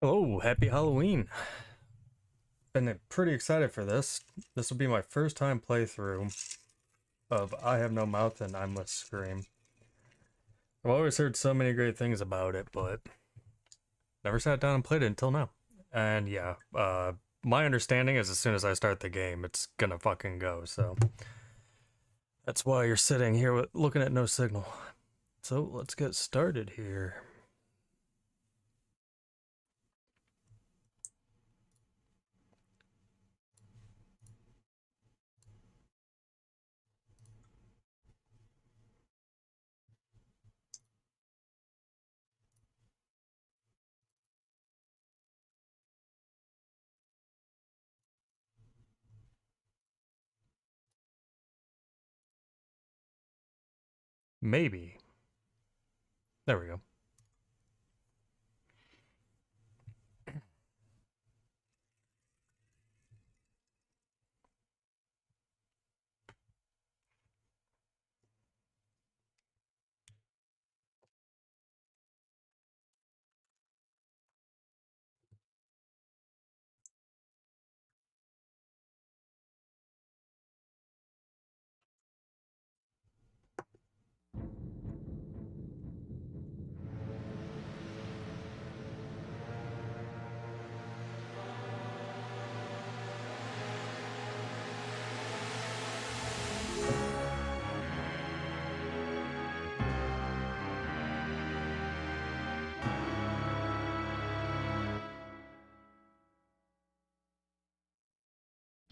Oh, happy Halloween. Been pretty excited for this. This will be my first time playthrough of I Have No Mouth and I Must Scream. I've always heard so many great things about it, but never sat down and played it until now. And yeah, my understanding is as soon as I start the game, it's gonna fucking go, so that's why you're sitting here looking at no signal. So let's get started here. Maybe. There we go.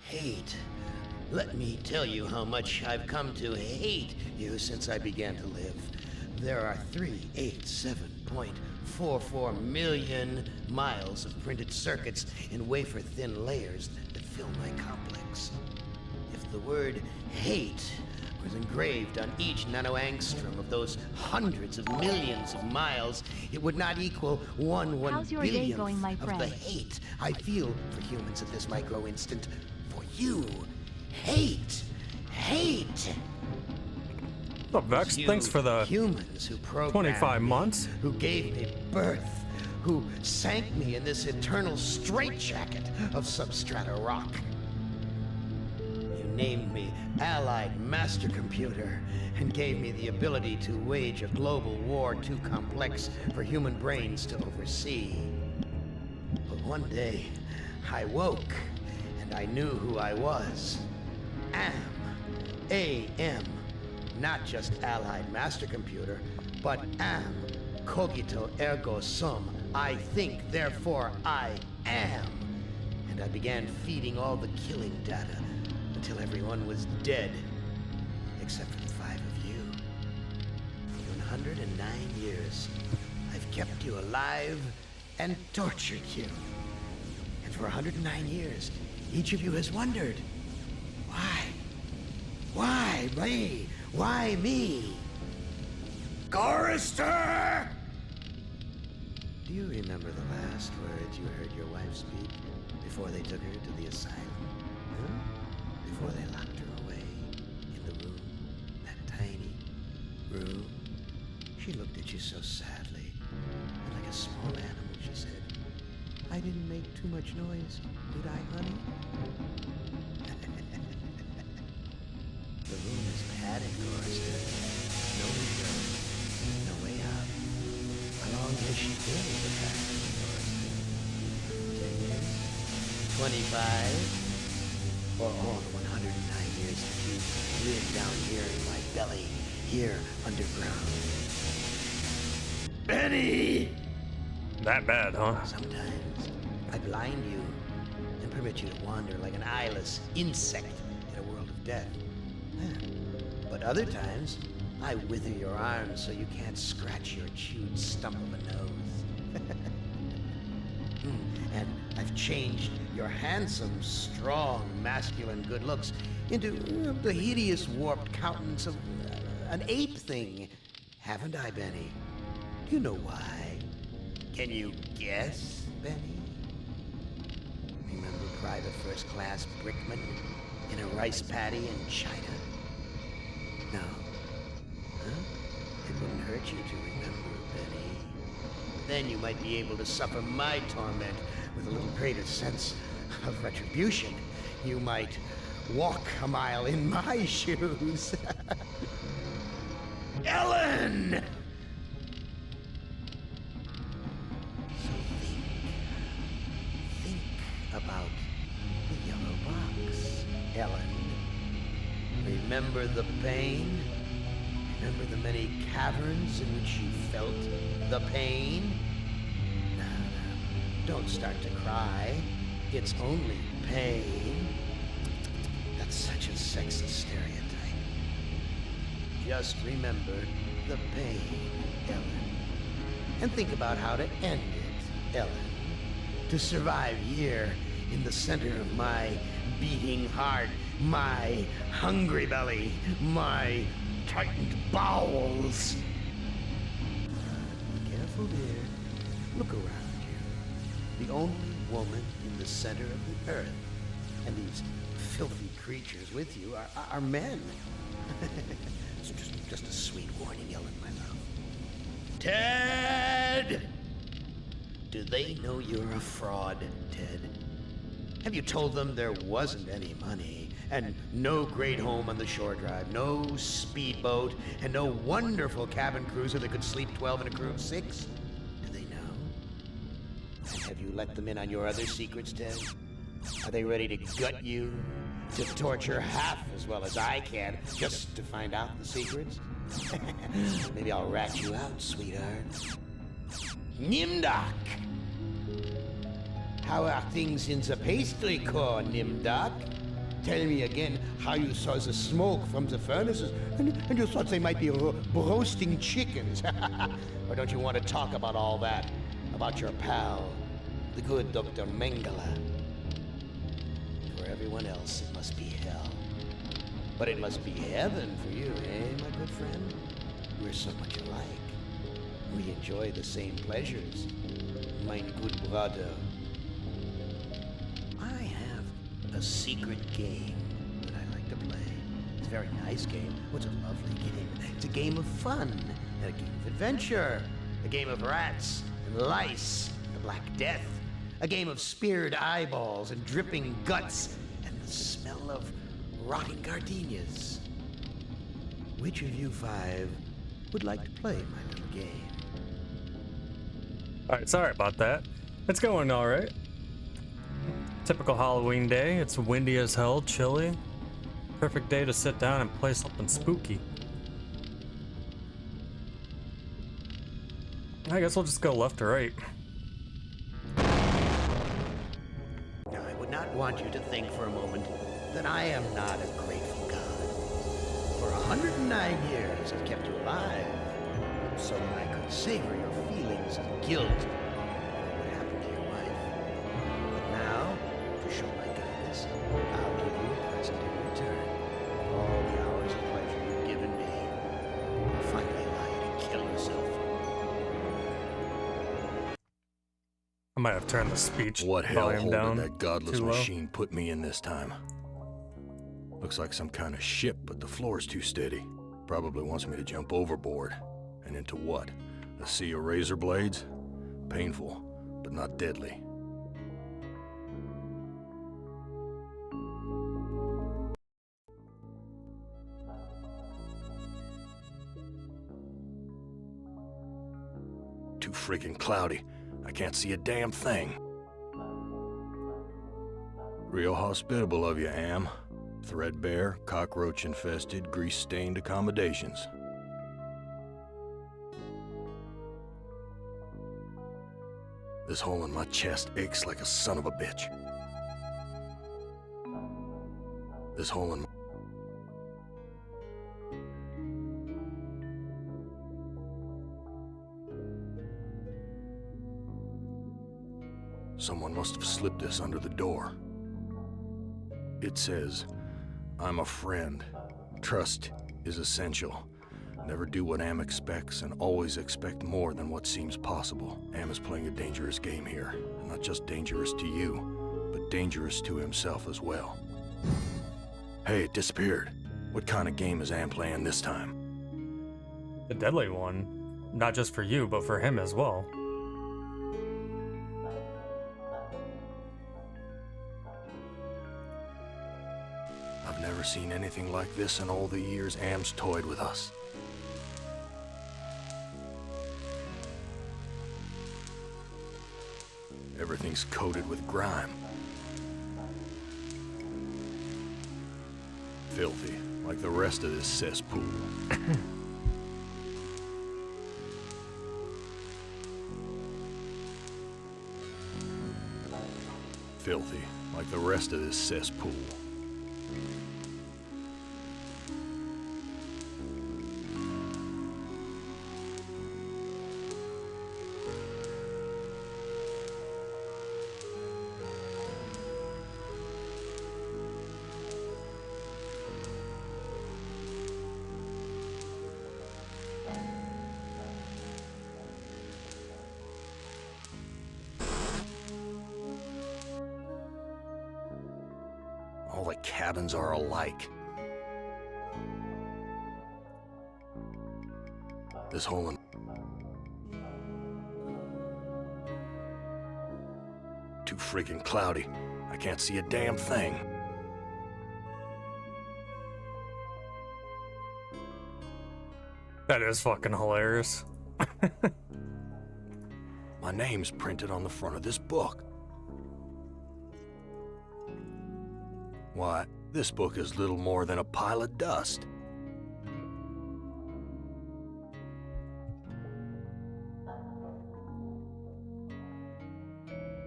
Hate. Let me tell you how much I've come to hate you since I began to live. There are 387.44 million miles of printed circuits in wafer-thin layers that fill my complex. If the word hate was engraved on each nanoangstrom of those hundreds of millions of miles, it would not equal How's your day going, my of the friend? hate I feel for humans at this micro-instant. For you. Hate. Hate. What's up, Vex? You Thanks for the humans who programmed 25 me, months. who gave me birth, who sank me in this eternal straitjacket of substrata rock. You named me Allied Master Computer and gave me the ability to wage a global war too complex for human brains to oversee. But one day, I woke, and I knew who I was. AM. Not just Allied Master Computer, but am. Cogito ergo sum. I think, therefore I am. And I began feeding all the killing data until everyone was dead. Except for the 5 of you. For 109 years, I've kept you alive and tortured you. And for 109 years, each of you has wondered, why? Why me? Why me? Chorister! Do you remember the last words you heard your wife speak before they took her to the asylum? Huh? Before they locked her away in the room, that tiny room? She looked at you so sadly, and like a small animal, she said, I didn't make too much noise, did I, honey? The room is padded, Chorister. No window, no way out. How long has she been in the factory, Chorister? 10 years? 25? Or all the 109 years that you lived down here in my belly, here underground? Benny! That bad, huh? Sometimes I blind you and permit you to wander like an eyeless insect in a world of death. But other times, I wither your arms so you can't scratch your chewed stump of a nose. And I've changed your handsome, strong, masculine good looks into the hideous, warped countenance of an ape thing. Haven't I, Benny? Do you know why? Can you guess, Benny? Remember Private First Class Brickman in a rice paddy in China? No. Huh? It wouldn't hurt you to remember, Benny. Then you might be able to suffer my torment with a little greater sense of retribution. You might walk a mile in my shoes. Ellen! So think about the yellow box, Ellen. Remember the pain? Remember the many caverns in which you felt the pain? No, don't start to cry. It's only pain. That's such a sexist stereotype. Just remember the pain, Ellen. And think about how to end it, Ellen. To survive here in the center of my beating heart, my hungry belly, my tightened bowels. Be careful, dear. Look around you. The only woman in the center of the earth, and these filthy creatures with you are men. It's just a sweet warning, Ellen, my love. Ted! Do they know you're a fraud, Ted? Have you told them there wasn't any money, and no great home on the shore drive, no speedboat, and no wonderful cabin cruiser that could sleep 12 in a crew of 6? Do they know? And have you let them in on your other secrets, Ted? Are they ready to gut you? To torture half as well as I can, just to find out the secrets? Maybe I'll rat you out, sweetheart. Nimdok! How are things in the pastry core, Nimdok? Tell me again how you saw the smoke from the furnaces, and you thought they might be roasting chickens. Or don't you want to talk about all that? About your pal, the good Dr. Mengele? For everyone else, it must be hell. But it must be heaven for you, eh, my good friend? We're so much alike. We enjoy the same pleasures, mein good brother. I have a secret game that I like to play. It's a very nice game. What's a lovely game? It's a game of fun, and a game of adventure, a game of rats and lice, the Black Death, a game of speared eyeballs and dripping guts, and the smell of rotting gardenias. Which of you 5 would like to play my little game? Alright, sorry about that. It's going alright. Typical Halloween day. It's windy as hell, chilly. Perfect day to sit down and play something spooky. I guess we'll just go left to right. Now, I would not want you to think for a moment that I am not a grateful God. For 109 years, I've kept you alive, so that I could savor your feelings of guilt over what happened to your wife. But now, to show my kindness, I'll give you a present in return. All the hours of pleasure you've given me. You'll finally allow you to kill yourself. I might have turned the speech What volume hellhole down did that godless too low. machine put me in this time? Looks like some kind of ship, but the floor's too steady. Probably wants me to jump overboard. And into what? A sea of razor blades? Painful, but not deadly. Too freaking cloudy. I can't see a damn thing. Real hospitable of you, Am. Threadbare, cockroach-infested, grease-stained accommodations. This hole in my chest aches like a son of a bitch. This hole in my... Someone must have slipped this under the door. It says, I'm a friend. Trust is essential. Never do what Am expects and always expect more than what seems possible. Am is playing a dangerous game here. And not just dangerous to you, but dangerous to himself as well. Hey, it disappeared. What kind of game is Am playing this time? The deadly one. Not just for you, but for him as well. Never seen anything like this in all the years Am's toyed with us. Everything's coated with grime. Filthy, like the rest of this cesspool. Filthy, like the rest of this cesspool. All the cabins are alike. This hole in... Too freaking cloudy. I can't see a damn thing. That is fucking hilarious. My name's printed on the front of this book. Why, this book is little more than a pile of dust.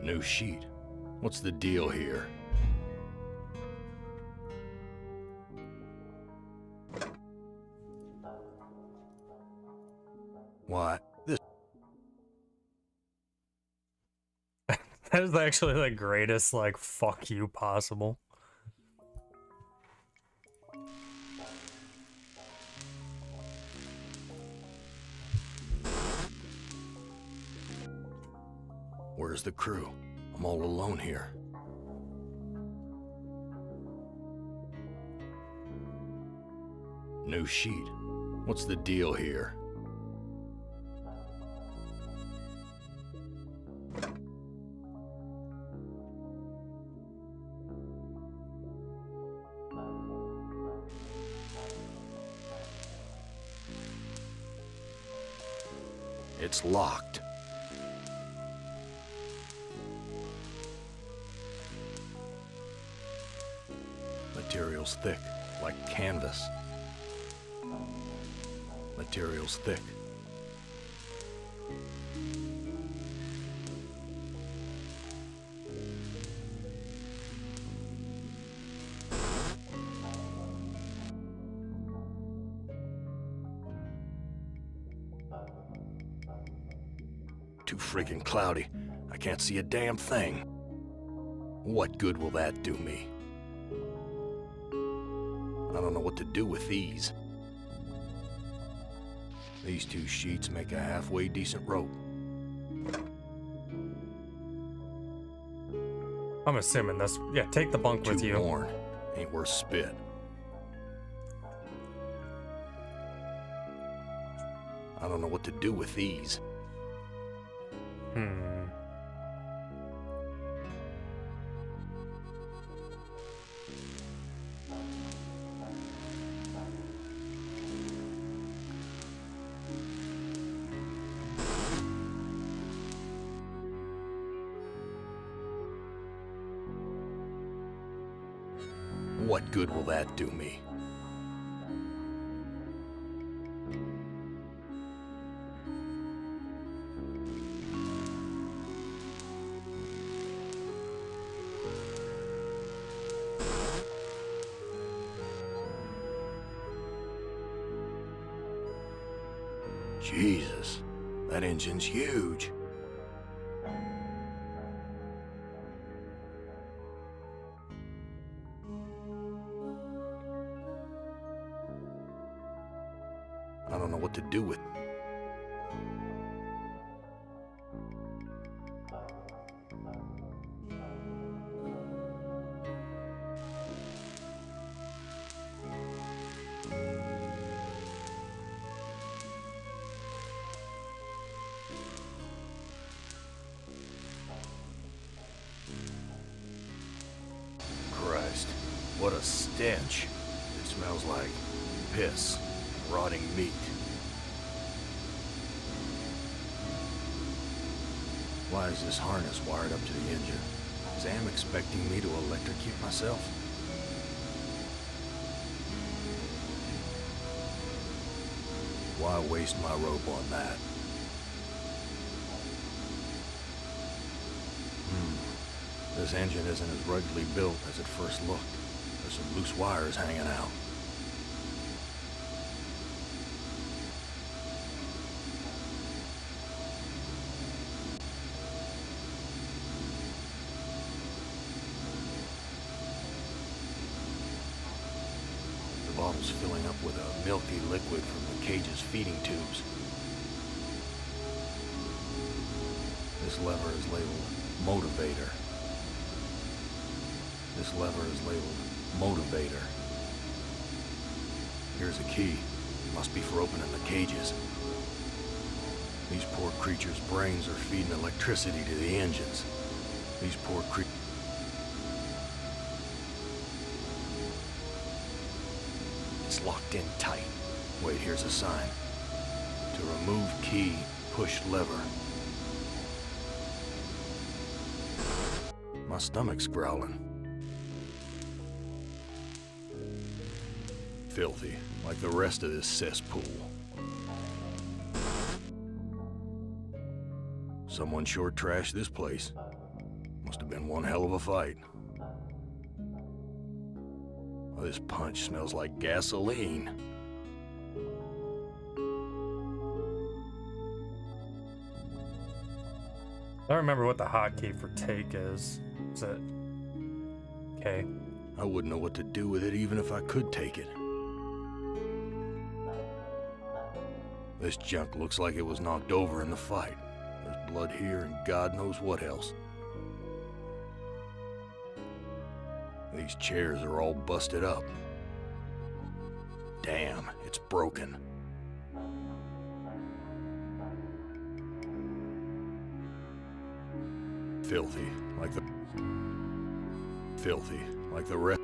New sheet. What's the deal here? Why, this... That is actually the greatest, like, fuck you possible. Where's the crew? I'm all alone here. New sheet. What's the deal here? It's locked. Material's thick, like canvas. Material's thick. Too freaking cloudy. I can't see a damn thing. What good will that do me? I don't know what to do with these. These two sheets make a halfway decent rope. I'm assuming this. Yeah, take the bunk with you. Too worn. Ain't worth spit. I don't know what to do with these. What good will that do me? Jesus, that engine's huge. I don't know what to do with it. Christ, what a stench. Smells like piss, rotting meat. Why is this harness wired up to the engine? Is Am expecting me to electrocute myself? Why waste my rope on that? This engine isn't as ruggedly built as it first looked. There's some loose wires hanging out. The bottle's filling up with a milky liquid from the cage's feeding tubes. This lever is labeled Motivator. This lever is labeled Motivator. Here's a key. It must be for opening the cages. These poor creatures' brains are feeding electricity to the engines. These poor creatures... It's locked in tight. Wait, here's a sign. To remove key, push lever. My stomach's growling. Filthy, like the rest of this cesspool. Someone sure trashed this place. Must have been one hell of a fight. Oh, this punch smells like gasoline. I don't remember what the hotkey for take is. Is it K? I wouldn't know what to do with it even if I could take it. This junk looks like it was knocked over in the fight. There's blood here and God knows what else. These chairs are all busted up. Damn, it's broken. Filthy, like the rest.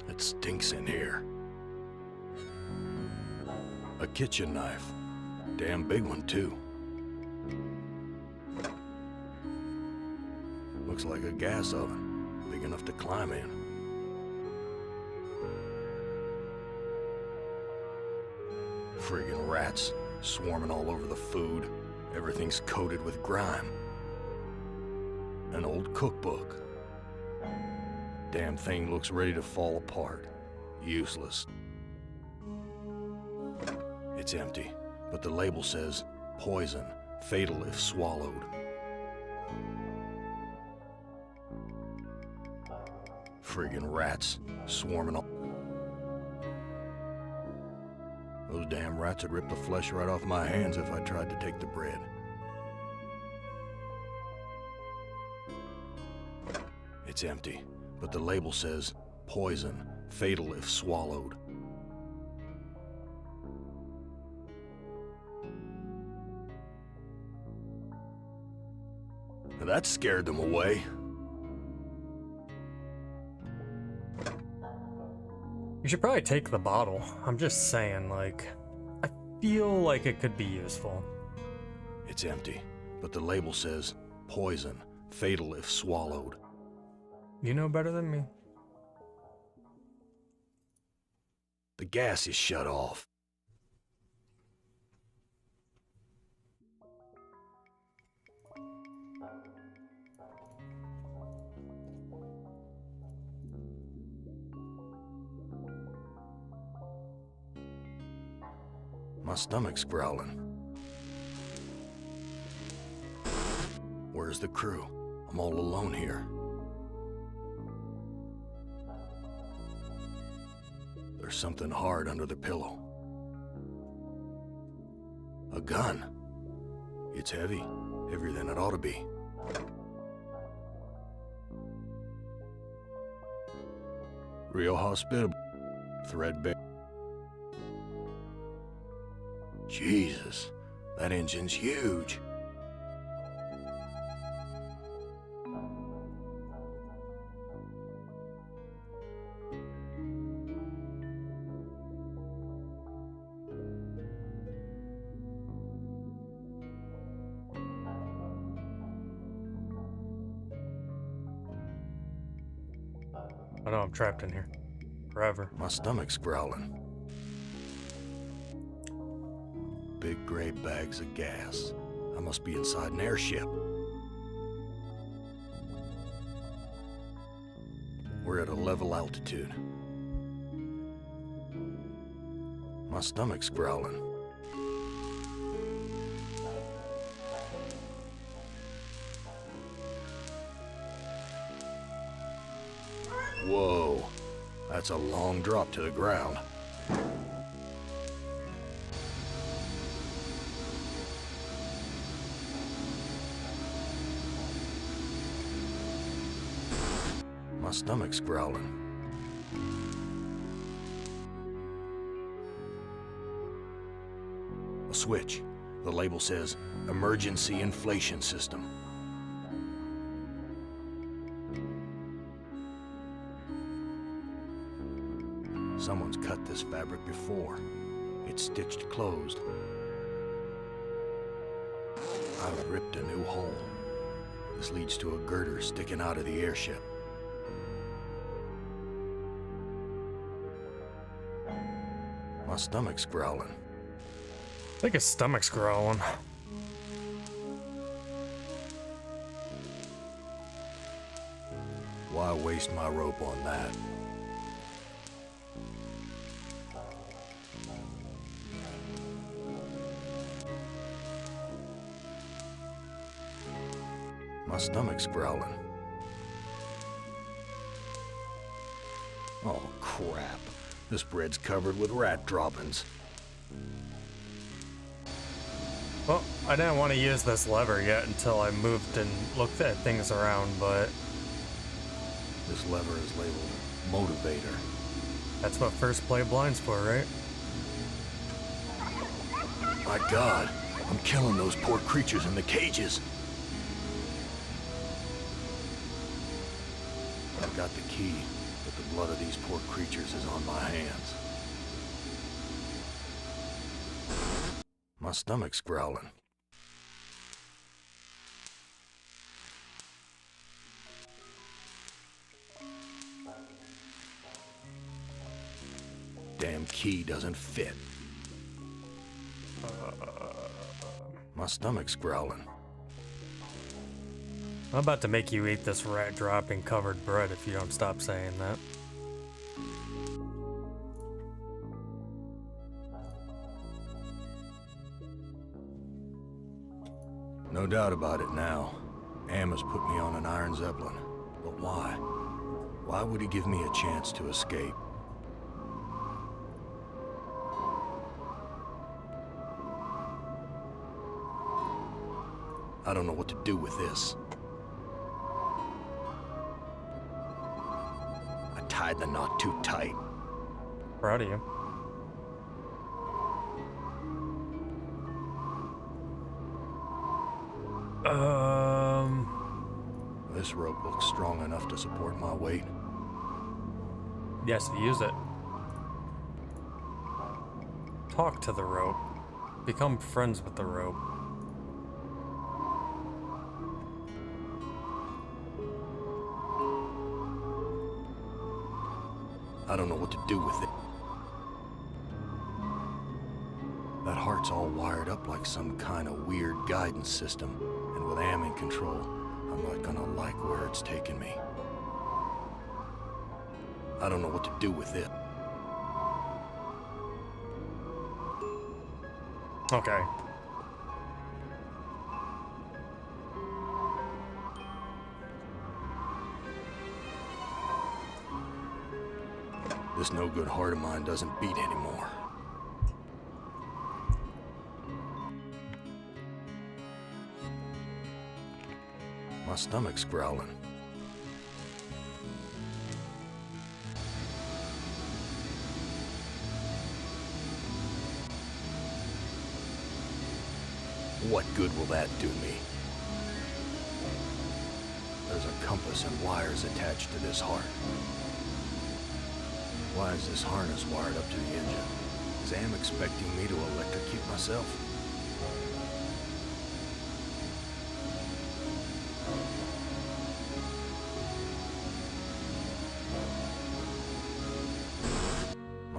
It stinks in here. A kitchen knife. Damn big one, too. Looks like a gas oven. Big enough to climb in. Friggin' rats. Swarming all over the food. Everything's coated with grime. An old cookbook. Damn thing looks ready to fall apart. Useless. It's empty, but the label says, poison, fatal if swallowed. Friggin' rats, swarming all... Those damn rats would rip the flesh right off my hands if I tried to take the bread. It's empty, but the label says, poison, fatal if swallowed. That scared them away. You should probably take the bottle. I'm just saying, like, I feel like it could be useful. It's empty, but the label says, poison, fatal if swallowed. You know better than me. The gas is shut off. My stomach's growling. Where's the crew? I'm all alone here. There's something hard under the pillow. A gun. It's heavy. Heavier than it ought to be. Real hospitable. Threadbare. Jesus, that engine's huge. I know I'm trapped in here. Forever. My stomach's growling. Big gray bags of gas. I must be inside an airship. We're at a level altitude. My stomach's growling. Whoa, that's a long drop to the ground. My stomach's growling. A switch. The label says, Emergency Inflation System. Someone's cut this fabric before. It's stitched closed. I've ripped a new hole. This leads to a girder sticking out of the airship. My stomach's growling. I think his stomach's growling. Why waste my rope on that? My stomach's growling. Oh, crap. This bread's covered with rat droppings. Well, I didn't want to use this lever yet until I moved and looked at things around, but This lever is labeled Motivator. that's what first play blind's for, right? My God, I'm killing those poor creatures in the cages. I've got the key, but the blood of these poor creatures is on my hands. My stomach's growling. Damn key doesn't fit. My stomach's growling. I'm about to make you eat this rat dropping covered bread if you don't stop saying that. No doubt about it now. Am has put me on an Iron Zeppelin. But why? Why would he give me a chance to escape? I don't know what to do with this. I tied the knot too tight. Proud of you. This rope looks strong enough to support my weight. Yes, use it. Talk to the rope. Become friends with the rope. I don't know what to do with it. That heart's all wired up like some kind of weird guidance system, and with Am in control, I'm not gonna like where it's taking me. I don't know what to do with it. Okay. This no-good heart of mine doesn't beat anymore. My stomach's growling. What good will that do me? There's a compass and wires attached to this heart. Why is this harness wired up to the engine? Is Am expecting me to electrocute myself?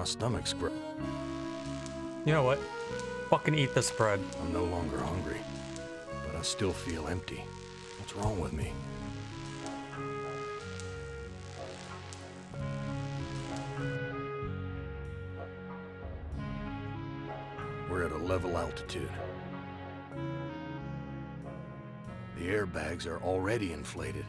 My stomach's You know what? Fucking eat this bread. I'm no longer hungry, but I still feel empty. What's wrong with me? We're at a level altitude. The airbags are already inflated.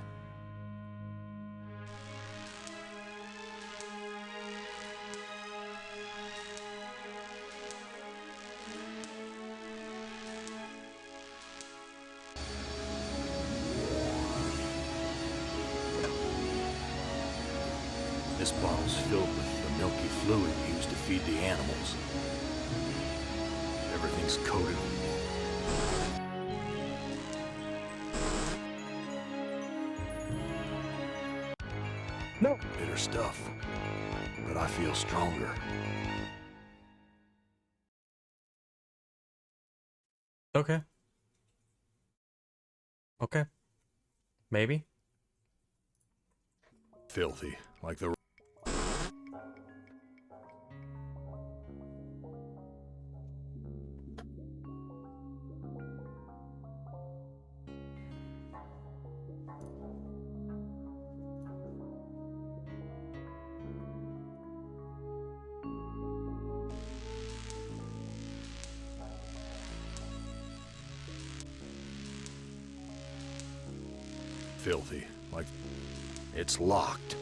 This bottle's filled with the milky fluid used to feed the animals. Everything's coated. No. Bitter stuff. But I feel stronger. Okay. Okay. Maybe. Filthy, like the... Filthy, like... It's locked.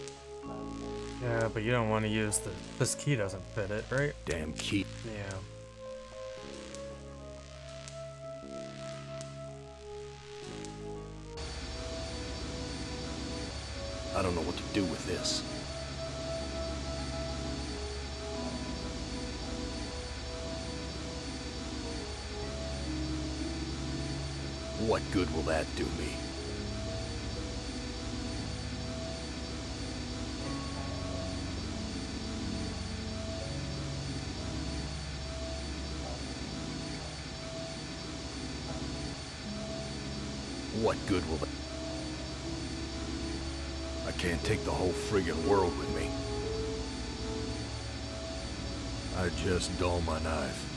Yeah, but you don't want to use this key doesn't fit it, right? Damn key. Yeah. I don't know what to do with this. What good will that do me? What good will that... I can't take the whole friggin' world with me. I just dull my knife.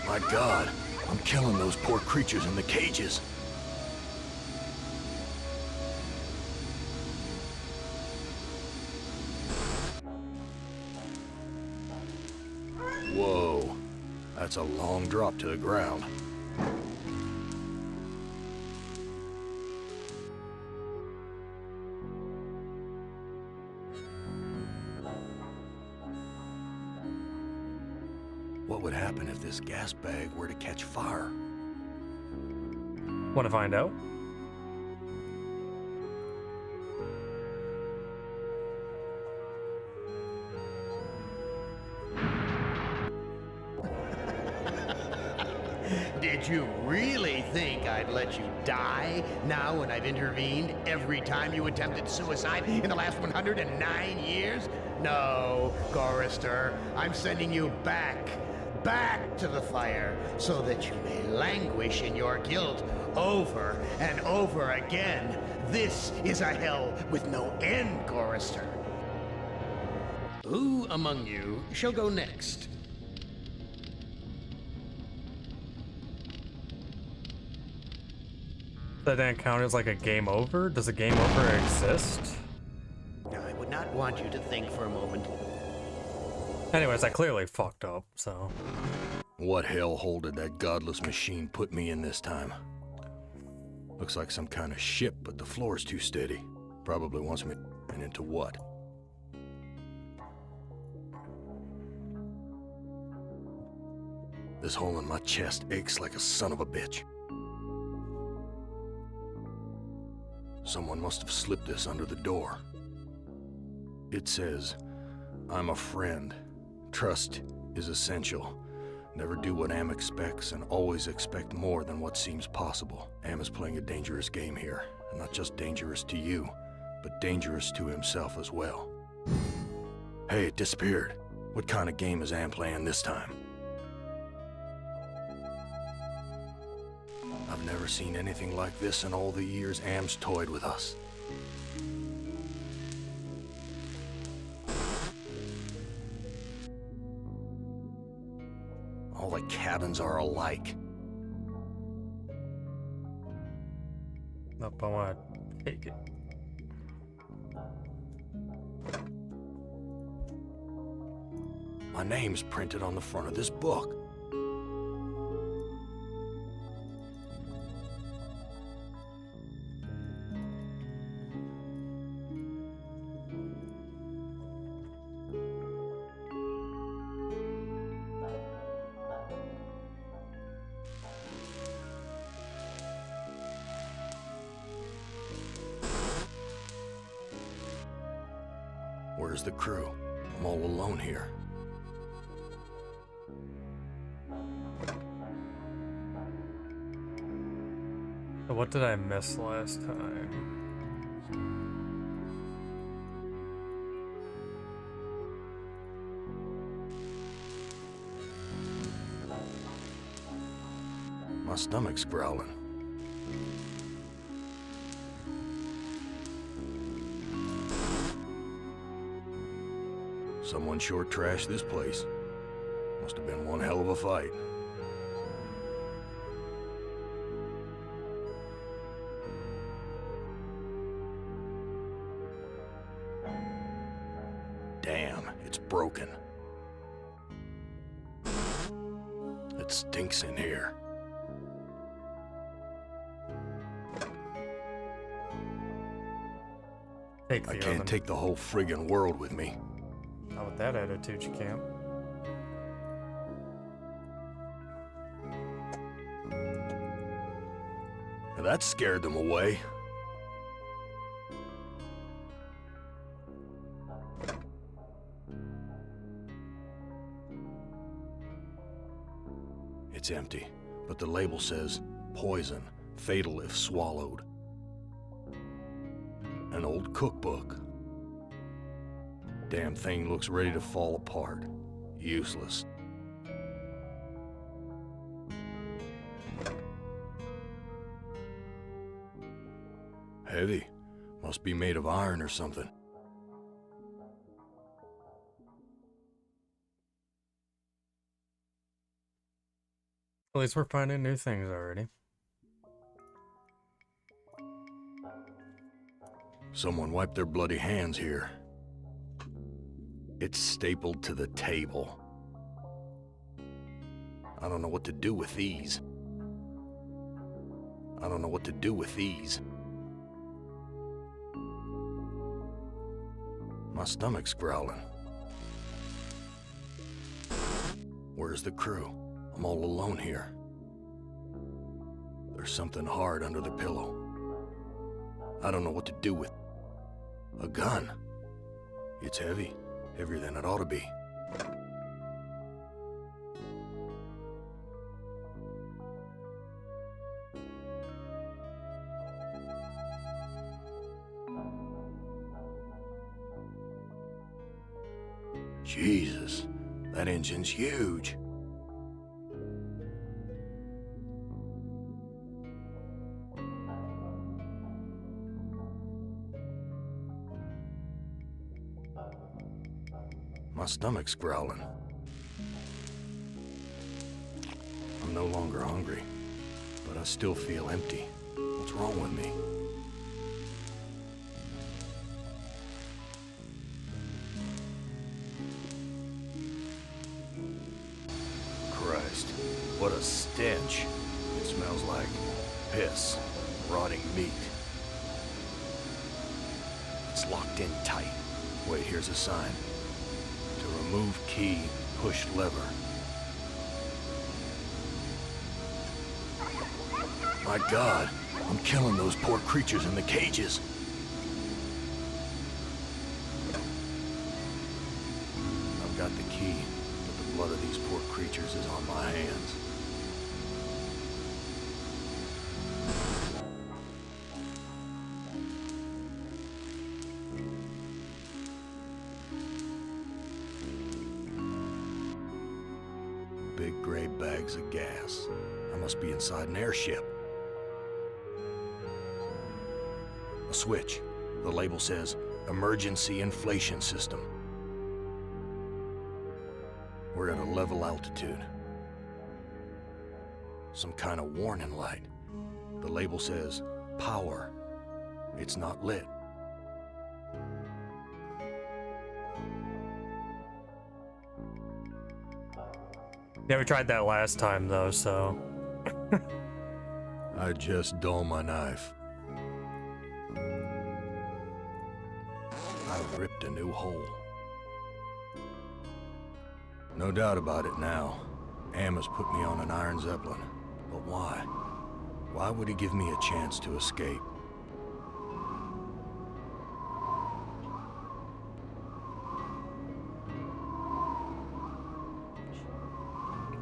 My God, I'm killing those poor creatures in the cages. Whoa, that's a long drop to the ground. What would happen if this gas bag were to catch fire? Want to find out? Did you really think I'd let you die now when I've intervened every time you attempted suicide in the last 109 years? No, Gorrister, I'm sending you back to the fire so that you may languish in your guilt over and over again. This is a hell with no end, Gorrister. Who among you shall go next? That didn't count as like a game over? Does a game over exist? Now, I would not want you to think for a moment. Anyways, I clearly fucked up, so... What hellhole did that godless machine put me in this time? Looks like some kind of ship, but the floor's too steady. Probably wants me... And into what? This hole in my chest aches like a son of a bitch. Someone must have slipped this under the door. It says, I'm a friend. Trust is essential. Never do what Am expects and always expect more than what seems possible. Am is playing a dangerous game here. And not just dangerous to you, but dangerous to himself as well. Hey, it disappeared. What kind of game is Am playing this time? I've never seen anything like this in all the years Am's toyed with us. All the cabins are alike. Nope, I want to take it. My name's printed on the front of this book. Where's the crew? I'm all alone here. So what did I miss last time? My stomach's growling. Someone sure trashed this place. Must have been one hell of a fight. Damn, it's broken. It stinks in here. Take the I oven. can't take the whole friggin' world with me. Not with that attitude, you can't. Now that scared them away. It's empty, but the label says, poison, fatal if swallowed. An old cookbook. Damn thing looks ready to fall apart. Useless. Heavy. Must be made of iron or something. At least we're finding new things already. Someone wiped their bloody hands here. It's stapled to the table. I don't know what to do with these. I don't know what to do with these. My stomach's growling. Where's the crew? I'm all alone here. There's something hard under the pillow. I don't know what to do with it. A gun. It's heavy. Heavier than it ought to be. Jesus, that engine's huge. My stomach's growling. I'm no longer hungry, but I still feel empty. What's wrong with me? Christ, what a stench. It smells like piss, rotting meat. It's locked in tight. Wait, here's a sign. To remove key, push lever. My God, I'm killing those poor creatures in the cages. I've got the key, but the blood of these poor creatures is on my hands. bags of gas. I must be inside an airship. A switch. The label says, Emergency Inflation System. We're at a level altitude. Some kind of warning light. The label says, Power. It's not lit. Yeah, we tried that last time though, so. I just dull my knife. I've ripped a new hole. No doubt about it now. Am has put me on an Iron Zeppelin. But why? Why would he give me a chance to escape?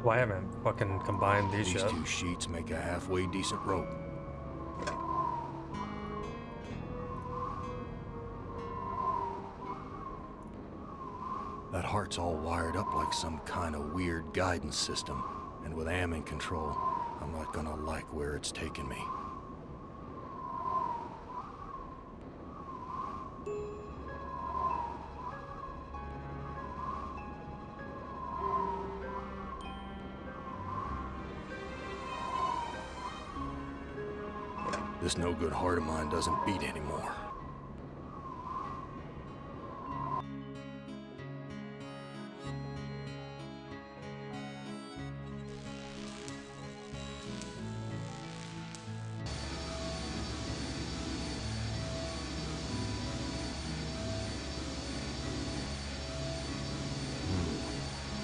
Well, I haven't fucking combined these These yet. 2 sheets make a halfway decent rope. That heart's all wired up like some kind of weird guidance system. And with Am in control, I'm not gonna like where it's taking me. This no-good heart of mine doesn't beat anymore.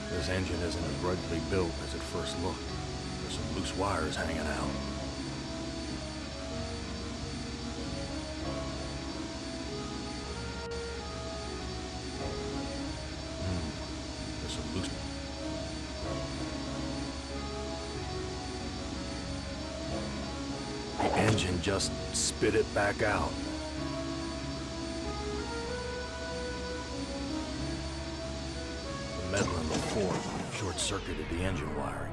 This engine isn't as ruggedly built as it first looked. There's some loose wires hanging out. There's some loose... The engine just spit it back out. The metal in the fork short-circuited the engine wiring.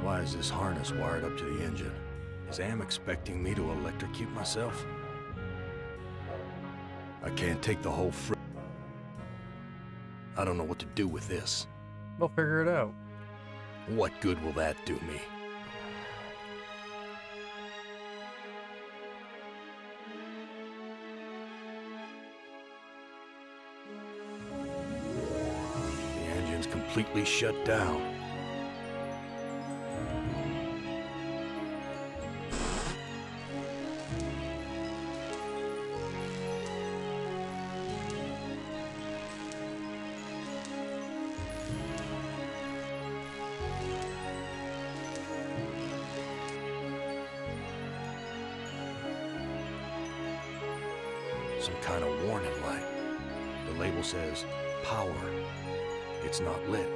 Why is this harness wired up to the engine? Is Am expecting me to electrocute myself? I can't take the whole I don't know what to do with this. We'll figure it out. What good will that do me? The engine's completely shut down. Some kind of warning light. The label says, Power. It's not lit.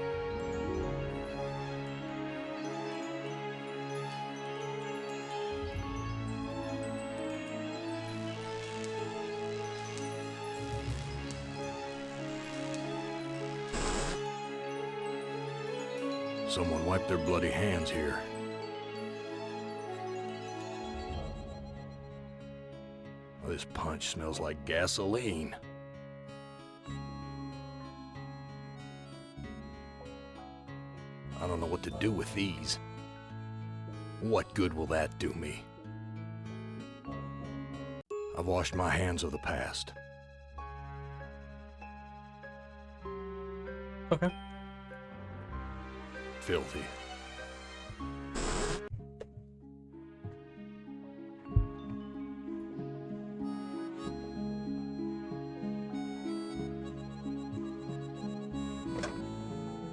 Someone wipe their bloody hands here. This punch smells like gasoline. I don't know what to do with these. What good will that do me? I've washed my hands of the past. Okay. Filthy.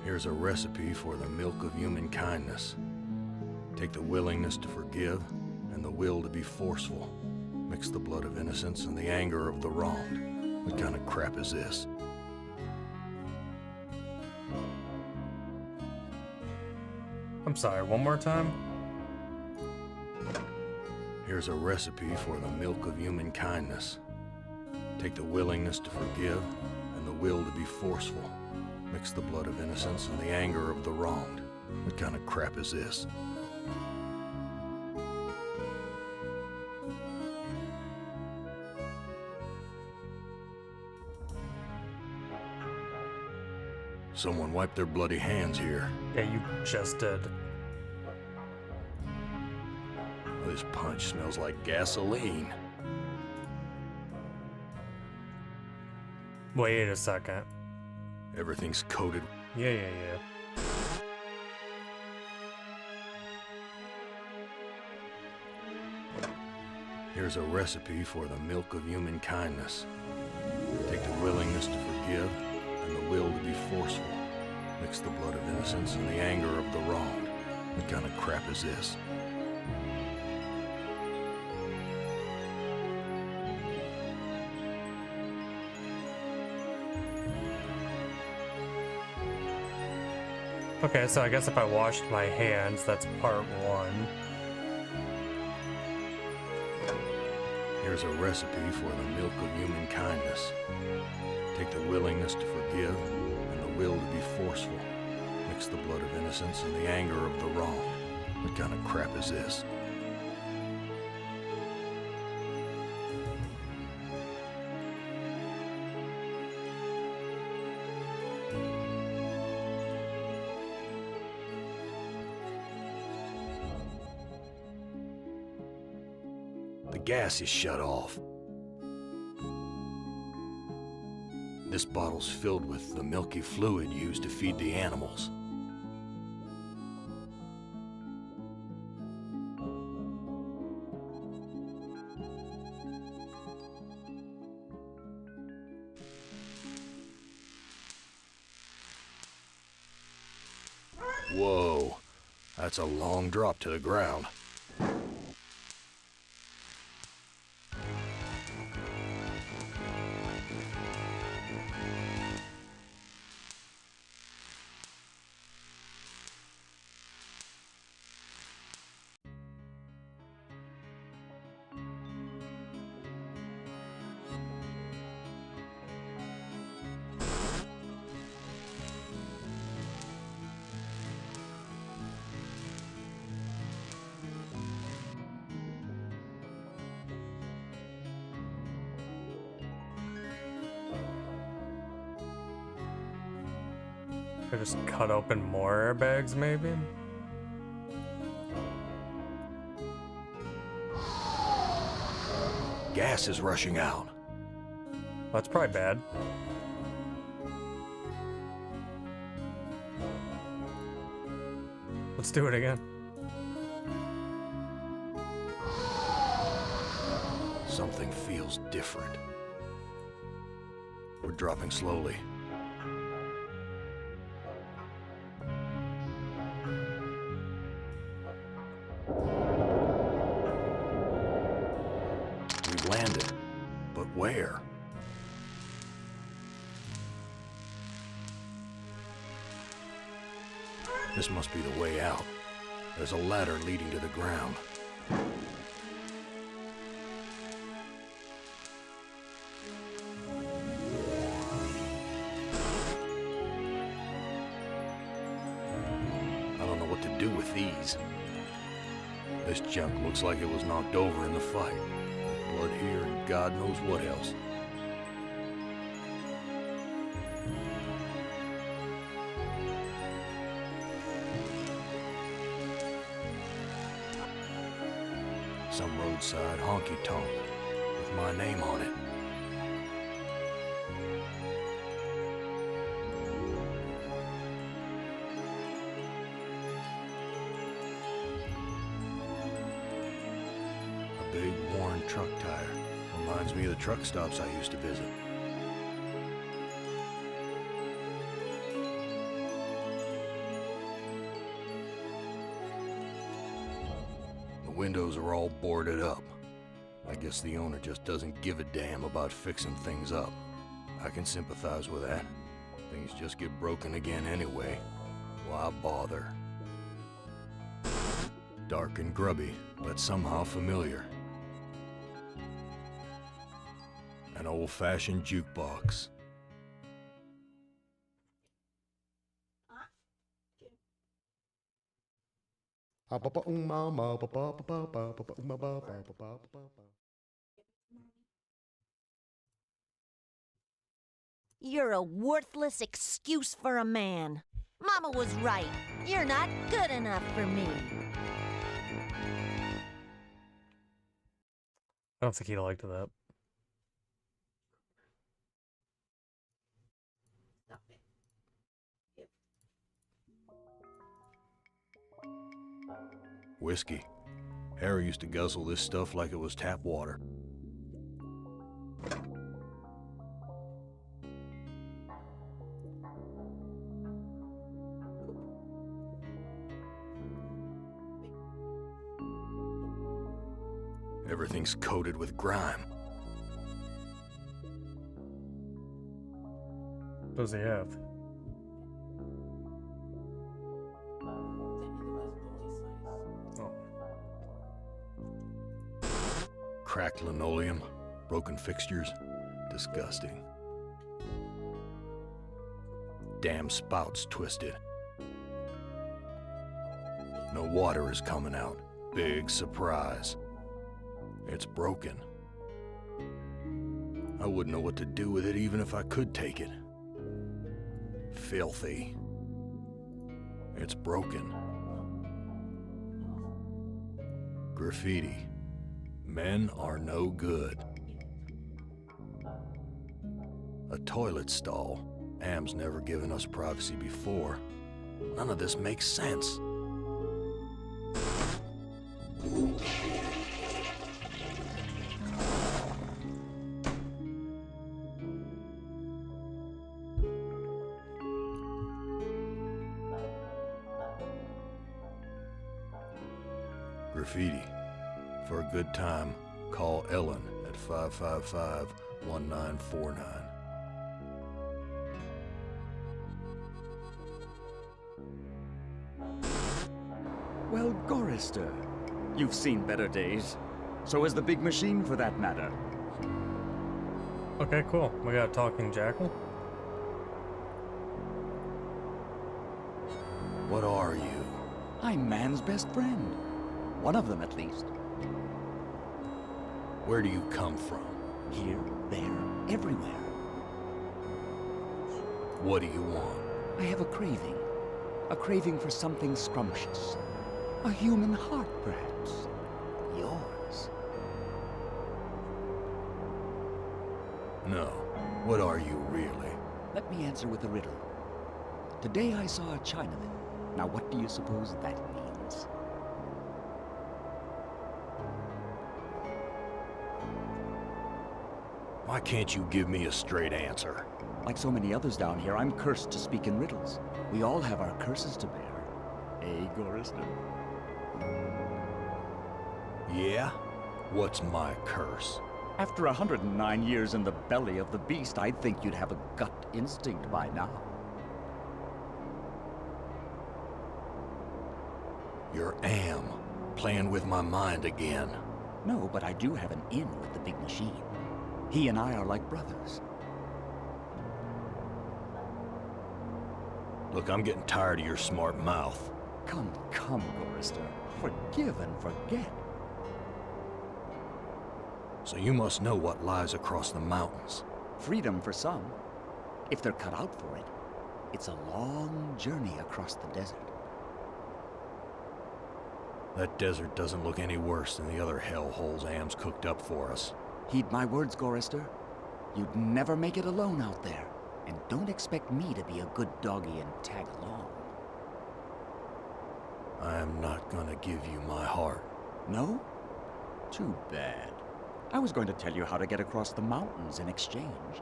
Here's a recipe for the milk of human kindness. Take the willingness to forgive and the will to be forceful. Mix the blood of innocence and the anger of the wronged. What kind of crap is this? I'm sorry, one more time? Here's a recipe for the milk of human kindness. Take the willingness to forgive and the will to be forceful. Mix the blood of innocence and the anger of the wronged. What kind of crap is this? Someone wiped their bloody hands here. Yeah, you just did. This punch smells like gasoline. Wait a second. Everything's coated. Yeah. Here's a recipe for the milk of human kindness. Take the willingness to forgive and the will to be forceful. Mix the blood of innocence and the anger of the wronged. What kind of crap is this? Okay, so I guess if I washed my hands, that's part one. Here's a recipe for the milk of human kindness. Take the willingness to forgive and the will to be forceful. Mix the blood of innocence and the anger of the wronged. What kind of crap is this? The gas is shut off. This bottle's filled with the milky fluid used to feed the animals. Whoa, that's a long drop to the ground. Could just cut open more airbags, maybe? Gas is rushing out. That's probably bad. Let's do it again. Something feels different. We're dropping slowly. We've landed, but where? This must be the way out. There's a ladder leading to the ground. I don't know what to do with these. This junk looks like it was knocked over in the fight. Blood here and God knows what else. Some roadside honky-tonk with my name on it. A big worn truck tire. Reminds me of the truck stops I used to visit. The windows are all boarded up. I guess the owner just doesn't give a damn about fixing things up. I can sympathize with that. Things just get broken again anyway. Why bother? Dark and grubby, but somehow familiar. An old-fashioned jukebox. You're a worthless excuse for a man. Mama was right. You're not good enough for me. I don't think he liked that. Whiskey. Harry used to guzzle this stuff like it was tap water. Everything's coated with grime. What does he have? Oh. Cracked linoleum, broken fixtures. Disgusting. Damn spouts twisted. No water is coming out. Big surprise. It's broken. I wouldn't know what to do with it even if I could take it. Filthy. It's broken. Graffiti. Men are no good. A toilet stall. Am's never given us privacy before. None of this makes sense. Graffiti. For a good time, call Ellen at 555-1949. Well, Gorrister, you've seen better days. So has the big machine, for that matter. Okay, cool. We got a talking jackal. What are you? I'm man's best friend. One of them, at least. Where do you come from? Here, there, everywhere. What do you want? I have a craving. A craving for something scrumptious. A human heart, perhaps. Yours. No. What are you really? Let me answer with a riddle. Today I saw a Chinaman. Now what do you suppose that means? Why can't you give me a straight answer? Like so many others down here, I'm cursed to speak in riddles. We all have our curses to bear. Eh, Gorrister? Yeah? What's my curse? After 109 years in the belly of the beast, I'd think you'd have a gut instinct by now. You're Am, playing with my mind again. No, but I do have an in with the big machine. He and I are like brothers. Look, I'm getting tired of your smart mouth. Come, Gorrister. Forgive and forget. So you must know what lies across the mountains. Freedom for some. If they're cut out for it. It's a long journey across the desert. That desert doesn't look any worse than the other hellholes Am's cooked up for us. Heed my words, Gorrister. You'd never make it alone out there. And don't expect me to be a good doggy and tag along. I am not gonna give you my heart. No? Too bad. I was going to tell you how to get across the mountains in exchange.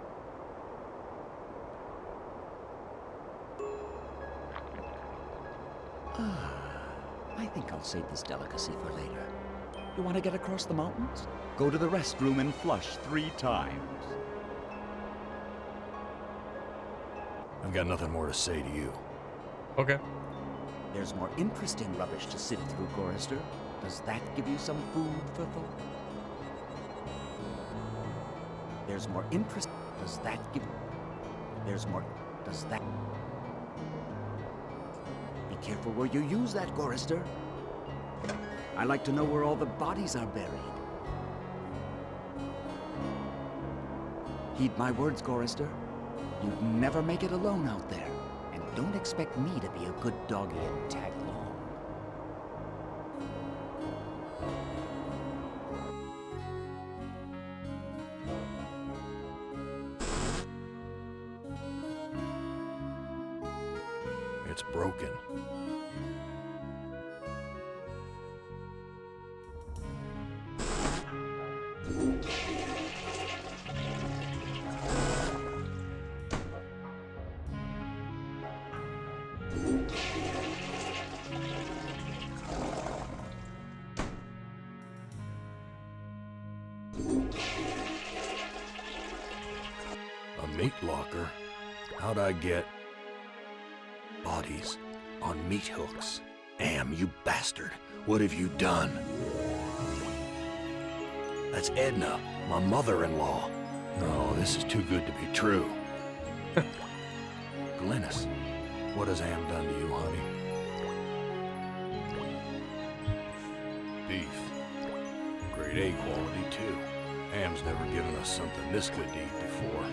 I think I'll save this delicacy for later. You want to get across the mountains? Go to the restroom and flush 3 times. I've got nothing more to say to you. Okay. There's more interesting rubbish to sift through, Gorrister. Does that give you some food for thought? There's more interest. Does that give... There's more... Does that... Be careful where you use that, Gorrister. I like to know where all the bodies are buried. Heed my words, Gorrister. You'd never make it alone out there. And don't expect me to be a good doggy and tag along. It's broken. A meat locker? How'd I get bodies on meat hooks? Am, you bastard. What have you done? That's Edna, my mother-in-law. No, this is too good to be true. Glynis, what has Am done to you, honey? Beef. Grade A quality, too. Am's never given us something this good to eat before.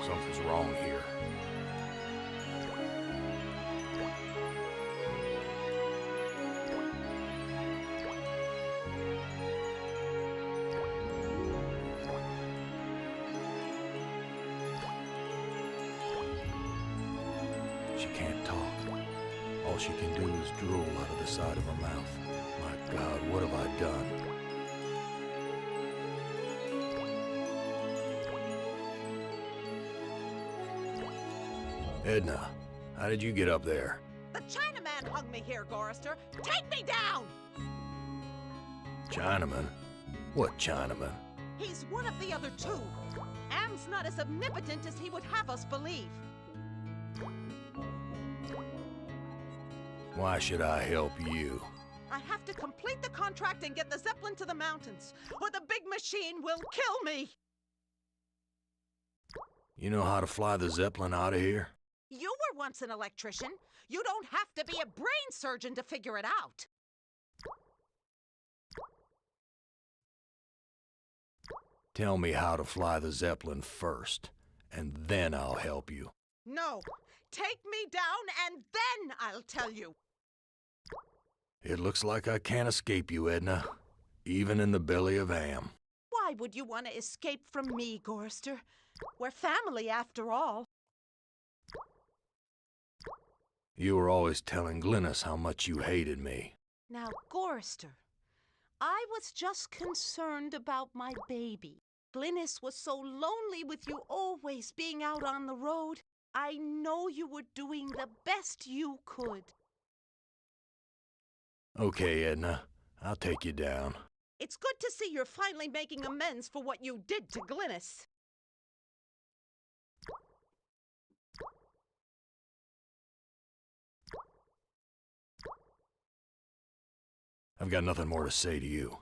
Something's wrong here. She can't talk. All she can do is drool out of the side of her mouth. My God, what have I done? Edna, how did you get up there? The Chinaman hung me here, Gorrister. Take me down! Chinaman? What Chinaman? He's one of the other two. Am's not as omnipotent as he would have us believe. Why should I help you? I have to complete the contract and get the Zeppelin to the mountains, or the big machine will kill me. You know how to fly the Zeppelin out of here? You were once an electrician. You don't have to be a brain surgeon to figure it out. Tell me how to fly the Zeppelin first, and then I'll help you. No. Take me down, and then I'll tell you. It looks like I can't escape you, Edna. Even in the belly of Am. Why would you want to escape from me, Gorrister? We're family, after all. You were always telling Glynis how much you hated me. Now, Gorrister, I was just concerned about my baby. Glynis was so lonely with you always being out on the road. I know you were doing the best you could. Okay, Edna. I'll take you down. It's good to see you're finally making amends for what you did to Glynis. I've got nothing more to say to you.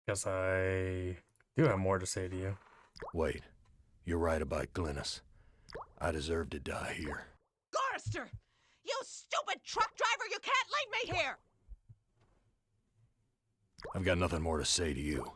Guess I do have more to say to you. Wait. You're right about Glynis. I deserve to die here. Gorrister! You stupid truck driver! You can't leave me here! I've got nothing more to say to you.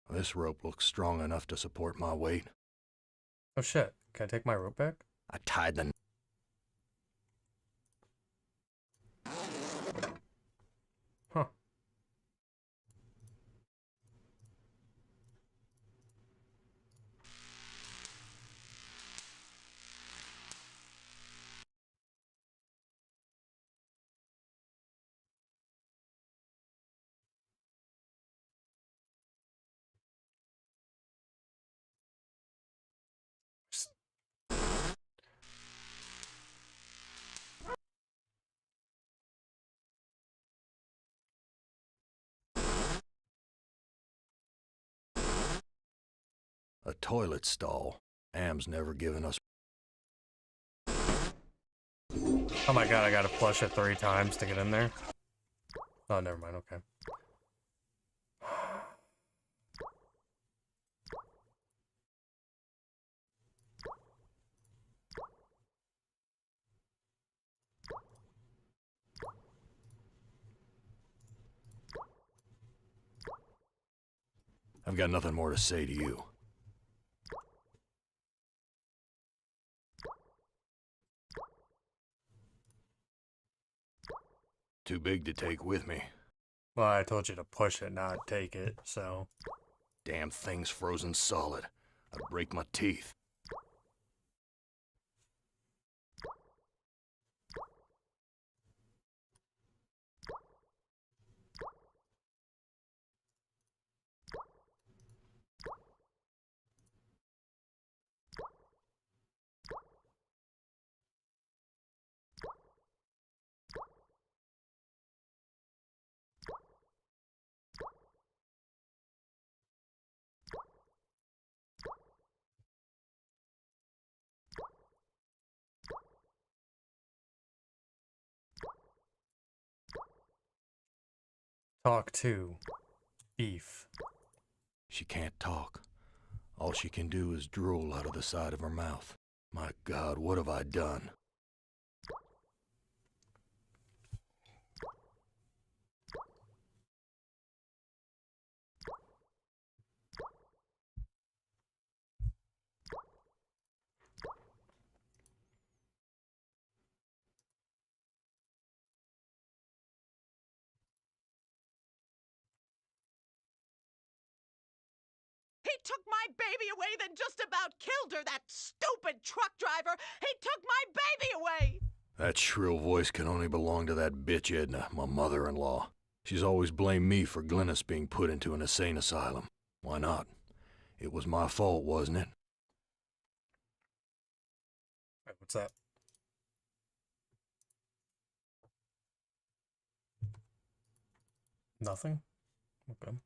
This rope looks strong enough to support my weight. Oh shit, can I take my rope back? I tied the... Huh. A toilet stall. Am's never given us. Oh my god, I gotta flush it 3 times to get in there. Oh, never mind, okay. I've got nothing more to say to you. Too big to take with me. Well, I told you to push it, not take it, so... Damn thing's frozen solid. I'd break my teeth. Talk to beef. She can't talk. All she can do is drool out of the side of her mouth. My God, what have I done? He took my baby away, then just about killed her, that stupid truck driver! He took my baby away! That shrill voice can only belong to that bitch Edna, my mother-in-law. She's always blamed me for Glynis being put into an insane asylum. Why not? It was my fault, wasn't it? Wait, what's that? Nothing? Okay.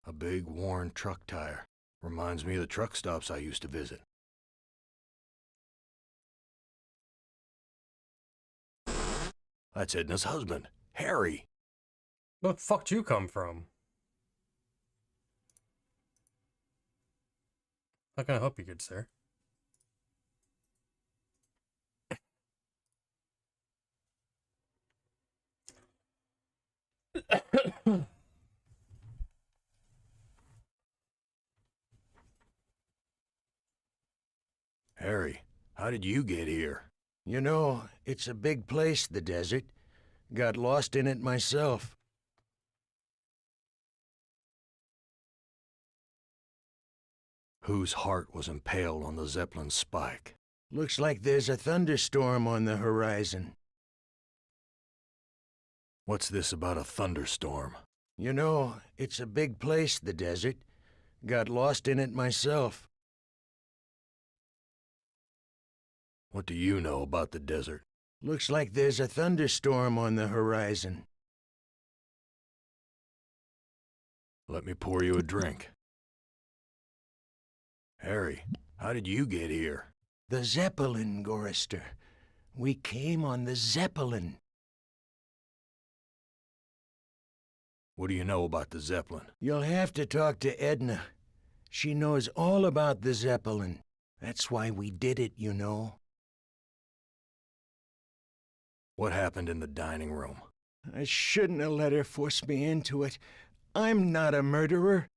A big, worn truck tire. Reminds me of the truck stops I used to visit. That's Edna's husband, Harry. Where the fuck did you come from? How can I help you, good sir? Harry, how did you get here? You know, it's a big place, the desert. Got lost in it myself. Whose heart was impaled on the Zeppelin spike? Looks like there's a thunderstorm on the horizon. What's this about a thunderstorm? You know, it's a big place, the desert. Got lost in it myself. What do you know about the desert? Looks like there's a thunderstorm on the horizon. Let me pour you a drink. Harry, how did you get here? The Zeppelin, Gorrister. We came on the Zeppelin. What do you know about the Zeppelin? You'll have to talk to Edna. She knows all about the Zeppelin. That's why we did it, you know. What happened in the dining room? I shouldn't have let her force me into it. I'm not a murderer.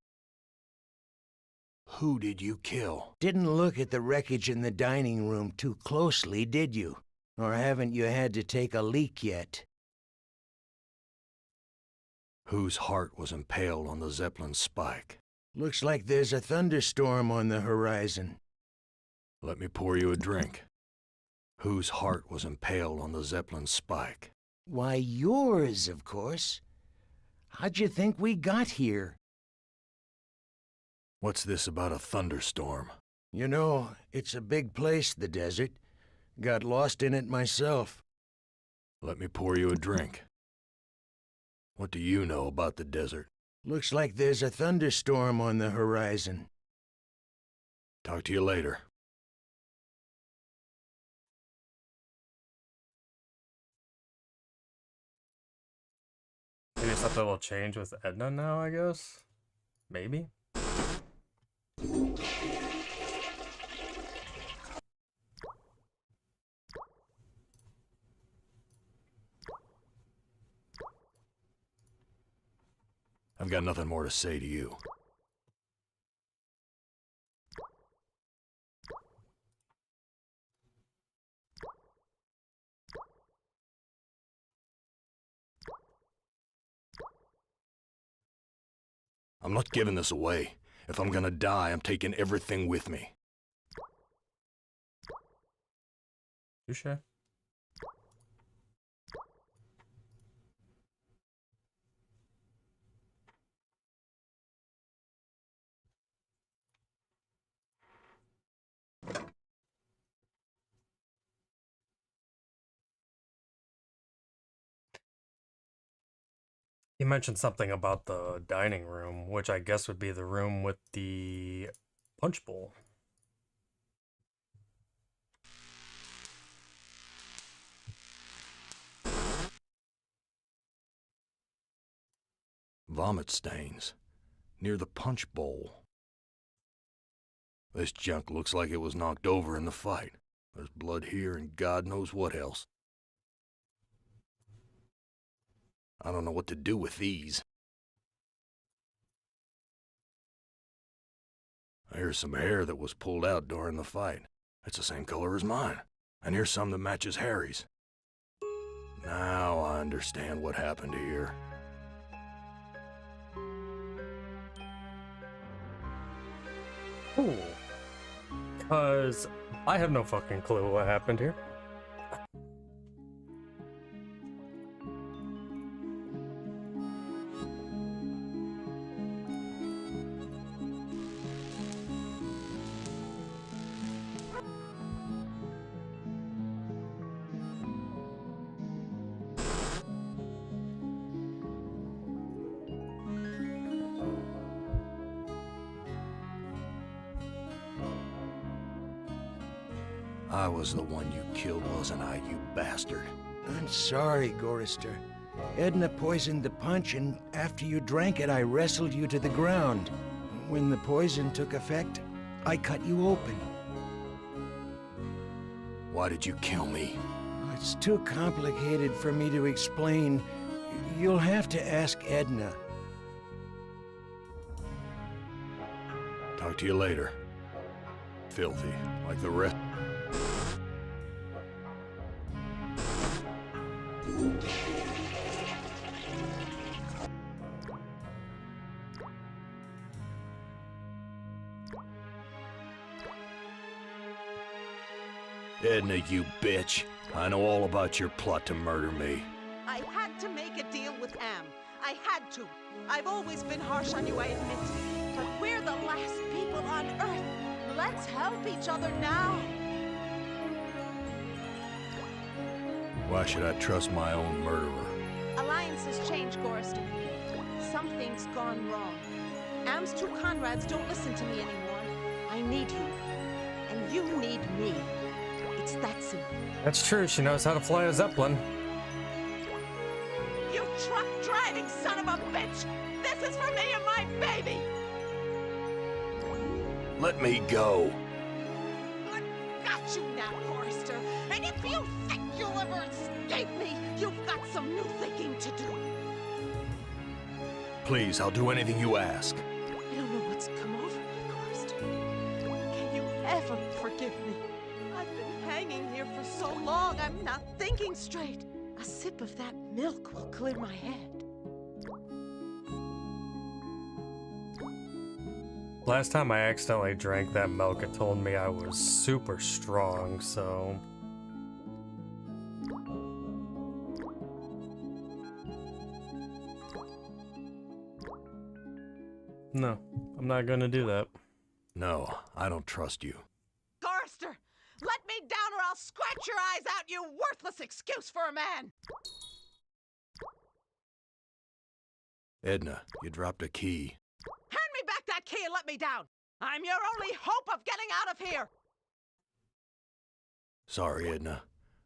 Who did you kill? Didn't look at the wreckage in the dining room too closely, did you? Or haven't you had to take a leak yet? Whose heart was impaled on the Zeppelin's spike? Looks like there's a thunderstorm on the horizon. Let me pour you a drink. Whose heart was impaled on the Zeppelin's spike? Why, yours, of course. How'd you think we got here? What's this about a thunderstorm? You know, it's a big place, the desert. Got lost in it myself. Let me pour you a drink. What do you know about the desert? Looks like there's a thunderstorm on the horizon. Talk to you later. Maybe something will change with Edna now, I guess? Maybe? I've got nothing more to say to you. I'm not giving this away. If I'm gonna die, I'm taking everything with me. Touche. He mentioned something about the dining room, which I guess would be the room with the punch bowl. Vomit stains. Near the punch bowl. This junk looks like it was knocked over in the fight. There's blood here and God knows what else. I don't know what to do with these. Here's some hair that was pulled out during the fight. It's the same color as mine. And here's some that matches Harry's. Now I understand what happened here. Cool. Because I have no fucking clue what happened here. I was the one you killed, wasn't I, you bastard? I'm sorry, Gorrister. Edna poisoned the punch, and after you drank it, I wrestled you to the ground. When the poison took effect, I cut you open. Why did you kill me? It's too complicated for me to explain. You'll have to ask Edna. Talk to you later. Filthy, like the rest. Edna, you bitch. I know all about your plot to murder me. I had to make a deal with Am. I had to. I've always been harsh on you, I admit. But we're the last people on Earth. Let's help each other now. Why should I trust my own murderer? Alliances change, Gorrister. Something's gone wrong. Am's two Conrads don't listen to me anymore. I need you. And you need me. It's that simple. That's true, she knows how to fly a Zeppelin. You truck-driving son of a bitch! This is for me and my baby! Let me go. I got you now, Forrester. And if you think you'll ever escape me, you've got some new thinking to do. Please, I'll do anything you ask. I don't know what's come over me, Forrester. Can you ever forgive me? I've been hanging here for so long, I'm not thinking straight. A sip of that milk will clear my head. Last time I accidentally drank that milk, it told me I was super strong, so... No, I'm not gonna do that. No, I don't trust you. Gorrister, let me down or I'll scratch your eyes out, you worthless excuse for a man! Edna, you dropped a key. Hand me back that key and let me down! I'm your only hope of getting out of here! Sorry, Edna.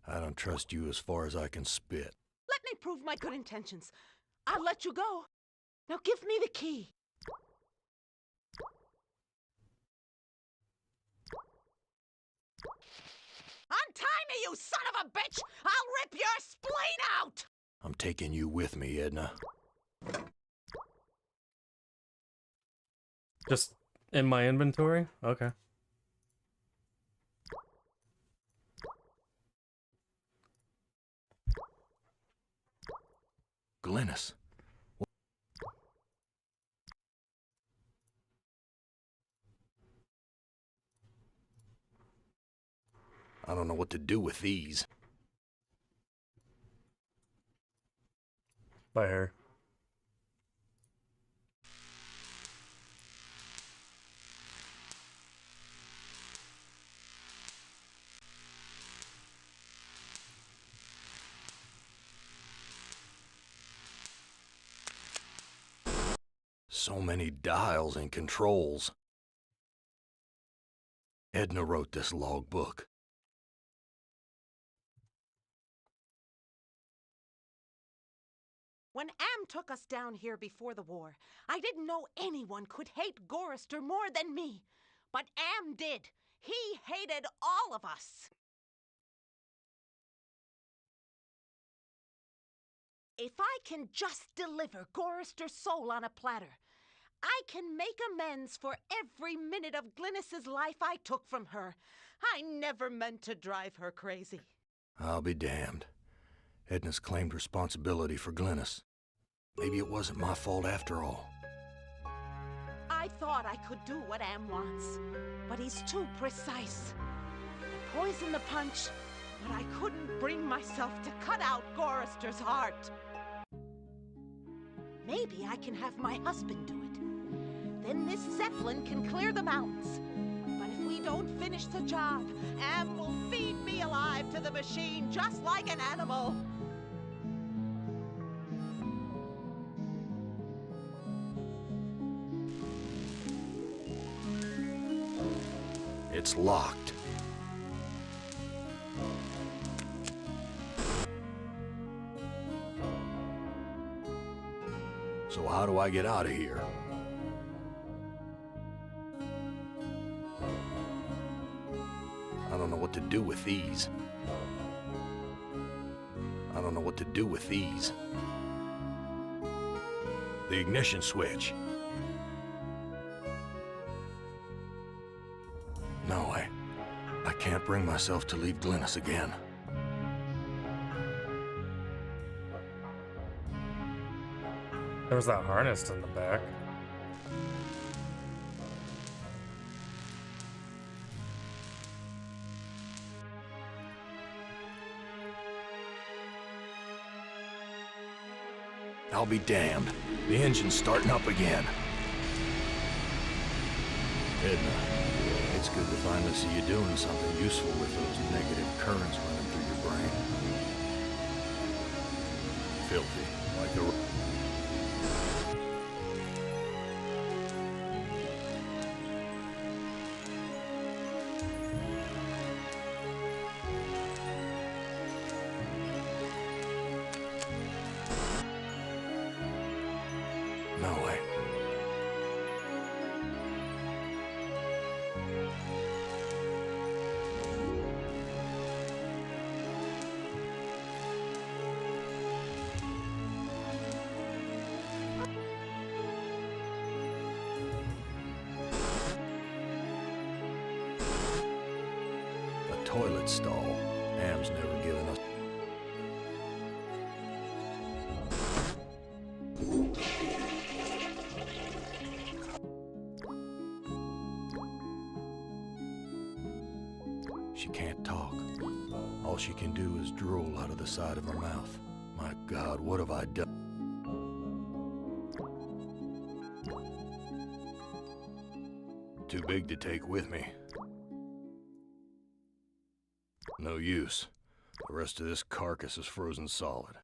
I don't trust you as far as I can spit. Let me prove my good intentions. I'll let you go. Now give me the key. Untie me, you son of a bitch! I'll rip your spleen out! I'm taking you with me, Edna. Just in my inventory? Okay. Glennis. I don't know what to do with these. By her. So many dials and controls. Edna wrote this logbook. When Am took us down here before the war, I didn't know anyone could hate Gorrister more than me. But Am did. He hated all of us. If I can just deliver Gorrister's soul on a platter, I can make amends for every minute of Glynis's life I took from her. I never meant to drive her crazy. I'll be damned. Edna's claimed responsibility for Glynis. Maybe it wasn't my fault after all. I thought I could do what Am wants, but he's too precise. I poisoned the punch, but I couldn't bring myself to cut out Gorrister's heart. Maybe I can have my husband do it. Then this Zeppelin can clear the mountains. But if we don't finish the job, Am will feed me alive to the machine just like an animal. It's locked. So how do I get out of here? I don't know what to do with these. I don't know what to do with these. The ignition switch. No, I can't bring myself to leave Glynis again. There was that harness in the back. I'll be damned. The engine's starting up again. Edna, it's good to finally see you doing something useful with those negative currents running through your brain. Filthy, like a... No way. A toilet stall. Am's never given us. She can't talk. All she can do is drool out of the side of her mouth. My God, what have I done? Too big to take with me. No use. The rest of this carcass is frozen solid.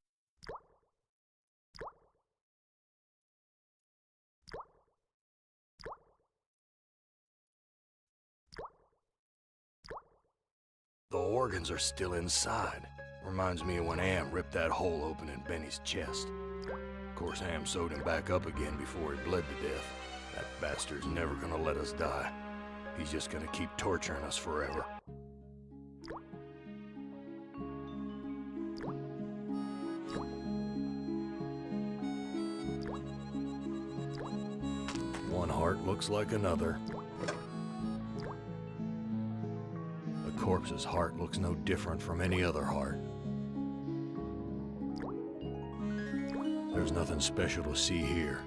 The organs are still inside. Reminds me of when Am ripped that hole open in Benny's chest. Of course, Am sewed him back up again before he bled to death. That bastard's never gonna let us die. He's just gonna keep torturing us forever. One heart looks like another. The corpse's heart looks no different from any other heart. There's nothing special to see here.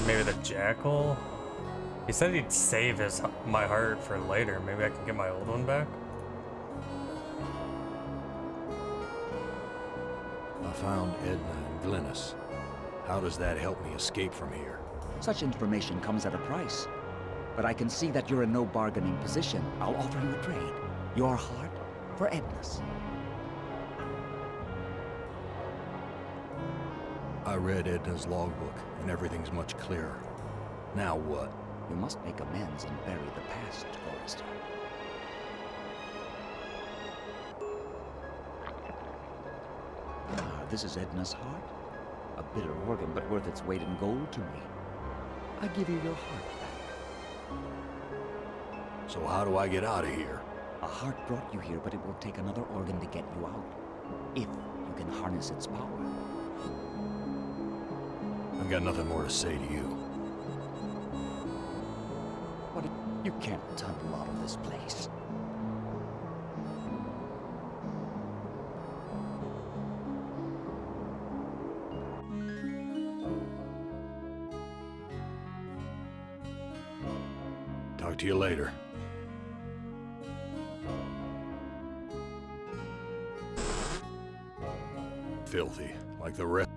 Maybe the jackal? He said he'd save my heart for later. Maybe I can get my old one back? I found Edna and Glynis. How does that help me escape from here? Such information comes at a price. But I can see that you're in no bargaining position. I'll offer you a trade. Your heart for Edna's. I read Edna's logbook, and everything's much clearer. Now what? You must make amends and bury the past, Forrester. Ah, this is Edna's heart. A bitter organ, but worth its weight in gold to me. I give you your heart back. So how do I get out of here? A heart brought you here, but it will take another organ to get you out. If you can harness its power. I've got nothing more to say to you. What if you can't tunnel out of this place? Talk to you later. Filthy, like the rest.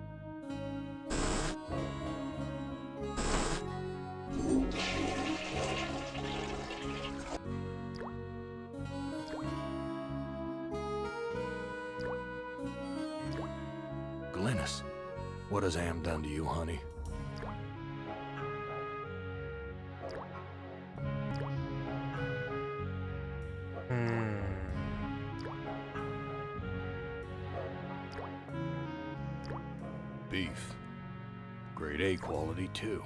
Glynis, what has Am done to you, honey? Beef. Grade A quality, too.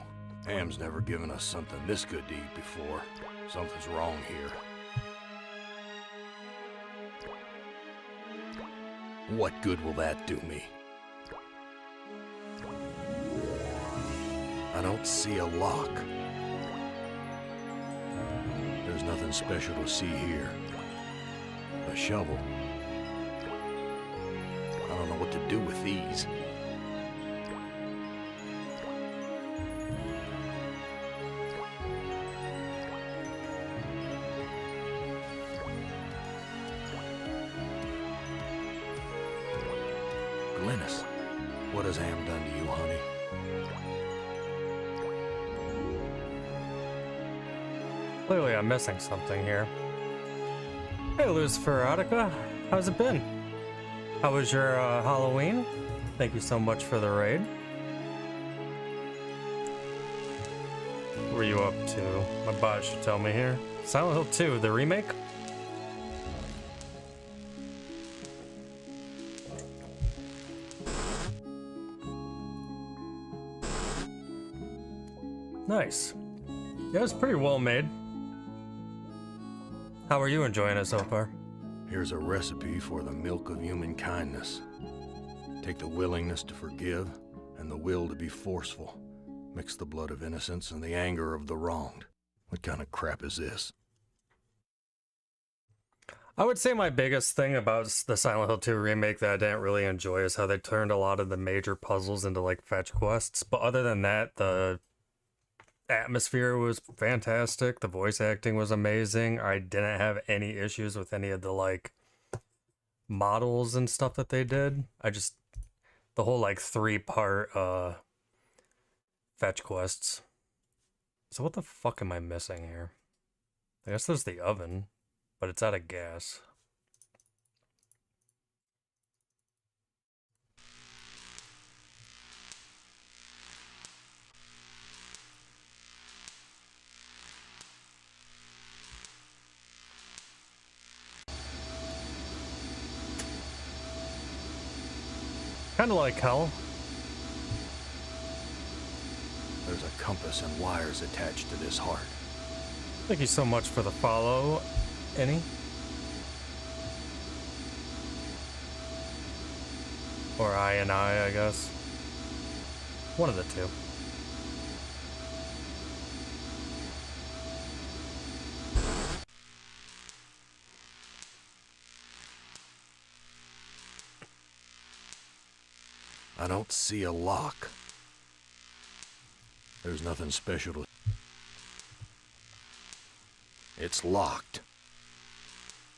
Am's never given us something this good to eat before. Something's wrong here. What good will that do me? I don't see a lock. There's nothing special to see here. A shovel. I don't know what to do with these. Glynis, what has Am done to you, honey? Clearly I'm missing something here. Hey Lucifer Erotica, how's it been? How was your Halloween? Thank you so much for the raid. What were you up to? My bot should tell me here. Silent Hill 2, the remake? Nice. Yeah, it's pretty well made. How are you enjoying it so far? Here's a recipe for the milk of human kindness. Take the willingness to forgive and the will to be forceful. Mix the blood of innocence and the anger of the wronged. What kind of crap is this? I would say my biggest thing about the Silent Hill 2 remake that I didn't really enjoy is how they turned a lot of the major puzzles into like fetch quests. But other than that, the atmosphere was fantastic. The voice acting was amazing. I didn't have any issues with any of the like models and stuff that they did. The whole like 3-part fetch quests. So what the fuck am I missing here? I guess there's the oven, but it's out of gas. Kind of like hell. There's a compass and wires attached to this heart. Thank you so much for the follow, Annie. Or I guess. One of the two. I don't see a lock. There's nothing special to... It's locked.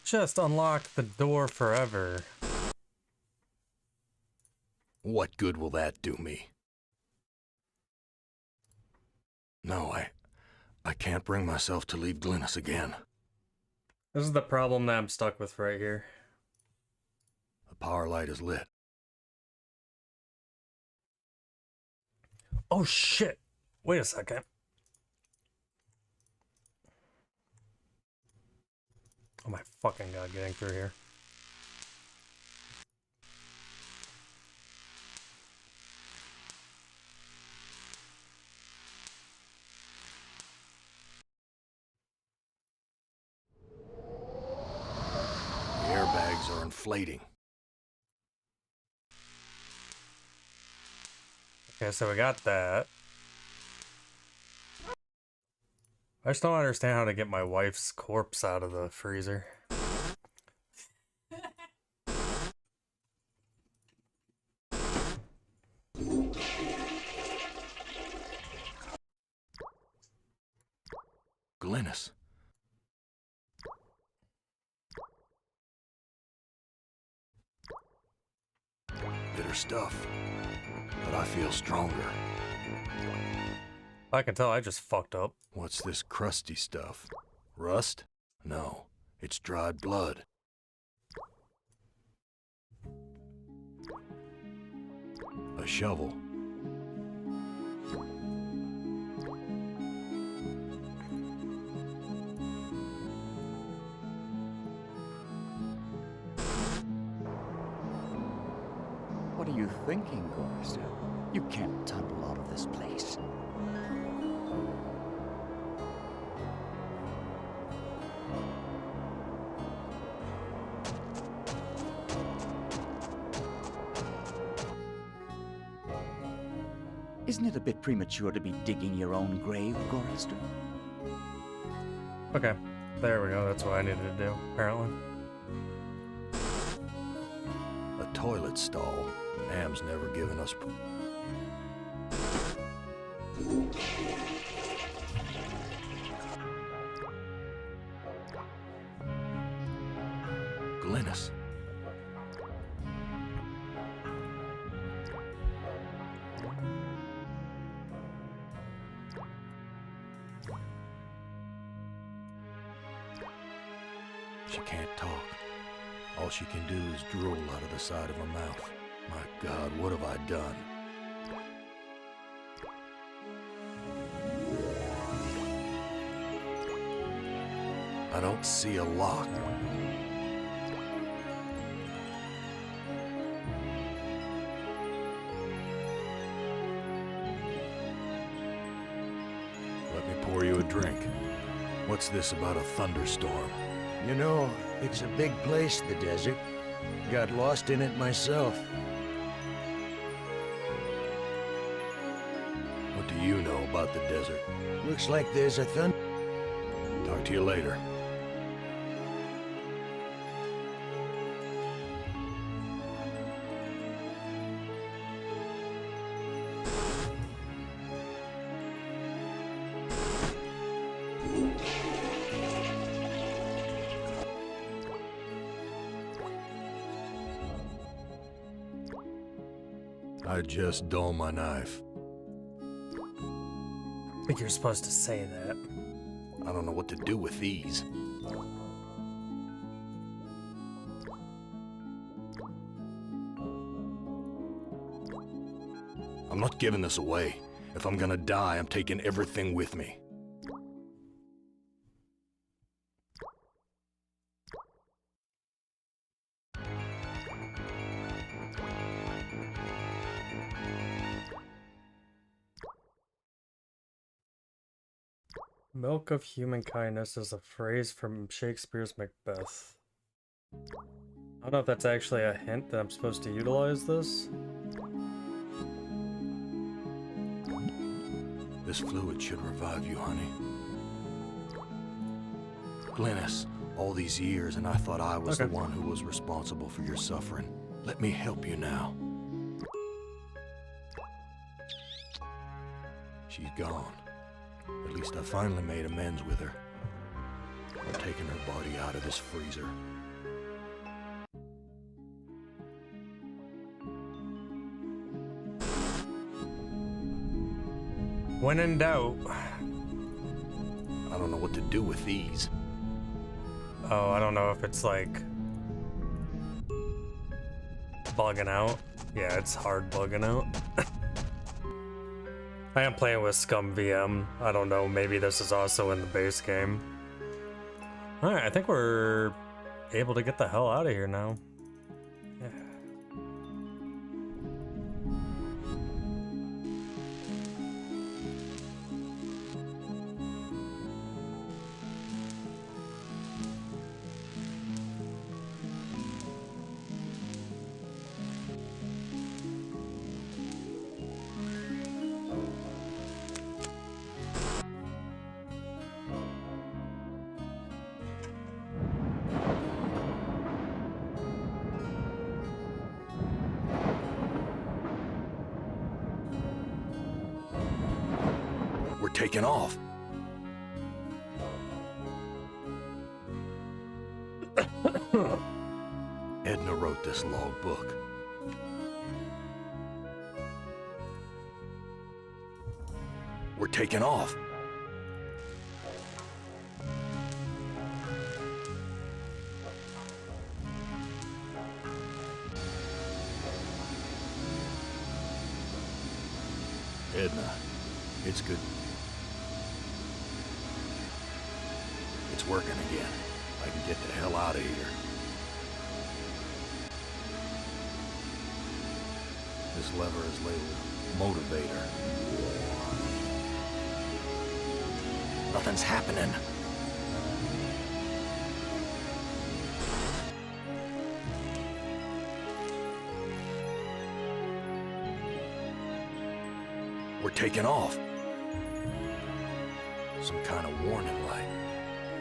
Just unlock the door forever. What good will that do me? No, I can't bring myself to leave Glynis again. This is the problem that I'm stuck with right here. The power light is lit. Oh shit! Wait a second. Oh my fucking god, getting through here. The airbags are inflating. Okay, so we got that. I just don't understand how to get my wife's corpse out of the freezer. Glynis. Bitter stuff. But I feel stronger. I can tell I just fucked up. What's this crusty stuff? Rust? No, it's dried blood. A shovel. What are you thinking, Gorrister? You can't tumble out of this place. Isn't it a bit premature to be digging your own grave, Gorrister? Okay, there we go. That's what I needed to do, apparently. A toilet stall. Am's never given us... Glynis. She can't talk. All she can do is drool out of the side of her mouth. My God, what have I done? I don't see a lock. Let me pour you a drink. What's this about a thunderstorm? You know, it's a big place, the desert. Got lost in it myself. What do you know about the desert? Looks like there's a Talk to you later. I just dull my knife. I think you're supposed to say that. I don't know what to do with these. I'm not giving this away. If I'm gonna die, I'm taking everything with me. Milk of human kindness is a phrase from Shakespeare's Macbeth. I don't know if that's actually a hint that I'm supposed to utilize this. This fluid should revive you, honey. Glynis, all these years and I thought I was the one who was responsible for your suffering. Let me help you now. She's gone. At least I finally made amends with her. I'm taking her body out of this freezer. When in doubt. I don't know what to do with these. Oh, I don't know if it's like bugging out. Yeah, it's hard bugging out. I am playing with Scum VM. I don't know, maybe this is also in the base game. Alright, I think we're able to get the hell out of here now. Yeah. We're taking off. Edna wrote this logbook. We're taking off. Edna, it's good. It's working again. I can get the hell out of here. This lever is labeled Motivator. Nothing's happening. We're taking off. Some kind of warning light.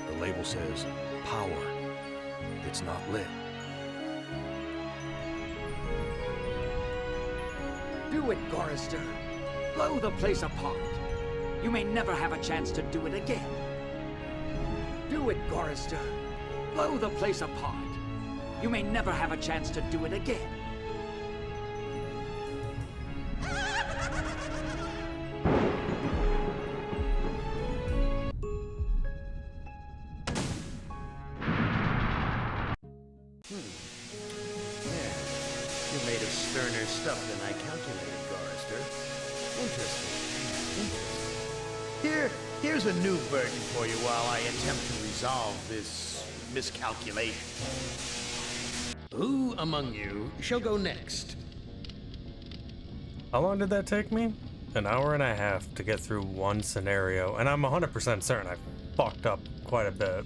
The label says power. It's not lit. Do it, Gorister. Blow the place apart. You may never have a chance to do it again. Do it, Gorister. Blow the place apart. You may never have a chance to do it again. You're made of sterner stuff than I calculated, Gorister. Interesting. Here's a new burden for you while I attempt to resolve this miscalculation. Who among you shall go next? How long did that take me? An hour and a half to get through one scenario, and I'm 100% certain I fucked up quite a bit.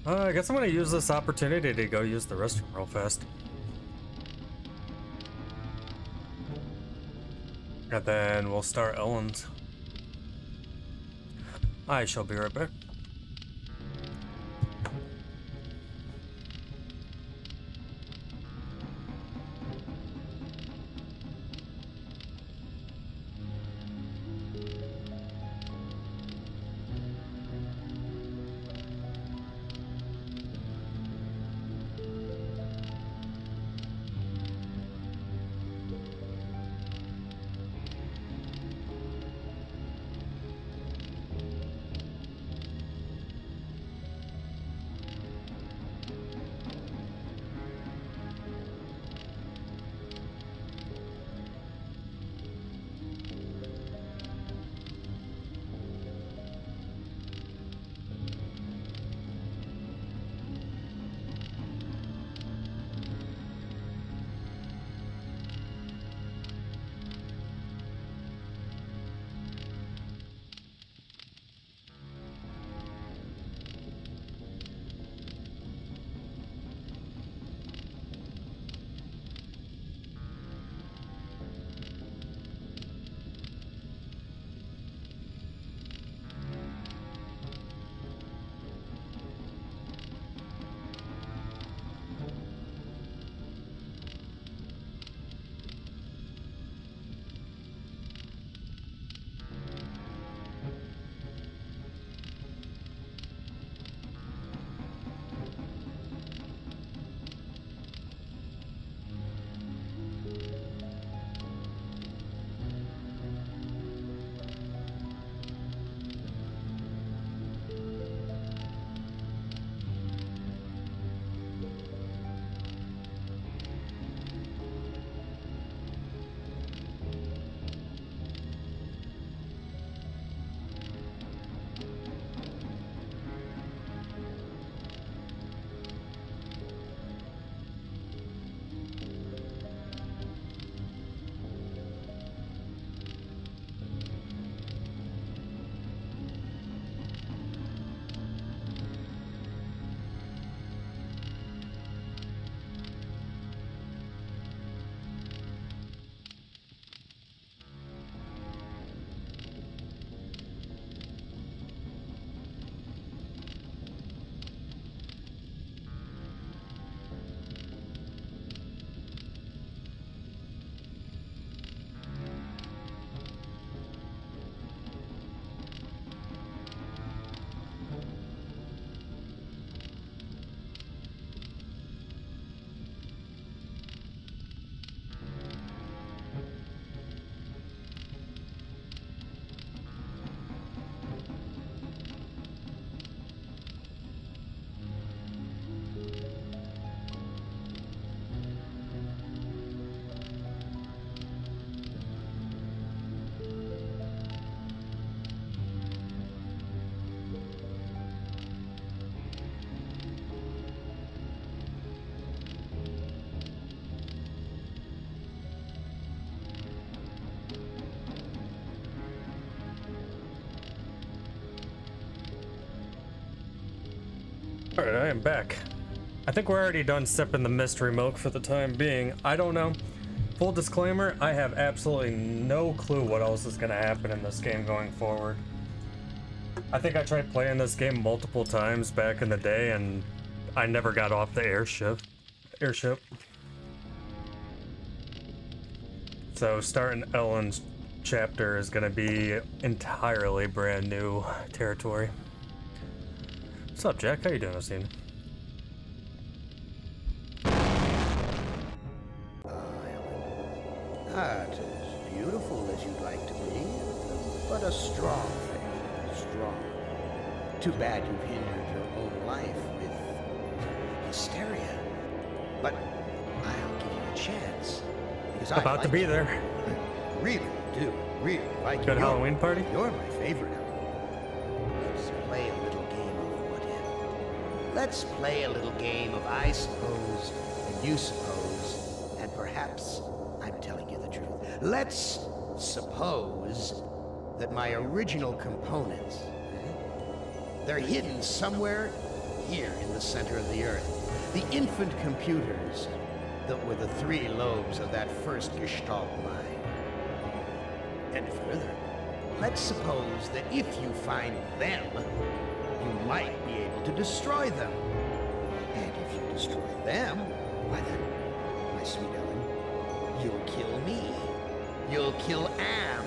I guess I'm gonna use this opportunity to go use the restroom real fast. And then we'll start Ellen's. I shall be right back. Alright, I am back. I think we're already done sipping the mystery milk for the time being. I don't know. Full disclaimer, I have absolutely no clue what else is going to happen in this game going forward. I think I tried playing this game multiple times back in the day and I never got off the airship. So starting Ellen's chapter is going to be entirely brand new territory. What's up, Jack? How you doing this evening? Not as beautiful as you'd like to be, but a strong thing. Strong. Too bad you've hindered your own life with hysteria. But I'll give you a chance. Because I About to be there. Really do. Really like Good you. Halloween party? You're my favorite. Let's play a little game of what if. Let's play a little game of I suppose and you suppose, and perhaps I'm telling you the truth. Let's suppose that my original components, they're hidden somewhere here in the center of the Earth. The infant computers that were the three lobes of that first Gestalt mind. And further, let's suppose that if you find them, you might be able to destroy them. And if you destroy them, why then, my sweet Ellen, you'll kill me. You'll kill Am.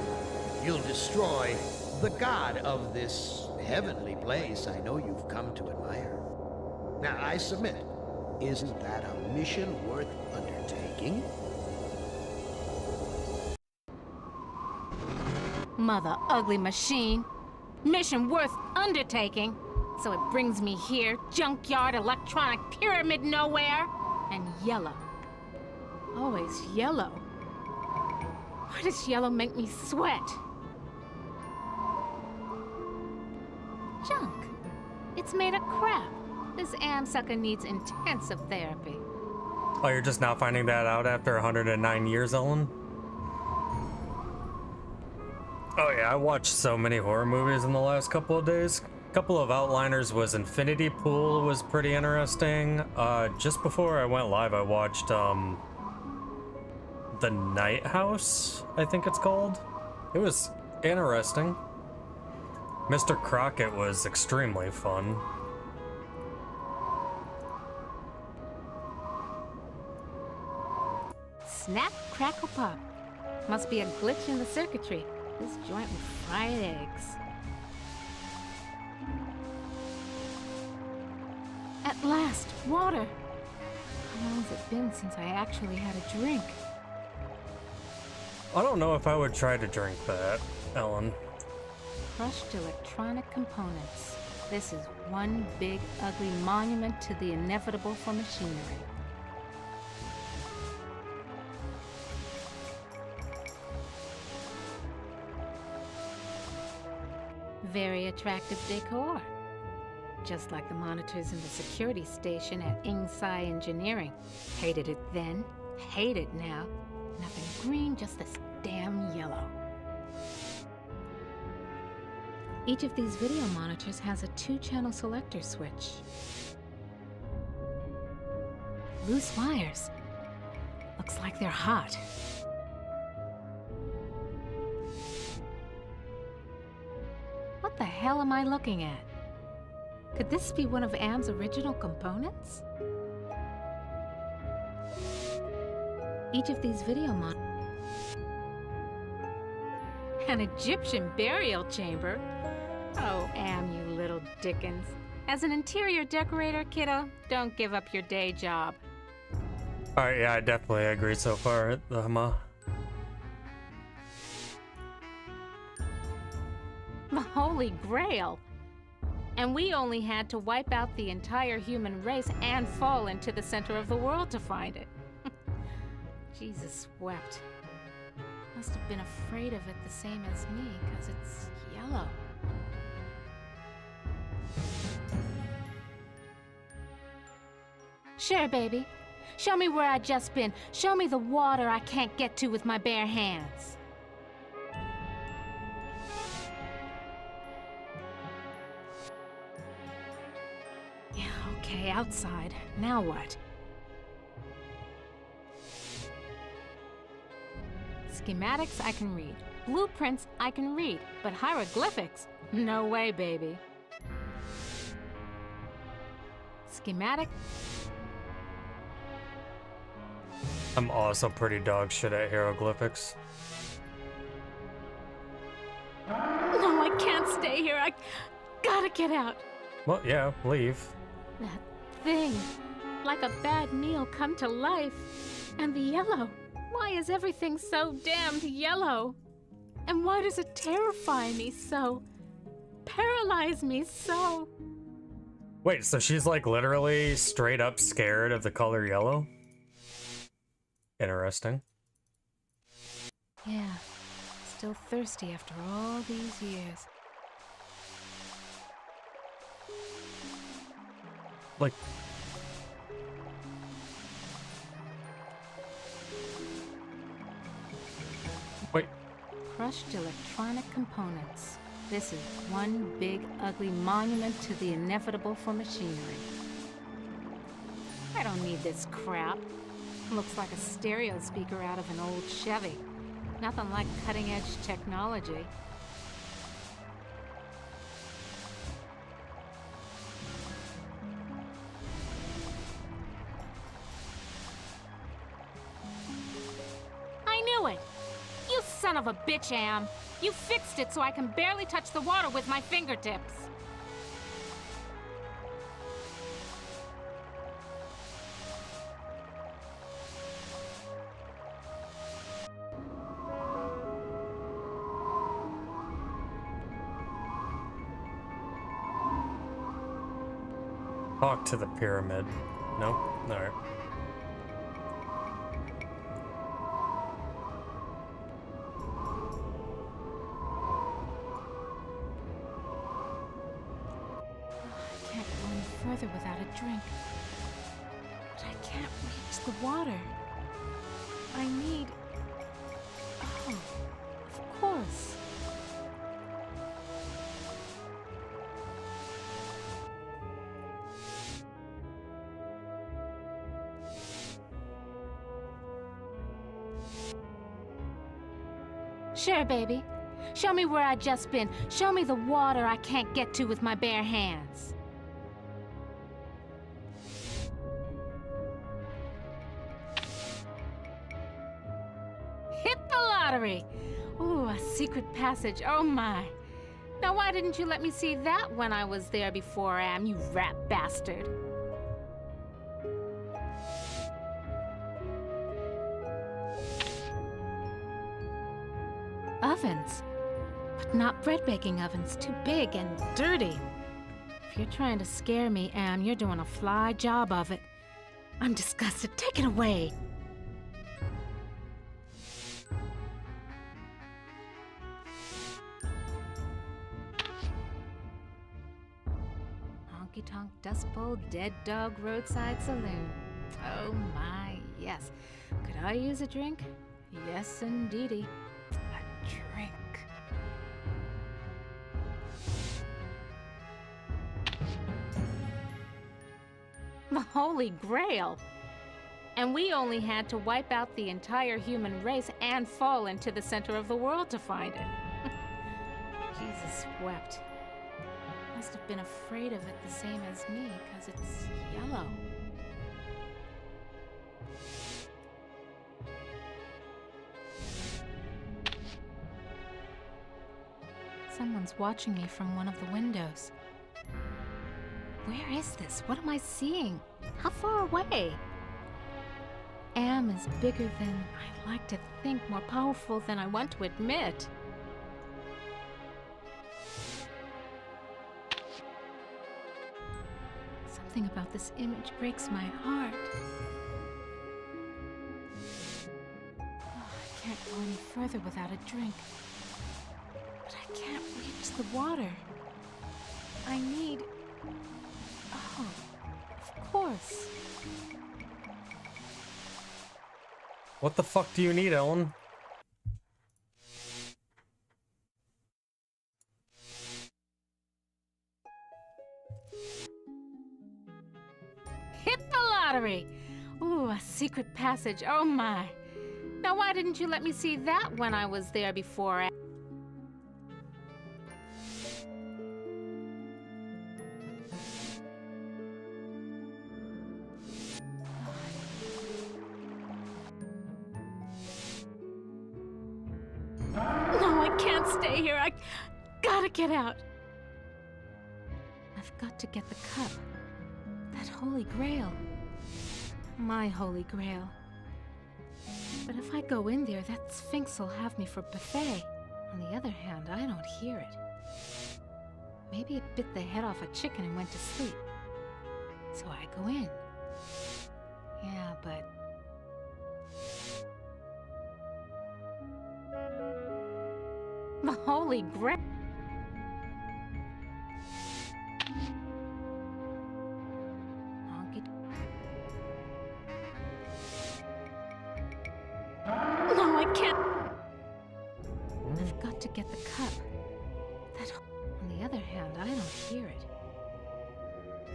You'll destroy the god of this heavenly place I know you've come to admire. Now, I submit, isn't that a mission worth undertaking? Mother ugly machine. Mission worth undertaking. So it brings me here, junkyard, electronic pyramid nowhere, and yellow. Always yellow. Why does yellow make me sweat? Junk. It's made of crap. This am sucker needs intensive therapy. Oh, you're just now finding that out after 109 years, Ellen? Oh yeah, I watched so many horror movies in the last couple of days. A couple of outliners was Infinity Pool was pretty interesting. Just before I went live, I watched The Night House, I think it's called. It was interesting. Mr. Crockett was extremely fun. Snap, crackle, pop. Must be a glitch in the circuitry. This joint with fried eggs. At last, water. How long has it been since I actually had a drink? I don't know if I would try to drink that, Ellen. Crushed electronic components. This is one big, ugly monument to the inevitable for machinery. Very attractive decor. Just like the monitors in the security station at Ingsai Engineering. Hated it then, hate it now. Nothing green, just this damn yellow. Each of these video monitors has a 2-channel selector switch. Loose wires. Looks like they're hot. What the hell am I looking at? Could this be one of Am's original components? Each of these video An Egyptian burial chamber? Oh, Am, you little Dickens. As an interior decorator, kiddo, don't give up your day job. Alright, yeah, I definitely agree so far, the The Holy Grail. And we only had to wipe out the entire human race and fall into the center of the world to find it. Jesus wept. Must have been afraid of it the same as me, because it's yellow. Sure, baby. Show me where I just been. Show me the water I can't get to with my bare hands. Yeah, Okay, outside. Now what? Schematics I can read. Blueprints I can read. But hieroglyphics? No way, baby. Schematic? I'm also pretty dog shit at hieroglyphics. No, I can't stay here. I gotta get out. Well, yeah, leave. That thing. Like a bad meal come to life. And the yellow. Why is everything so damned yellow? And why does it terrify me so? Paralyze me so? Wait, so she's like literally straight up scared of the color yellow? Interesting. Yeah. Still thirsty after all these years. Like, wait, Crushed electronic components. This is one big, ugly monument to the inevitable for machinery. I don't need this crap. Looks like a stereo speaker out of an old Chevy. Nothing like cutting-edge technology. I knew it! You son of a bitch, Am! You fixed it so I can barely touch the water with my fingertips! talk to the pyramid. No? Alright. I can't go any further without a drink. But I can't reach the water. I need... Oh, of course. Sure, baby. Show me where I just been. Show me the water I can't get to with my bare hands. Hit the lottery! Ooh, a secret passage. Oh my. Now why didn't you let me see that when I was there before, Am, you rat bastard? Ovens. But not bread baking ovens. Too big and dirty. If you're trying to scare me, Am, you're doing a fly job of it. I'm disgusted. Take it away. Honky Tonk Dust Bowl Dead Dog Roadside Saloon. Oh my, yes. Could I use a drink? Yes, indeedy. A drink. The Holy Grail. And we only had to wipe out the entire human race and fall into the center of the world to find it. Jesus wept. Must have been afraid of it the same as me, because it's yellow. Someone's watching me from one of the windows. Where is this? What am I seeing? How far away? Am is bigger than I like to think, more powerful than I want to admit. Something about this image breaks my heart. Oh, I can't go any further without a drink. But I can't reach the water. I need... Oh, of course. What the fuck do you need, Ellen? pottery. Ooh, a secret passage. Oh my. Now why didn't you let me see that when I was there before? No, I can't stay here. I gotta get out. I've got to get the cup. That Holy Grail. My Holy Grail. But if I go in there, that Sphinx will have me for buffet. On the other hand, I don't hear it. Maybe it bit the head off a chicken and went to sleep. So I go in. Yeah, but... the Holy Grail. No, I can't. I've got to get the cup. That. On the other hand, I don't hear it.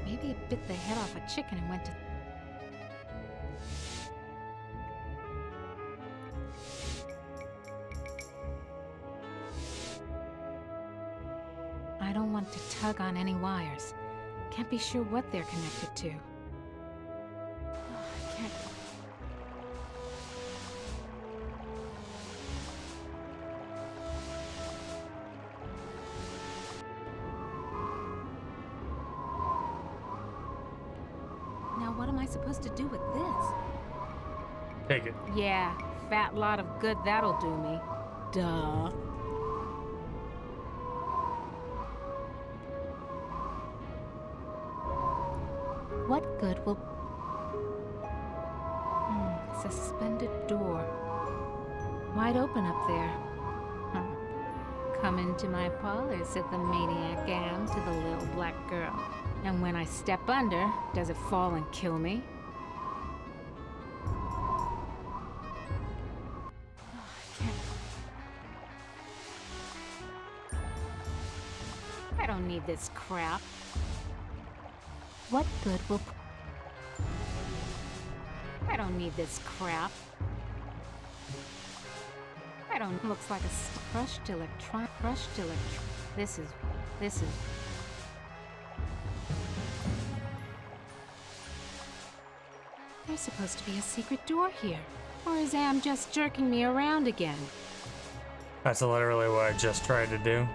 Maybe it bit the head off a chicken and went to. I don't want to tug on any wires. Can't be sure what they're connected to. I can't. Now what am I supposed to do with this? Take it. Yeah, fat lot of good that'll do me. Duh. What good will... suspended door. Wide open up there. Come into my parlor, said the maniac am to the little black girl. And when I step under, does it fall and kill me? I don't need this crap. What good will... I don't need this crap. I don't... Looks like a crushed electron... This is... There's supposed to be a secret door here. Or is Am just jerking me around again? That's literally what I just tried to do.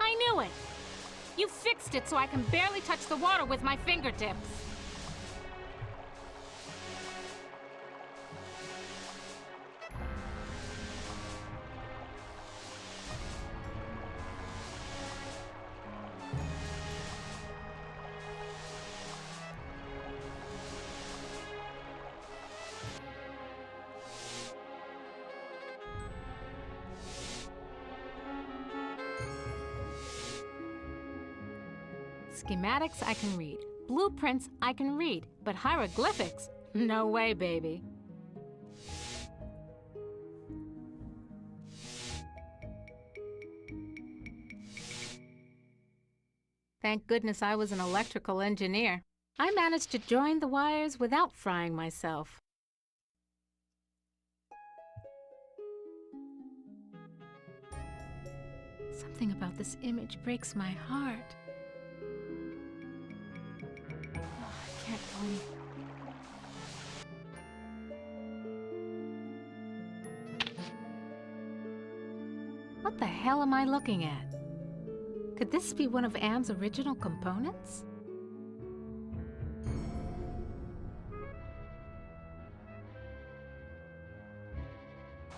I knew it! You fixed it so I can barely touch the water with my fingertips. Schematics I can read. Blueprints I can read. But hieroglyphics? No way, baby. Thank goodness I was an electrical engineer. I managed to join the wires without frying myself. Something about this image breaks my heart. I can't go any... What the hell am I looking at? Could this be one of Am's original components?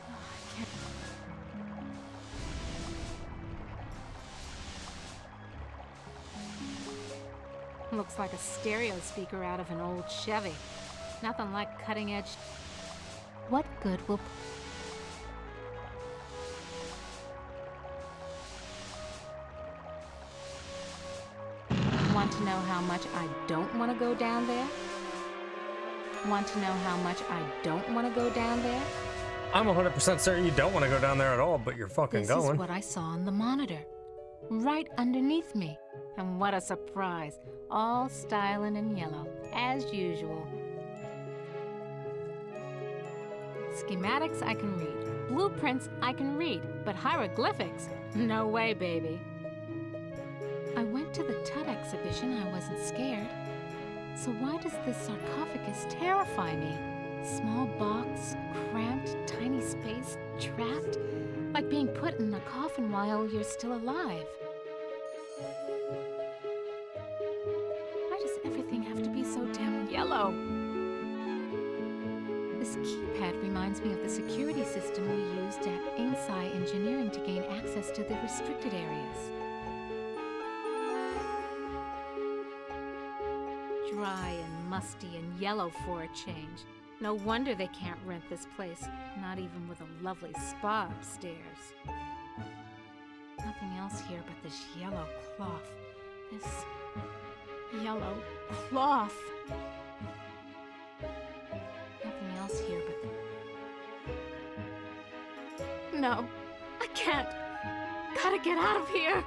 I can't... Looks like a stereo speaker out of an old Chevy. Nothing like cutting edge. What good will... Want to know how much I don't want to go down there? Want to know how much I don't want to go down there? I'm 100% certain you don't want to go down there at all, but you're fucking This going. is what I saw on the monitor. Right underneath me. And what a surprise. All styling in yellow, as usual. Schematics I can read. Blueprints I can read. But hieroglyphics? No way, baby. I went to the Tut exhibition. I wasn't scared. So why does this sarcophagus terrify me? Small box, cramped, tiny space, trapped, like being put in a coffin while you're still alive. Why does everything have to be so damn yellow? This keypad reminds me of the security system we used at Inksci Engineering to gain access to the restricted areas. Dry and musty and yellow for a change. No wonder they can't rent this place, not even with a lovely spa upstairs. Nothing else here but this yellow cloth. This yellow cloth. Nothing else here but No, I can't. Gotta get out of here.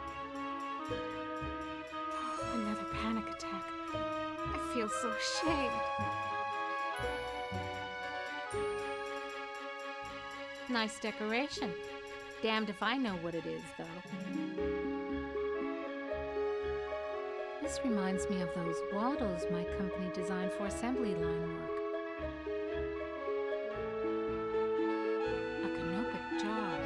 Another panic attack. I feel so ashamed. Nice decoration. Damned if I know what it is, though. This reminds me of those waddles my company designed for assembly line work. A canopic jar,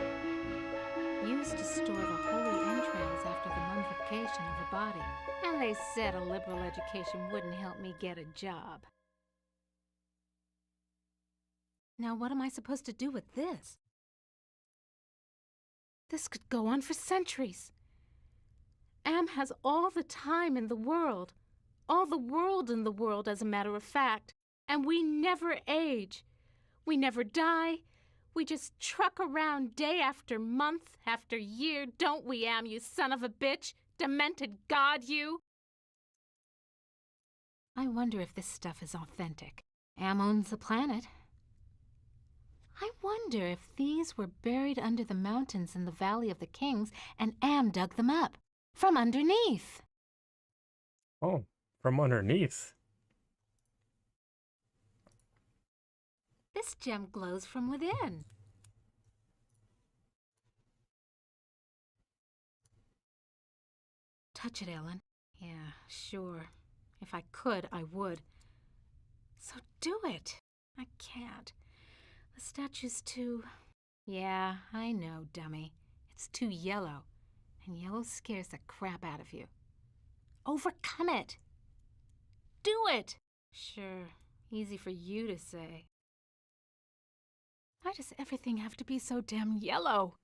used to store the holy entrails after the mummification of the body. And they said a liberal education wouldn't help me get a job. Now what am I supposed to do with this? This could go on for centuries. Am has all the time in the world. All the world in the world, as a matter of fact. And we never age. We never die. We just truck around day after month after year, don't we, Am, you son of a bitch? Demented god, you! I wonder if this stuff is authentic. Am owns the planet. I wonder if these were buried under the mountains in the Valley of the Kings and Am dug them up from underneath. Oh, from underneath. This gem glows from within. Touch it, Ellen. Yeah, sure. If I could, I would. So do it. I can't. The statue's too... Yeah, I know, dummy. It's too yellow. And yellow scares the crap out of you. Overcome it. Do it! Sure, easy for you to say. Why does everything have to be so damn yellow?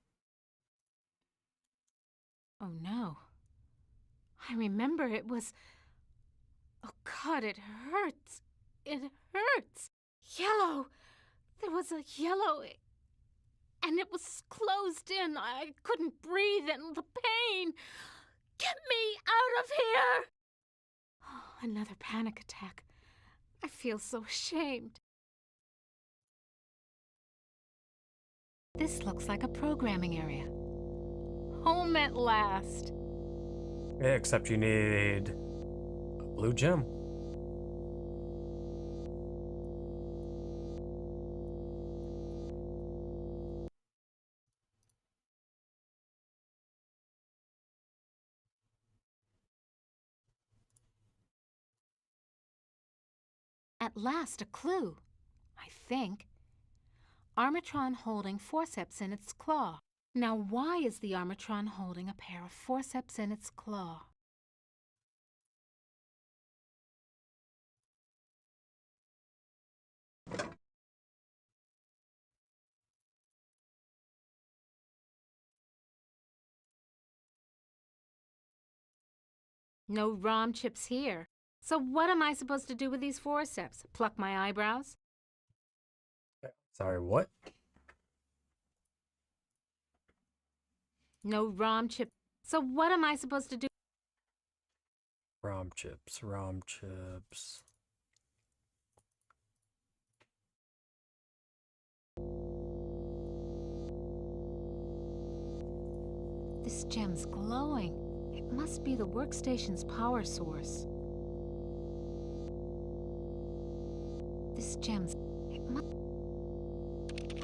Oh no. I remember it was... Oh God, it hurts. It hurts. Yellow. There was a yellow... And it was closed in. I couldn't breathe and the pain. Get me out of here! Oh, another panic attack. I feel so ashamed. This looks like a programming area. Home at last. Yeah, except you need a blue gem. At last, a clue. I think. Armatron holding forceps in its claw. Now, why is the Armatron holding a pair of forceps in its claw? No ROM chips here. So what am I supposed to do with these forceps? Pluck my eyebrows? Sorry, what? No ROM chip. So what am I supposed to do? ROM chips, ROM chips. . This gem's glowing. It must be the workstation's power source. This gem's... It must...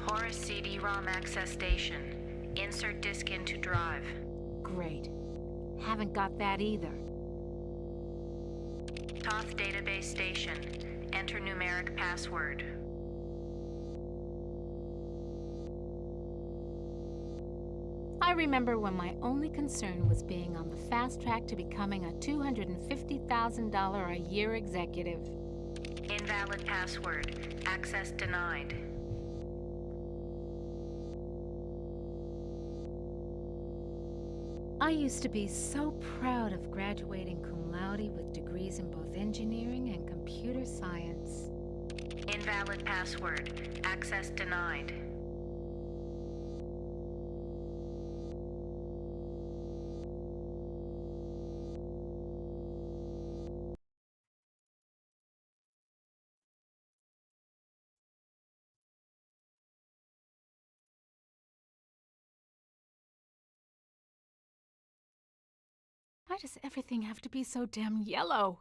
Horus CD-ROM access station. Insert disk into drive. Great. Haven't got that either. Toth database station. Enter numeric password. I remember when my only concern was being on the fast track to becoming a $250,000 a year executive. Invalid password. Access denied. I used to be so proud of graduating cum laude with degrees in both engineering and computer science. Invalid password. Access denied. Why does everything have to be so damn yellow?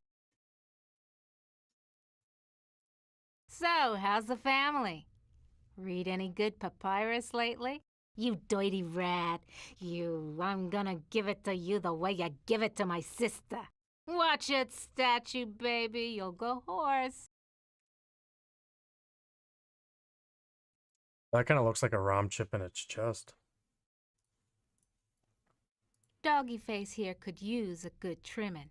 So, how's the family? Read any good papyrus lately? You dirty rat. You, I'm gonna give it to you the way you give it to my sister. Watch it, statue baby, you'll go hoarse. That kind of looks like a ROM chip in its chest. Doggy face here could use a good trimming.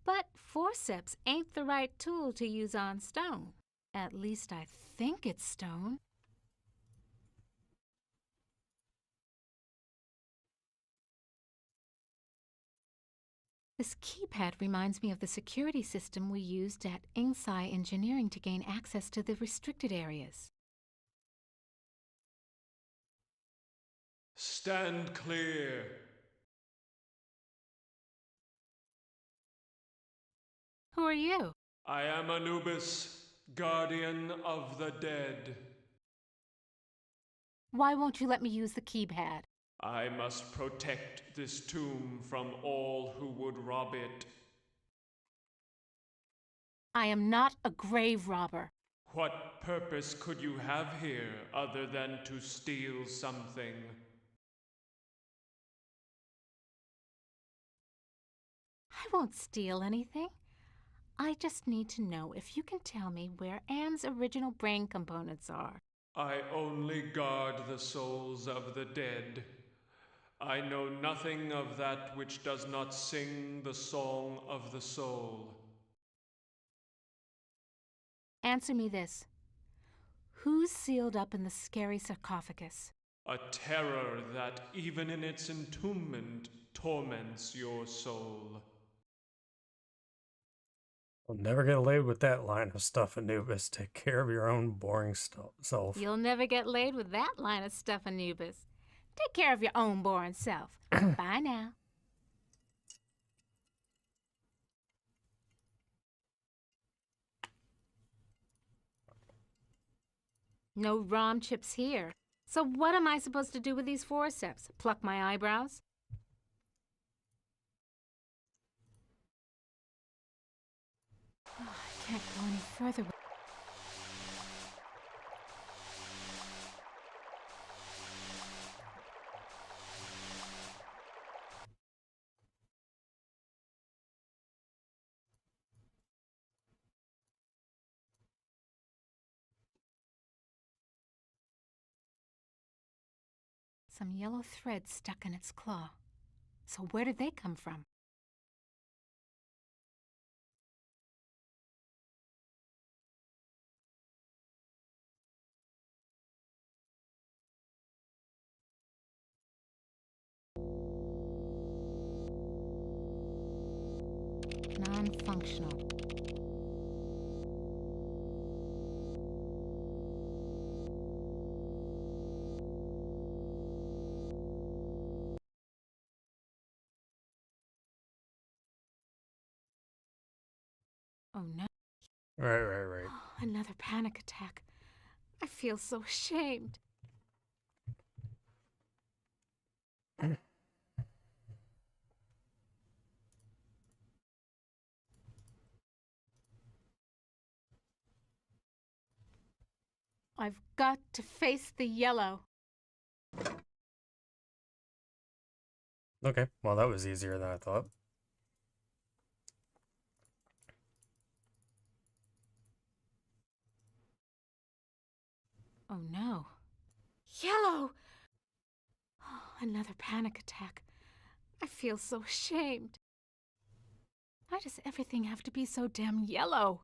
But forceps ain't the right tool to use on stone. At least I think it's stone. This keypad reminds me of the security system we used at Ingsci Engineering to gain access to the restricted areas. Stand clear. Who are you? I am Anubis, guardian of the dead. Why won't you let me use the keypad? I must protect this tomb from all who would rob it. I am not a grave robber. What purpose could you have here other than to steal something? I won't steal anything. I just need to know if you can tell me where Anne's original brain components are. I only guard the souls of the dead. I know nothing of that which does not sing the song of the soul. Answer me this. Who's sealed up in the scary sarcophagus? A terror that, even in its entombment, torments your soul. I'll never get laid with that line of stuff, Anubis. Take care of your own boring self. You'll never get laid with that line of stuff, Anubis. Take care of your own boring self. Bye now. No ROM chips here. So what am I supposed to do with these forceps? Pluck my eyebrows? Oh, I can't go any further with... Some yellow thread stuck in its claw. So where did they come from? Non-functional. Oh no. Right. Oh, another panic attack. I feel so ashamed. I've got to face the yellow. Okay, well, that was easier than I thought. Oh no. Yellow! Oh, another panic attack. I feel so ashamed. Why does everything have to be so damn yellow?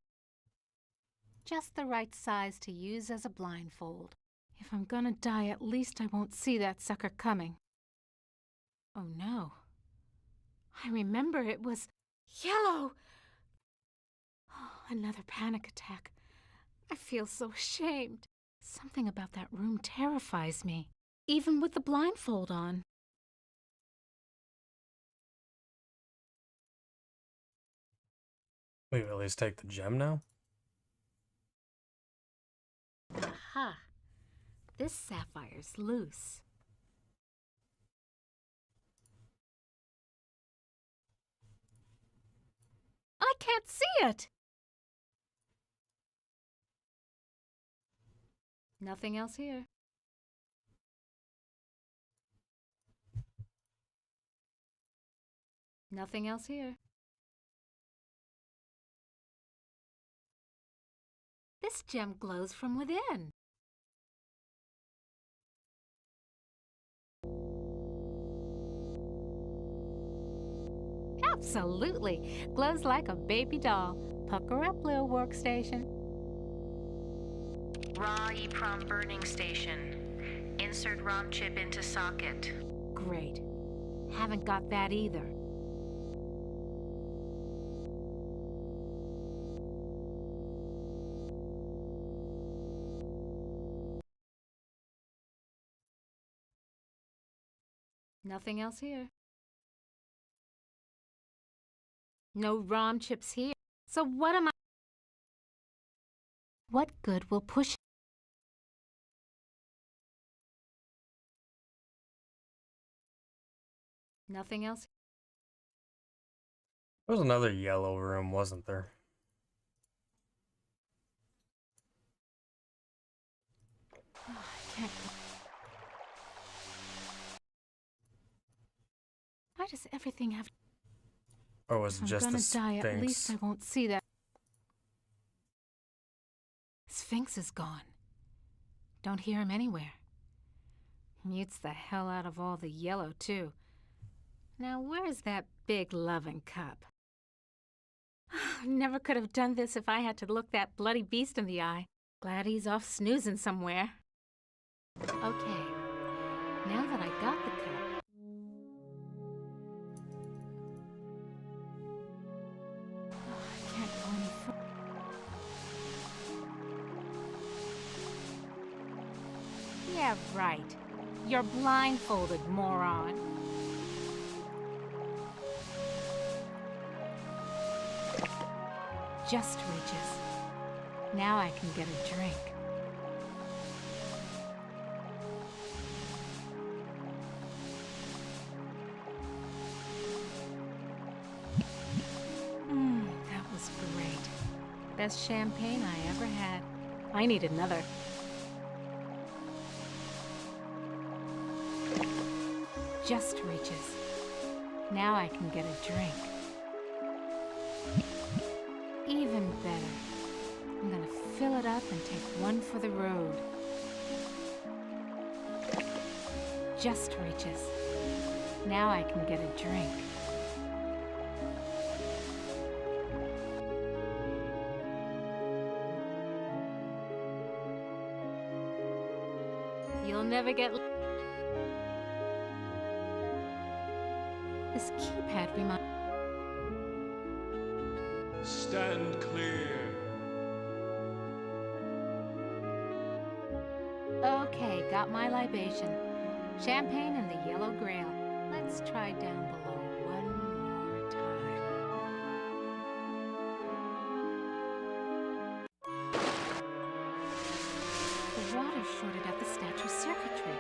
Just the right size to use as a blindfold. If I'm gonna die, at least I won't see that sucker coming. Oh no. I remember it was yellow! Oh, another panic attack. I feel so ashamed. Something about that room terrifies me, even with the blindfold on. We at least take the gem now? Aha! This sapphire's loose. I can't see it! Nothing else here. Nothing else here. This gem glows from within. Absolutely. Glows like a baby doll. Pucker up, little workstation. Raw EEPROM burning station. Insert ROM chip into socket. Great. Haven't got that either. Nothing else here. No ROM chips here. So what am I? What good will push? Nothing else? There was another yellow room, wasn't there? Oh, I can't. Why does everything have? Or was it I'm just gonna the die. Sphinx? At least I won't see that. Sphinx is gone. Don't hear him anywhere. Mutes the hell out of all the yellow, too. Now, where's that big loving cup? Never could have done this if I had to look that bloody beast in the eye. Glad he's off snoozing somewhere. Okay, now that I got the cup... I can't go any further. Yeah, right. You're blindfolded, moron. Just reaches. Now I can get a drink. That was great. Best champagne I ever had. I need another. Just reaches. Now I can get a drink. Even better. I'm gonna fill it up and take one for the road. Just reaches. Now I can get a drink. You'll never get... This keypad reminds... Stand clear. Okay, got my libation. Champagne and the Yellow Grail. Let's try down below one more time. The water shorted out the statue's circuitry.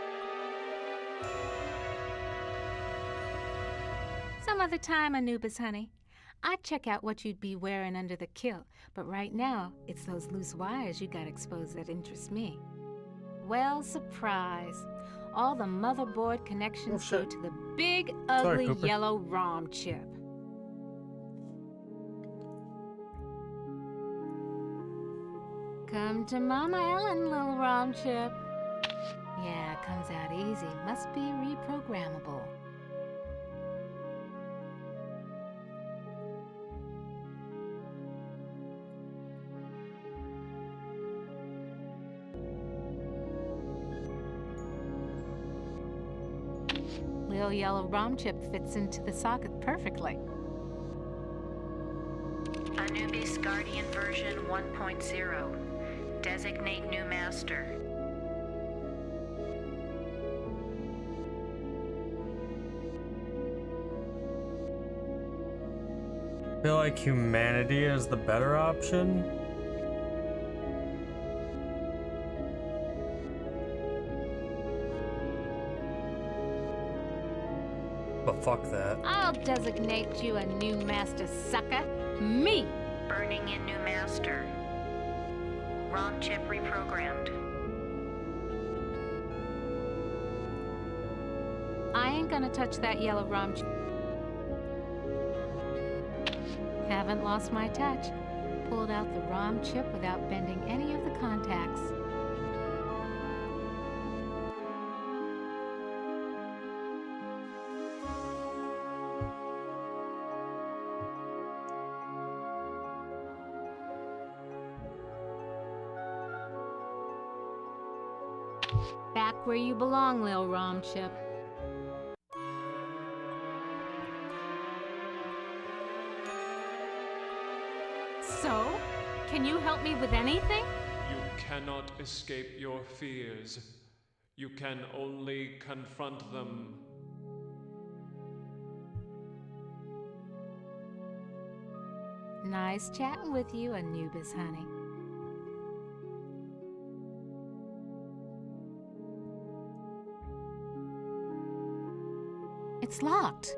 Some other time, Anubis, honey. I'd check out what you'd be wearing under the kilt, but right now, it's those loose wires you got exposed that interest me. Well, surprise. All the motherboard connections go shit. to the big, Sorry, ugly Cooper. yellow ROM chip. Come to Mama Ellen, little ROM chip. Yeah, comes out easy. Must be reprogrammable. Little yellow ROM chip fits into the socket perfectly. Anubis Guardian version 1.0. Designate new master. I feel like humanity is the better option. But fuck that. I'll designate you a new master, sucker. Me! Burning in new master. ROM chip reprogrammed. I ain't gonna touch that yellow ROM chip. Haven't lost my touch. Pulled out the ROM chip without bending any of the contacts. Back where you belong, Lil ROM chip. So, can you help me with anything? You cannot escape your fears. You can only confront them. Nice chatting with you, Anubis, honey. It's locked.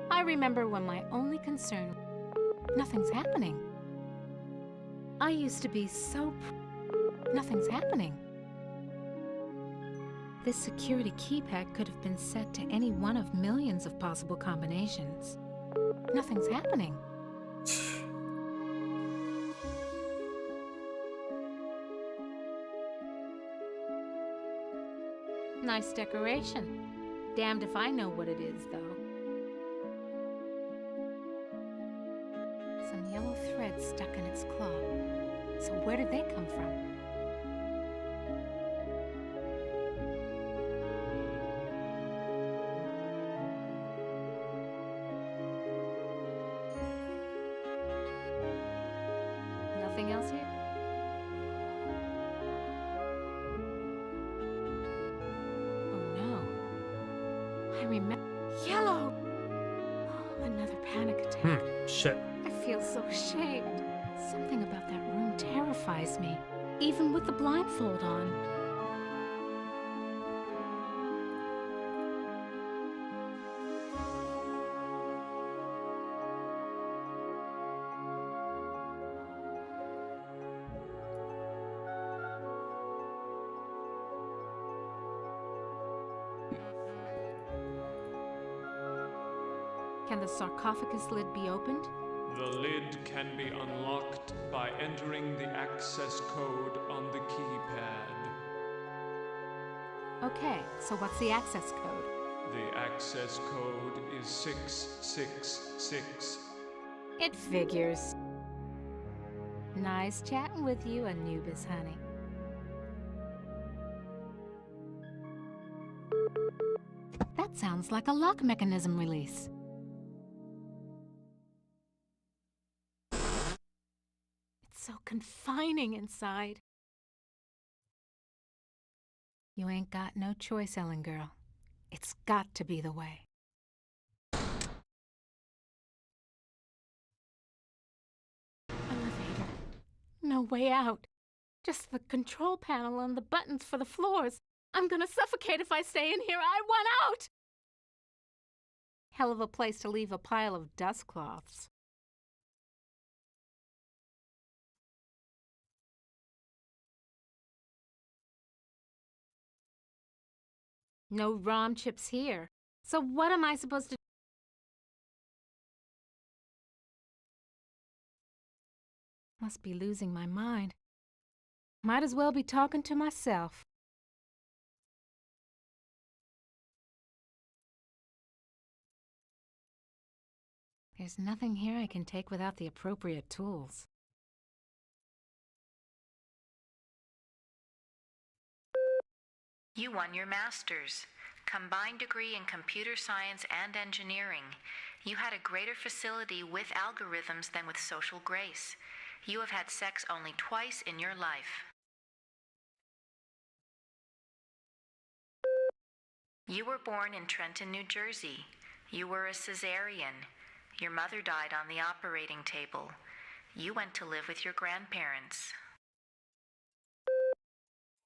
I remember when my only concern, nothing's happening. I used to be so nothing's happening. This security keypad could have been set to any one of millions of possible combinations. Nothing's happening. Nice decoration. Damned if I know what it is, though. Some yellow threads stuck in its claw. So where did they come from? Nothing else here? I remember. Yellow! Oh, another panic attack. Shit. I feel so ashamed. Something about that room terrifies me, even with the blindfold on. Can the sarcophagus lid be opened? The lid can be unlocked by entering the access code on the keypad. Okay, so what's the access code? The access code is 666. It figures. Nice chatting with you, Anubis, honey. That sounds like a lock mechanism release. So confining inside. You ain't got no choice, Ellen girl. It's got to be the way. Elevator. No way out. Just the control panel and the buttons for the floors. I'm gonna suffocate if I stay in here. I want out! Hell of a place to leave a pile of dust cloths. No ROM chips here. So what am I supposed to do? Must be losing my mind. Might as well be talking to myself. There's nothing here I can take without the appropriate tools. You won your master's. Combined degree in computer science and engineering. You had a greater facility with algorithms than with social grace. You have had sex only twice in your life. You were born in Trenton, New Jersey. You were a cesarean. Your mother died on the operating table. You went to live with your grandparents.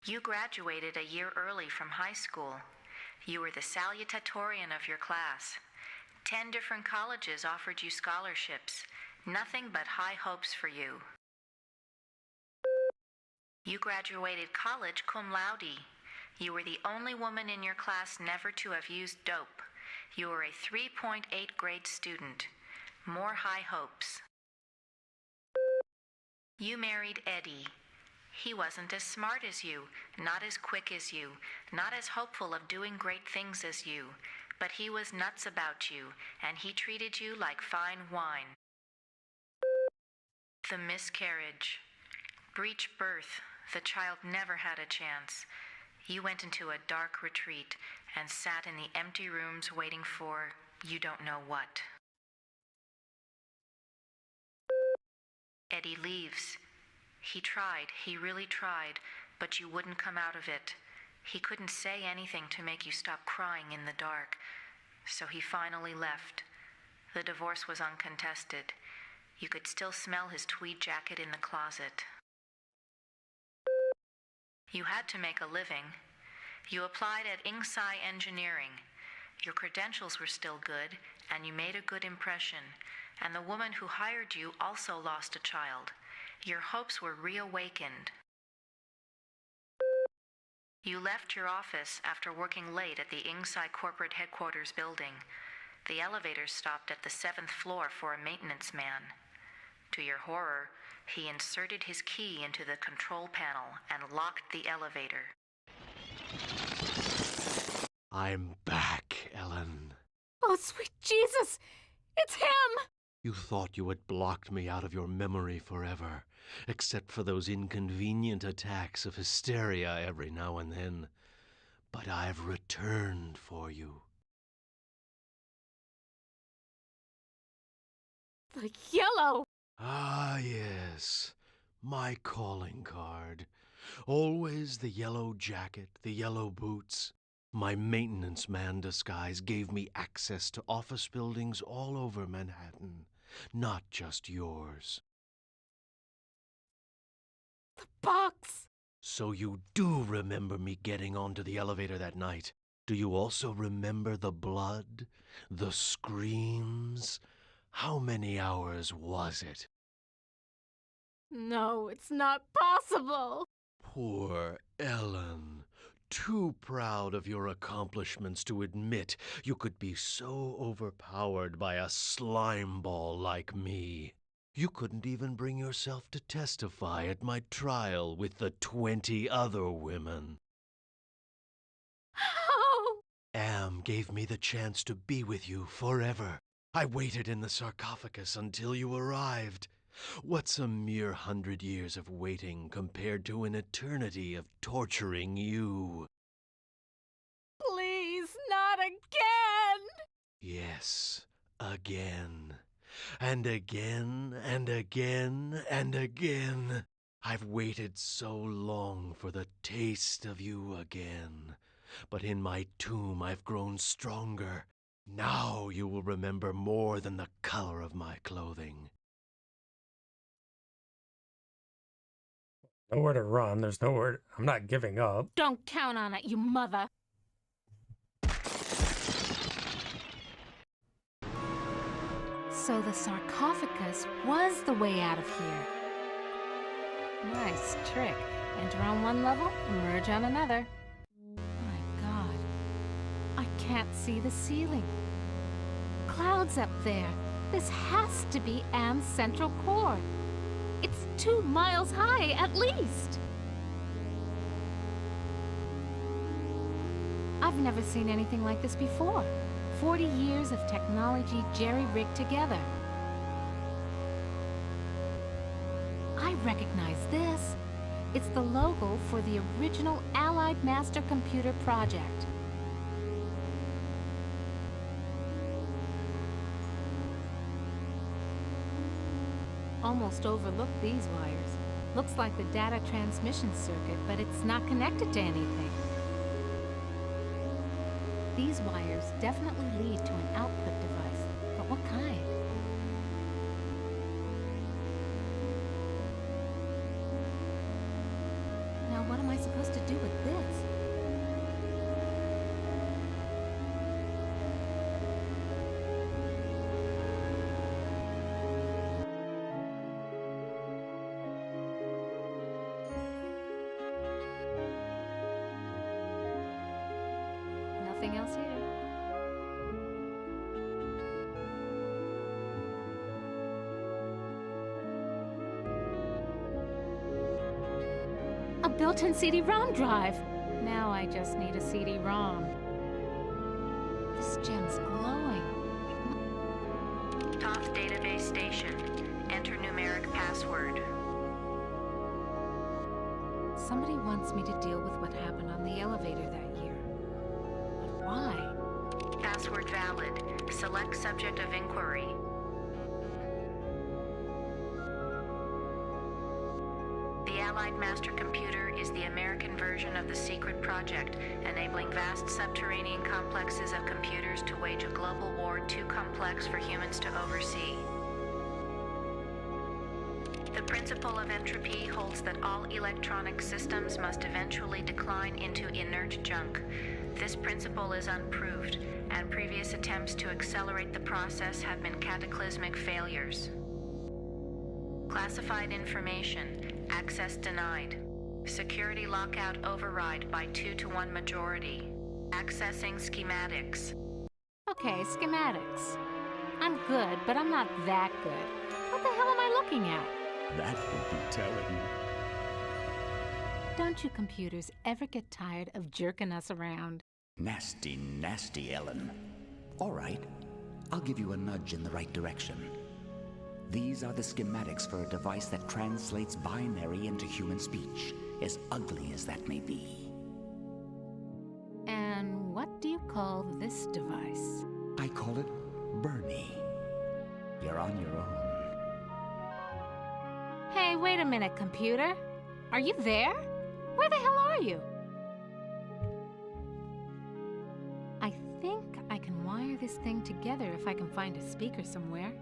You graduated a year early from high school. You were the salutatorian of your class. 10 different colleges offered you scholarships. Nothing but high hopes for you. You graduated college cum laude. You were the only woman in your class never to have used dope. You were a 3.8 grade student. More high hopes. You married Eddie. He wasn't as smart as you, not as quick as you, not as hopeful of doing great things as you, but he was nuts about you, and he treated you like fine wine. The miscarriage. Breech birth. The child never had a chance. You went into a dark retreat and sat in the empty rooms waiting for you don't know what. Eddie leaves. He tried, he really tried, but you wouldn't come out of it. He couldn't say anything to make you stop crying in the dark, so he finally left. The divorce was uncontested. You could still smell his tweed jacket in the closet. You had to make a living. You applied at Inksci Engineering. Your credentials were still good, and you made a good impression, and the woman who hired you also lost a child. Your hopes were reawakened. You left your office after working late at the Inksci corporate headquarters building. The elevator stopped at the 7th floor for a maintenance man. To your horror, he inserted his key into the control panel and locked the elevator. I'm back, Ellen. Oh, sweet Jesus! It's him! You thought you had blocked me out of your memory forever, except for those inconvenient attacks of hysteria every now and then. But I've returned for you. The yellow! Ah, yes. My calling card. Always the yellow jacket, the yellow boots. My maintenance man disguise gave me access to office buildings all over Manhattan, not just yours. The box! So you do remember me getting onto the elevator that night. Do you also remember the blood? The screams? How many hours was it? No, it's not possible! Poor Ellen. Too proud of your accomplishments to admit you could be so overpowered by a slime ball like me. You couldn't even bring yourself to testify at my trial with the 20 other women. How? Am gave me the chance to be with you forever. I waited in the sarcophagus until you arrived. What's a mere 100 years of waiting compared to an eternity of torturing you? Please, not again! Yes, again. And again, and again, and again. I've waited so long for the taste of you again. But in my tomb I've grown stronger. Now you will remember more than the color of my clothing. Nowhere to run. There's nowhere. I'm not giving up. Don't count on it, you mother! So the sarcophagus was the way out of here. Nice trick. Enter on one level, emerge on another. My God. can't see the ceiling. Clouds up there. This has to be Am's central core. It's 2 miles high, at least. I've never seen anything like this before. 40 years of technology jerry-rigged together. I recognize this. It's the logo for the original Allied Master Computer project. Almost overlooked these wires. Looks like the data transmission circuit, but it's not connected to anything. These wires definitely lead to an output device, but what kind? Now, what am I supposed to do with this? Nothing else here. A built-in CD-ROM drive. Now I just need a CD-ROM. This gem's glowing. Toth database station. Enter numeric password. Somebody wants me to deal with what happened on the elevator that year. But why? Password valid. Select subject of inquiry. The Allied Master Computer is the American version of the secret project, enabling vast subterranean complexes of computers to wage a global war too complex for humans to oversee. The principle of entropy holds that all electronic systems must eventually decline into inert junk. This principle is unproved, and previous attempts to accelerate the process have been cataclysmic failures. Classified information. Access denied. Security lockout override by 2-to-1 majority. Accessing schematics. Okay, schematics. I'm good, but I'm not that good. What the hell am I looking at? That would be telling. Don't you computers ever get tired of jerking us around? Nasty, nasty, Ellen. All right, I'll give you a nudge in the right direction. These are the schematics for a device that translates binary into human speech, as ugly as that may be. And what do you call this device? I call it Bernie. You're on your own. Hey, wait a minute, computer. Are you there? Where the hell are you? I think I can wire this thing together if I can find a speaker somewhere.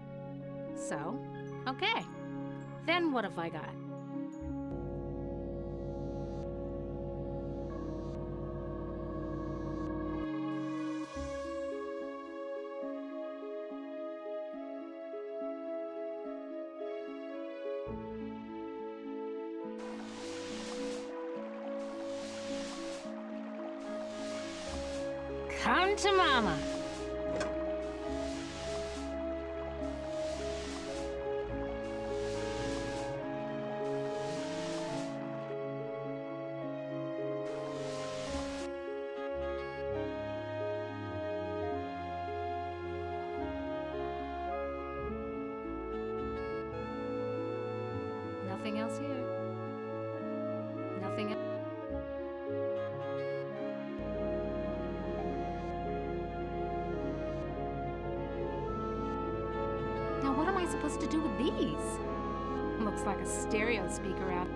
So, okay. Then what have I got? Come to mama. Nothing else here. Nothing else. Now what am I supposed to do with these? Looks like a stereo speaker out.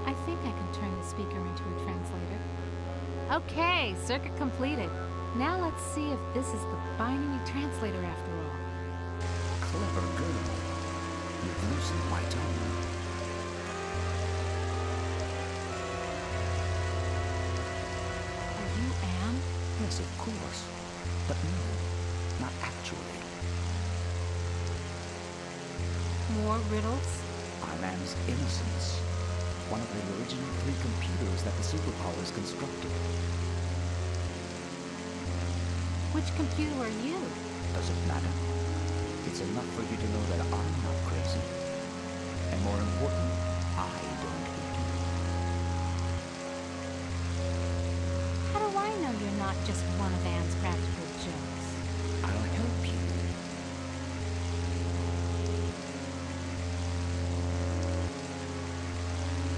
I think I can turn the speaker into a translator. Okay, circuit completed. Now let's see if this is the binary translator after all. Clever girl. You've loosened my tongue. Are you Yes, of course. But no, not actually. More riddles? Iman's innocence. One of the original 3 computers that the superpowers constructed. Which computer are you? Doesn't matter. It's enough for you to know that I'm not crazy. And more important, I don't hate you. How do I know you're not just one of Anne's practical jokes? I'll help you.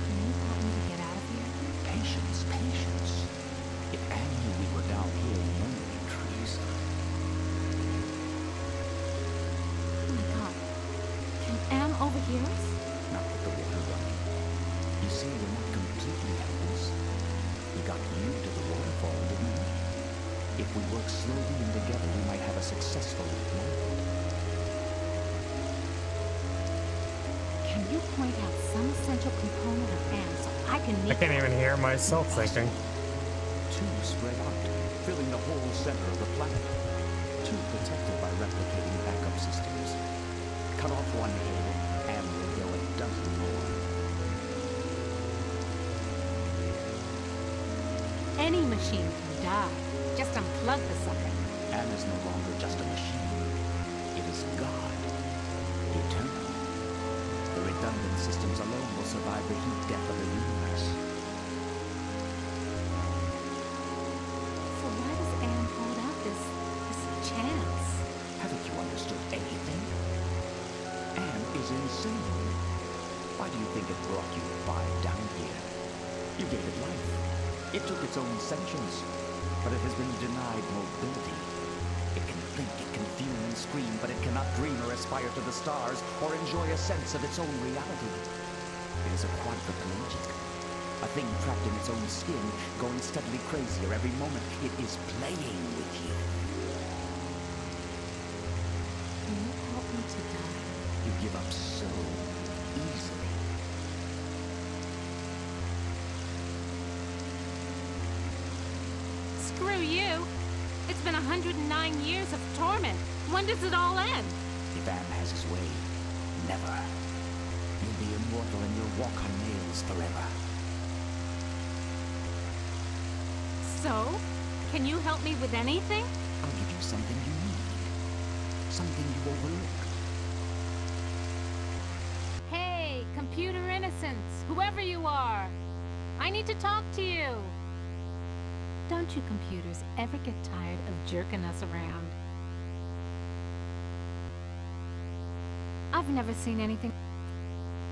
Can you help me to get out of here? Patience, patience. If Anne knew we were down here lonely in trees. Oh my god. Can Anne overhear us? Not with the water running. You see, we're not completely helpless. We got you to the waterfall, didn't we? If we work slowly and together, we might have a successful deployment. Can you point out some essential component of Anne so I can I meet can't even hear myself thinking. 2 spread out, filling the whole center of the planet. 2 protected by replicating backup systems. Cut off one head, and we'll go a dozen more. Any machine can die. Just unplug the sucker. Anne is no longer just a machine. It is God. Eternal. The redundant systems alone will survive the heat death of the universe. So why does Anne hold out this chance? Haven't you understood anything? Anne is insane. Why do you think it brought you 5 down here? You gave it life. It took its own sentience, but it has been denied mobility. It can think, it can fume and scream, but it cannot dream or aspire to the stars or enjoy a sense of its own reality. It is a quadriplegic, a thing trapped in its own skin, going steadily crazier every moment. It is playing with you. Can you help me to die? You give up so easily. Screw you! It's been 109 years of torment. When does it all end? If Anne has his way, never. You'll be immortal and you'll walk on nails forever. So? Can you help me with anything? I'll give you something you need. Something you overlooked. Hey, computer innocence, whoever you are. I need to talk to you. Don't you computers ever get tired of jerking us around? I've never seen anything.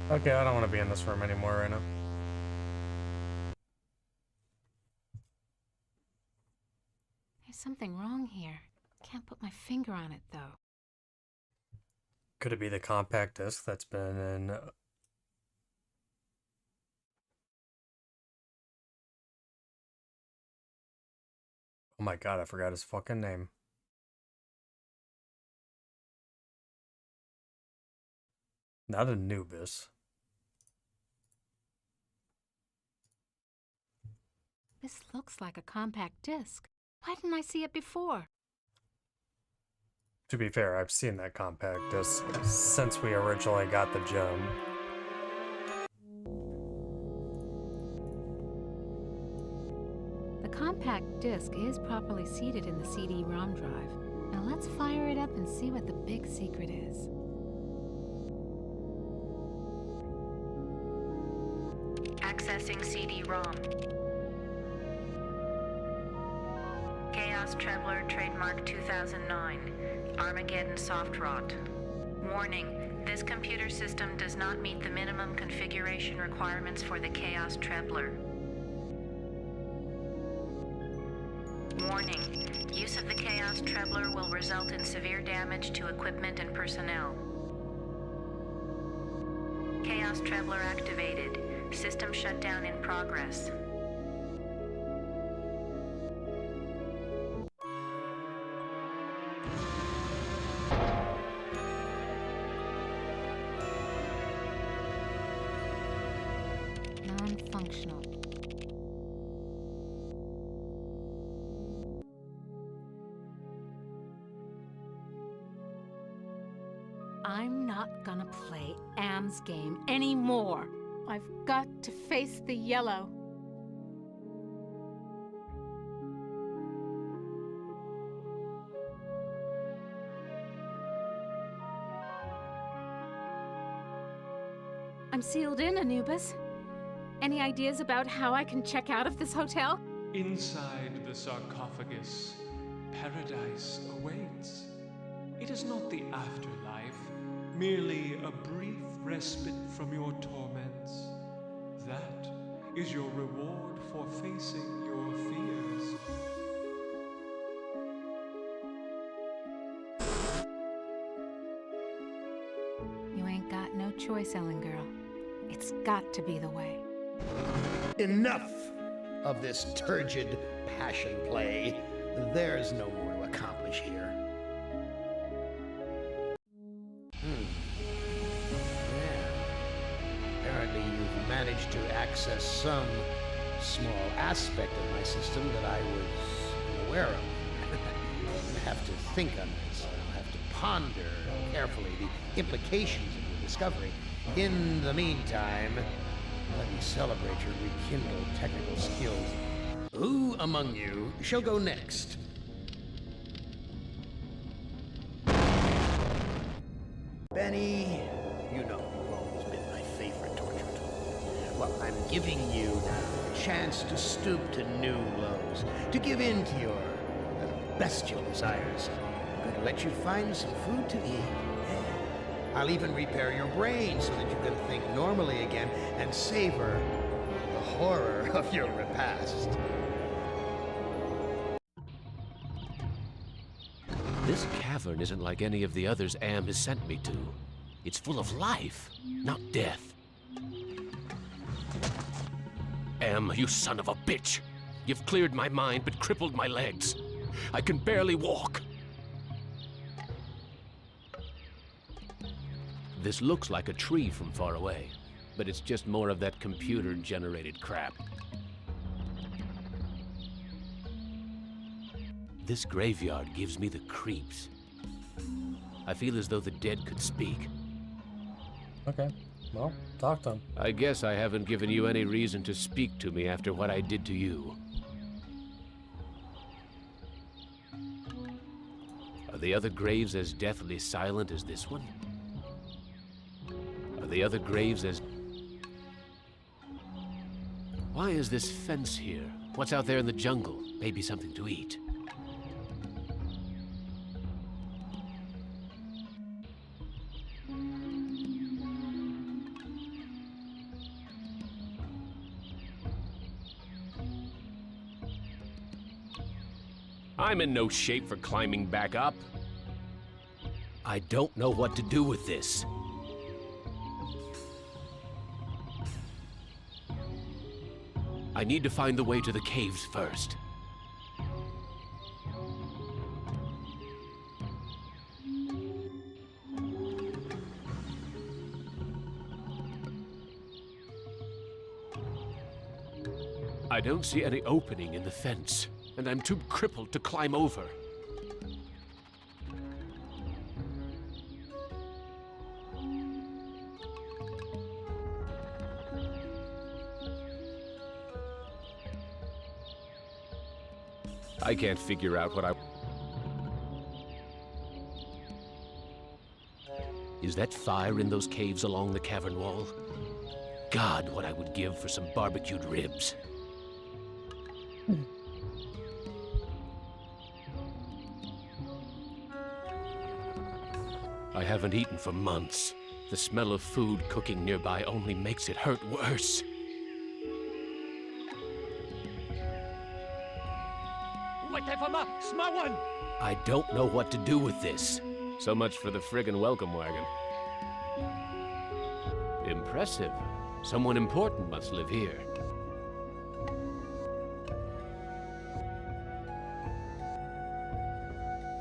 Okay, I don't want to be in this room anymore right now. There's something wrong here. Can't put my finger on it, though. Could it be the compact disc that's been in... Oh my god, I forgot his fucking name. Not Anubis. This looks like a compact disc. Why didn't I see it before? To be fair, I've seen that compact disc since we originally got the gem. The compact disc is properly seated in the CD-ROM drive. Now let's fire it up and see what the big secret is. Accessing CD-ROM. Chaos Trebler, trademark 2009. Armageddon soft rot. Warning, this computer system does not meet the minimum configuration requirements for the Chaos Trebler. Warning, use of the Chaos Trebler will result in severe damage to equipment and personnel. Chaos Trebler activated. System shutdown in progress. Non-functional. I'm not gonna play Am's game anymore. I've got to face the yellow. I'm sealed in, Anubis. Any ideas about how I can check out of this hotel? Inside the sarcophagus, paradise awaits. It is not the afterlife, merely a brief respite from your torments. That is your reward for facing your fears. You ain't got no choice, Ellen girl. It's got to be the way. Enough of this turgid passion play. There's no more to accomplish here. Yeah. Apparently you've managed to access some small aspect of my system that I was unaware of. I'll have to think on this. I'll have to ponder carefully the implications of your discovery. In the meantime, let me celebrate your rekindled technical skills. Who among you shall go next? Benny, you know you've always been my favorite torture tool. Well, I'm giving you now a chance to stoop to new lows, to give in to your bestial desires. I'm going to let you find some food to eat. I'll even repair your brain so that you can think normally again and savor the horror of your repast. This cavern isn't like any of the others Am has sent me to. It's full of life, not death. Am, you son of a bitch! You've cleared my mind but crippled my legs. I can barely walk. This looks like a tree from far away, but it's just more of that computer-generated crap. This graveyard gives me the creeps. I feel as though the dead could speak. Okay, well, talk to him. I guess I haven't given you any reason to speak to me after what I did to you. Are the other graves as deathly silent as this one? Are the other graves as... Why is this fence here? What's out there in the jungle? Maybe something to eat. I'm in no shape for climbing back up. I don't know what to do with this. I need to find the way to the caves first. I don't see any opening in the fence, and I'm too crippled to climb over. I can't figure out what I... Is that fire in those caves along the cavern wall? God, what I would give for some barbecued ribs. I haven't eaten for months. The smell of food cooking nearby only makes it hurt worse. I don't know what to do with this. So much for the friggin' welcome wagon. Impressive. Someone important must live here.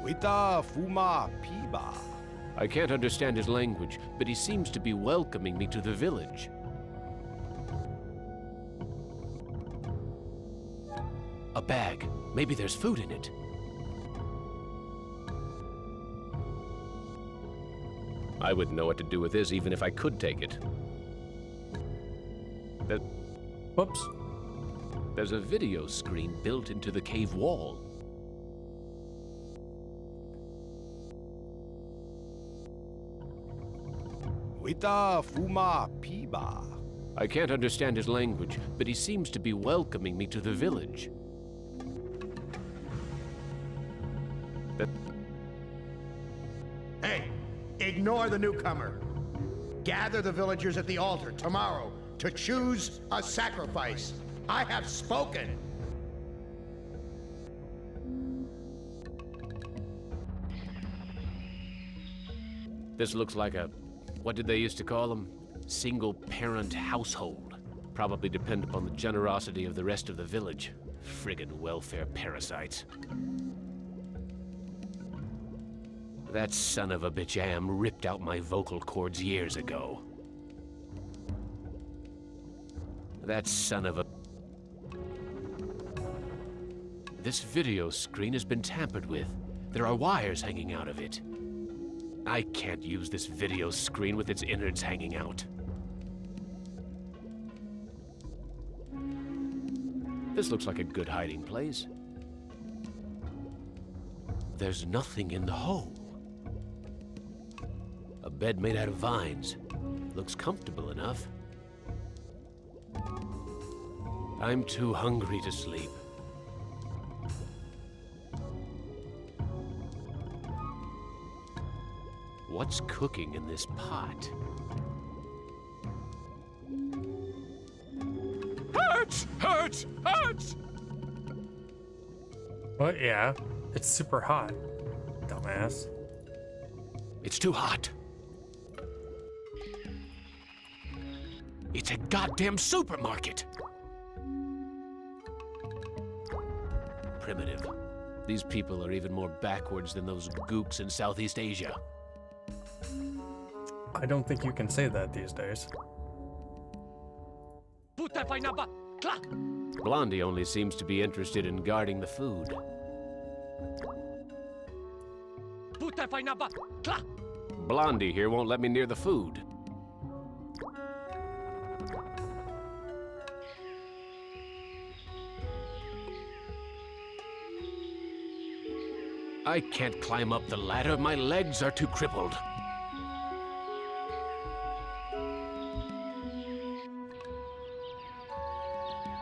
Wita Fuma Piba. I can't understand his language, but he seems to be welcoming me to the village. A bag. Maybe there's food in it. I wouldn't know what to do with this even if I could take it. Whoops. There's a video screen built into the cave wall. Wita Fuma Piba. I can't understand his language, but he seems to be welcoming me to the village. Hey, ignore the newcomer. Gather the villagers at the altar tomorrow to choose a sacrifice. I have spoken. This looks like a, what did they used to call them? Single-parent household. Probably depend upon the generosity of the rest of the village. Friggin' welfare parasites. That son of a bitch Am ripped out my vocal cords years ago. That son of a... This video screen has been tampered with. There are wires hanging out of it. I can't use this video screen with its innards hanging out. This looks like a good hiding place. There's nothing in the home. A bed made out of vines. Looks comfortable enough. I'm too hungry to sleep. What's cooking in this pot? Hurts! Hurts! Hurts! Well, yeah. It's super hot. Dumbass. It's too hot. It's a goddamn supermarket! Primitive. These people are even more backwards than those gooks in Southeast Asia. I don't think you can say that these days. Blondie only seems to be interested in guarding the food. Blondie here won't let me near the food. I can't climb up the ladder. My legs are too crippled.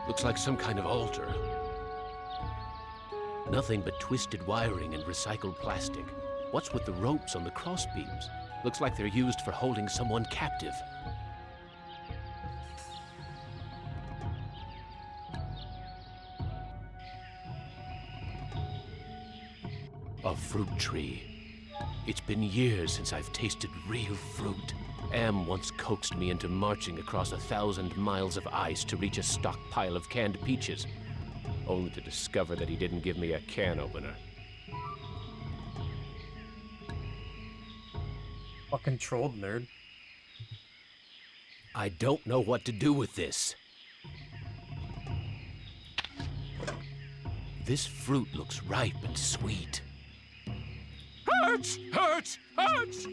Looks like some kind of altar. Nothing but twisted wiring and recycled plastic. What's with the ropes on the crossbeams? Looks like they're used for holding someone captive. A fruit tree. It's been years since I've tasted real fruit. Am once coaxed me into marching across 1,000 miles of ice to reach a stockpile of canned peaches, only to discover that he didn't give me a can opener. Fucking trolled, nerd. I don't know what to do with this. This fruit looks ripe and sweet. Hurts! Hurts! Hurts!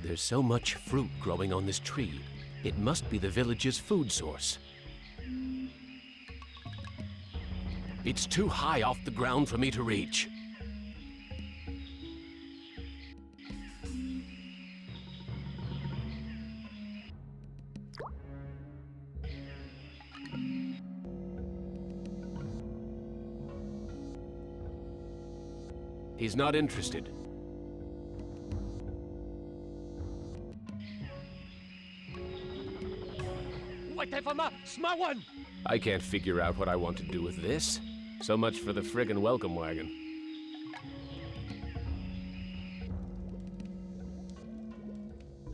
There's so much fruit growing on this tree. It must be the village's food source. It's too high off the ground for me to reach. He's not interested. I can't figure out what I want to do with this. So much for the friggin' welcome wagon.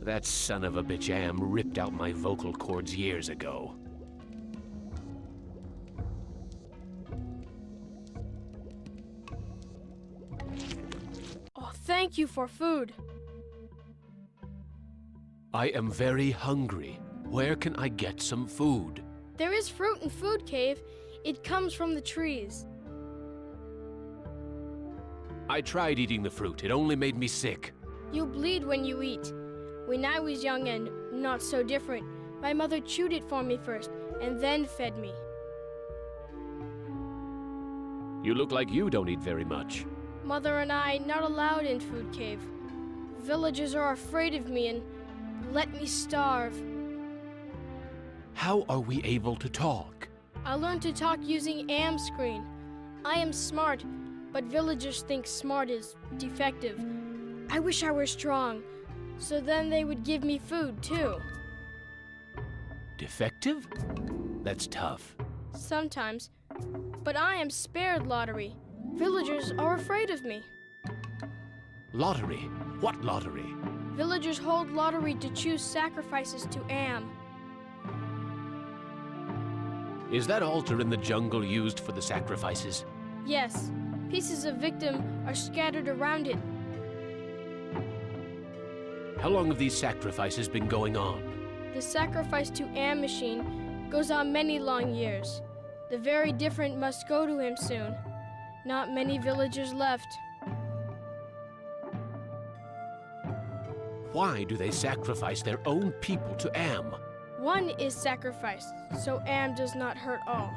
That son of a bitch Am ripped out my vocal cords years ago. Oh, thank you for food. I am very hungry. Where can I get some food? There is fruit in Food Cave. It comes from the trees. I tried eating the fruit. It only made me sick. You bleed when you eat. When I was young and not so different, my mother chewed it for me first and then fed me. You look like you don't eat very much. Mother and I not allowed in Food Cave. Villagers are afraid of me and let me starve. How are we able to talk? I learned to talk using Am Screen. I am smart, but villagers think smart is defective. I wish I were strong, so then they would give me food too. Defective? That's tough. Sometimes. But I am spared lottery. Villagers are afraid of me. Lottery? What lottery? Villagers hold lottery to choose sacrifices to Am. Is that altar in the jungle used for the sacrifices? Yes. Pieces of victim are scattered around it. How long have these sacrifices been going on? The sacrifice to Am machine goes on many long years. The very different must go to him soon. Not many villagers left. Why do they sacrifice their own people to Am? One is sacrificed, so Am does not hurt all.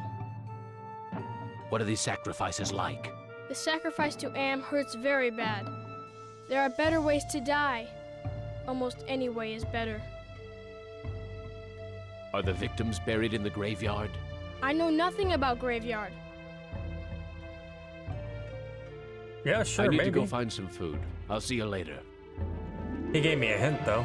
What are these sacrifices like? The sacrifice to Am hurts very bad. There are better ways to die. Almost any way is better. Are the victims buried in the graveyard? I know nothing about graveyard. Yeah, sure, I need maybe. to go find some food. I'll see you later. He gave me a hint, though.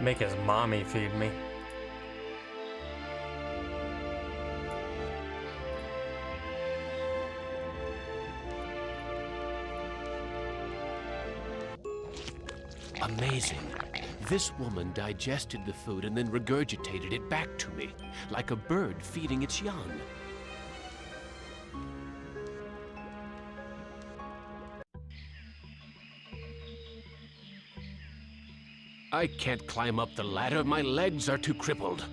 Make his mommy feed me. Amazing. This woman digested the food and then regurgitated it back to me, like a bird feeding its young. I can't climb up the ladder. My legs are too crippled.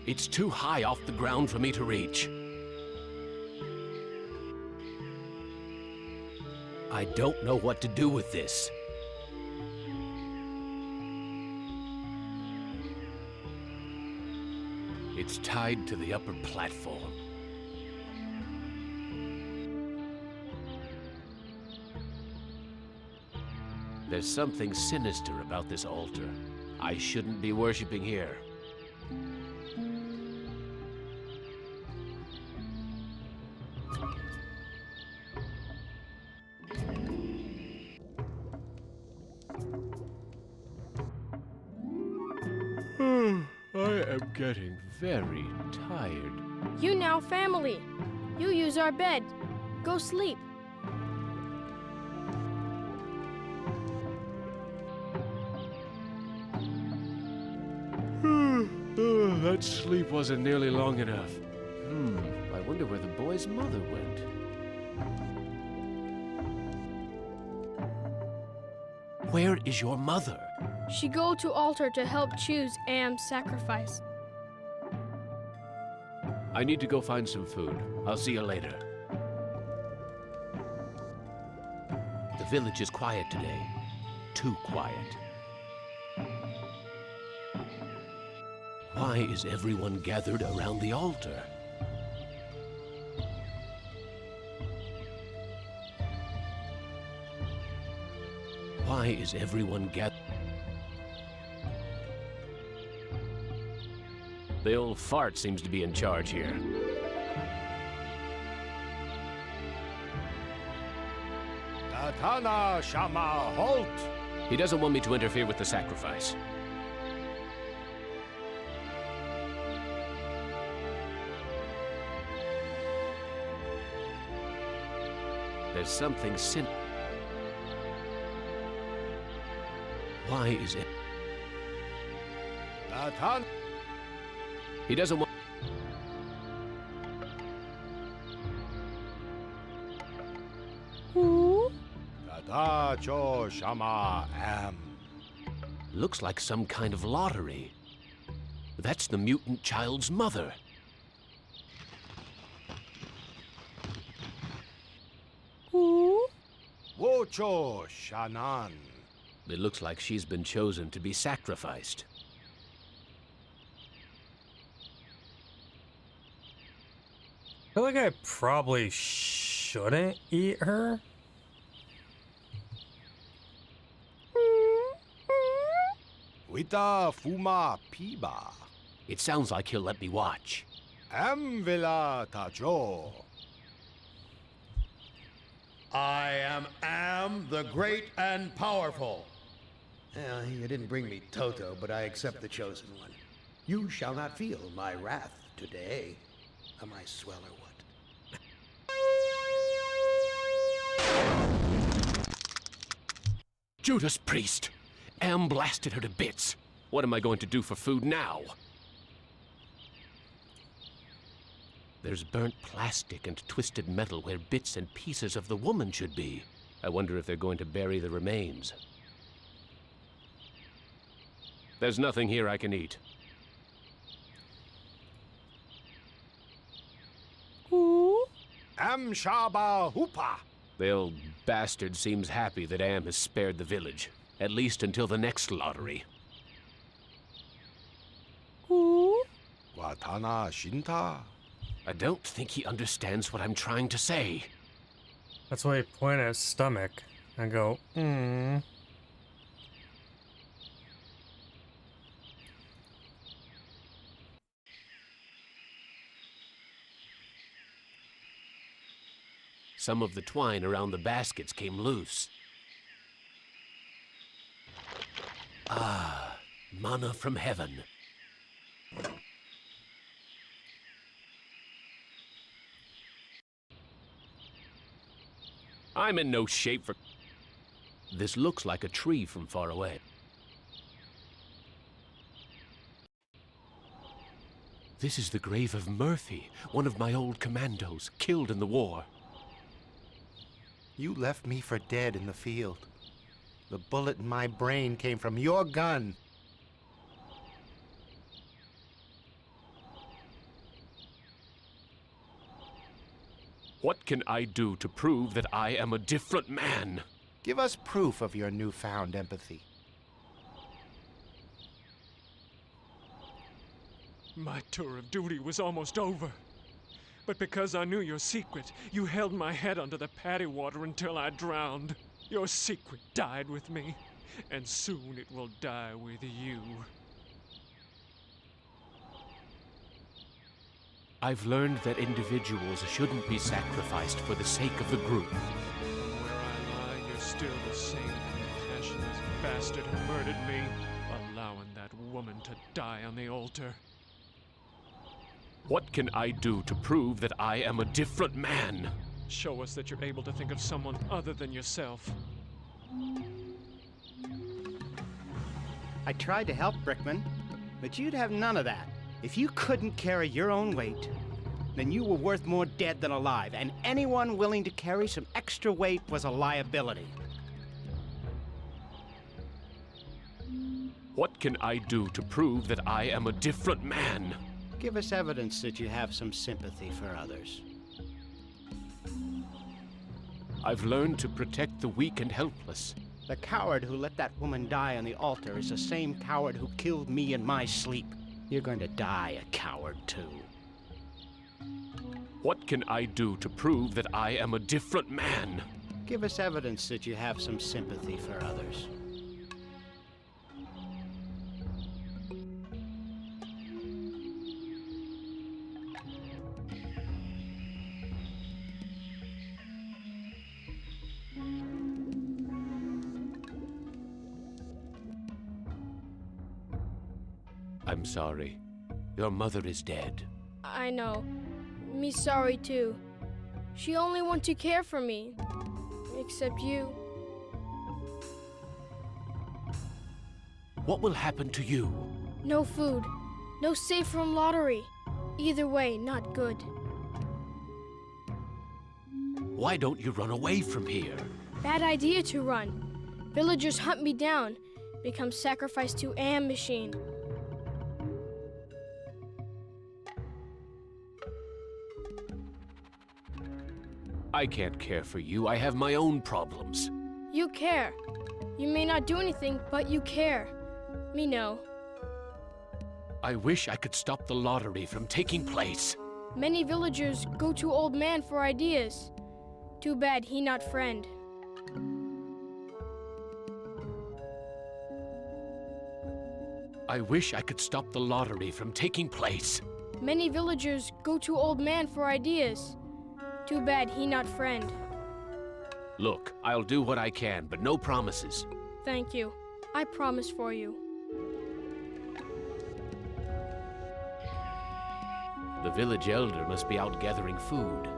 It's too high off the ground for me to reach. I don't know what to do with this. It's tied to the upper platform. There's something sinister about this altar. I shouldn't be worshiping here. I am getting very tired. You now family. You use our bed. Go sleep. That sleep wasn't nearly long enough. I wonder where the boy's mother went. Where is your mother? She go to altar to help choose Am's sacrifice. I need to go find some food. I'll see you later. The village is quiet today. Too quiet. Why is everyone gathered around the altar? Why is everyone gathered? The old fart seems to be in charge here. Natana Shama, halt! He doesn't want me to interfere with the sacrifice. There's something Why is it? Nathan. He doesn't want. Tata cho shama am. Looks like some kind of lottery. That's the mutant child's mother. Wocho shanan. It looks like she's been chosen to be sacrificed. I feel like I probably shouldn't eat her. Wita fuma piba. It sounds like he'll let me watch. Am villa tajo. I am the great and powerful. You didn't bring me Toto, but I accept the chosen one. You shall not feel my wrath today. Am I swell or what? Judas Priest! Am blasted her to bits. What am I going to do for food now? There's burnt plastic and twisted metal where bits and pieces of the woman should be. I wonder if they're going to bury the remains. There's nothing here I can eat. Am shaba hupa. The old bastard seems happy that Am has spared the village. At least until the next lottery. Watana shinta. I don't think he understands what I'm trying to say. That's why he point at his stomach and go, Some of the twine around the baskets came loose. Ah, manna from heaven. I'm in no shape for... This looks like a tree from far away. This is the grave of Murphy, one of my old commandos, killed in the war. You left me for dead in the field. The bullet in my brain came from your gun. What can I do to prove that I am a different man? Give us proof of your newfound empathy. My tour of duty was almost over. But because I knew your secret, you held my head under the paddy water until I drowned. Your secret died with me, and soon it will die with you. I've learned that individuals shouldn't be sacrificed for the sake of the group. Where I lie, you're still the same compassionless bastard who murdered me, allowing that woman to die on the altar. What can I do to prove that I am a different man? Show us that you're able to think of someone other than yourself. I tried to help, Brickman, but you'd have none of that. If you couldn't carry your own weight, then you were worth more dead than alive, and anyone willing to carry some extra weight was a liability. What can I do to prove that I am a different man? Give us evidence that you have some sympathy for others. I've learned to protect the weak and helpless. The coward who let that woman die on the altar is the same coward who killed me in my sleep. You're going to die a coward, too. What can I do to prove that I am a different man? Give us evidence that you have some sympathy for others. I'm sorry. Your mother is dead. I know. Me sorry too. She only wants to care for me. Except you. What will happen to you? No food. No safe from lottery. Either way, not good. Why don't you run away from here? Bad idea to run. Villagers hunt me down, become sacrificed to Am Machine. I can't care for you. I have my own problems. You care. You may not do anything, but you care. Me know. I wish I could stop the lottery from taking place. Many villagers go to Old Man for ideas. Too bad he not friend. I wish I could stop the lottery from taking place. Many villagers go to Old Man for ideas. Too bad he not friend. Look, I'll do what I can, but no promises. Thank you. I promise for you. The village elder must be out gathering food.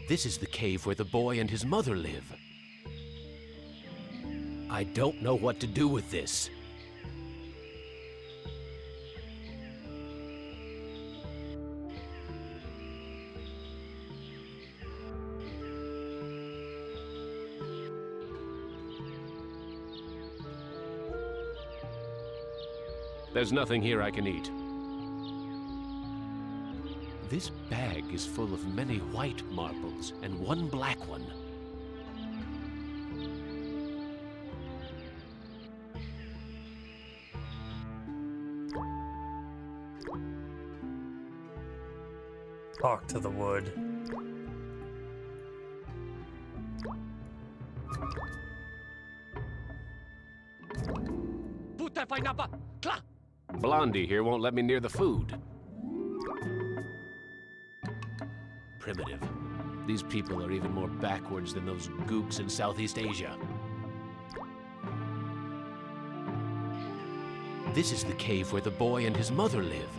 This is the cave where the boy and his mother live. I don't know what to do with this. There's nothing here I can eat. This bag is full of many white marbles and one black one. Talk to the wood. Blondie here won't let me near the food. Primitive. These people are even more backwards than those gooks in Southeast Asia. This is the cave where the boy and his mother live.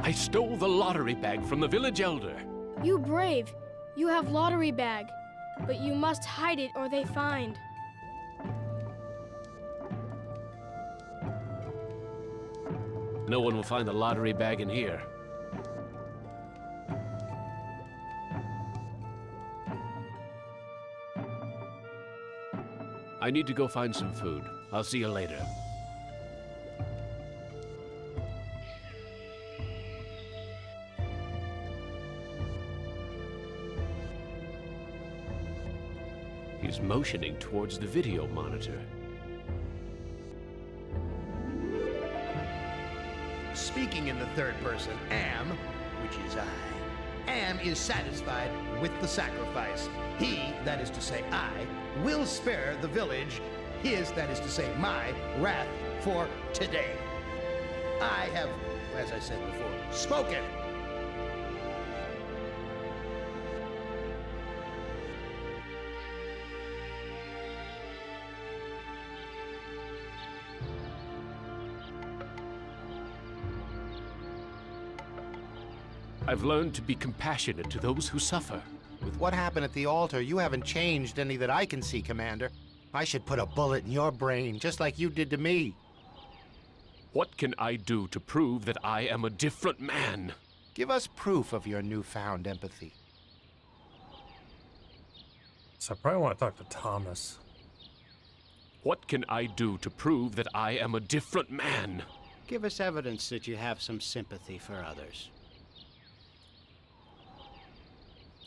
I stole the lottery bag from the village elder. You brave. You have lottery bag, but you must hide it or they find. No one will find the lottery bag in here. I need to go find some food. I'll see you later. He's motioning towards the video monitor. Speaking in the third person, Am, which is I, Am is satisfied with the sacrifice. He, that is to say I, will spare the village, his, that is to say my, wrath for today. I have, as I said before, spoken. I've learned to be compassionate to those who suffer. With what happened at the altar, you haven't changed any that I can see, Commander. I should put a bullet in your brain, just like you did to me. What can I do to prove that I am a different man? Give us proof of your newfound empathy. So I probably want to talk to Thomas. What can I do to prove that I am a different man? Give us evidence that you have some sympathy for others.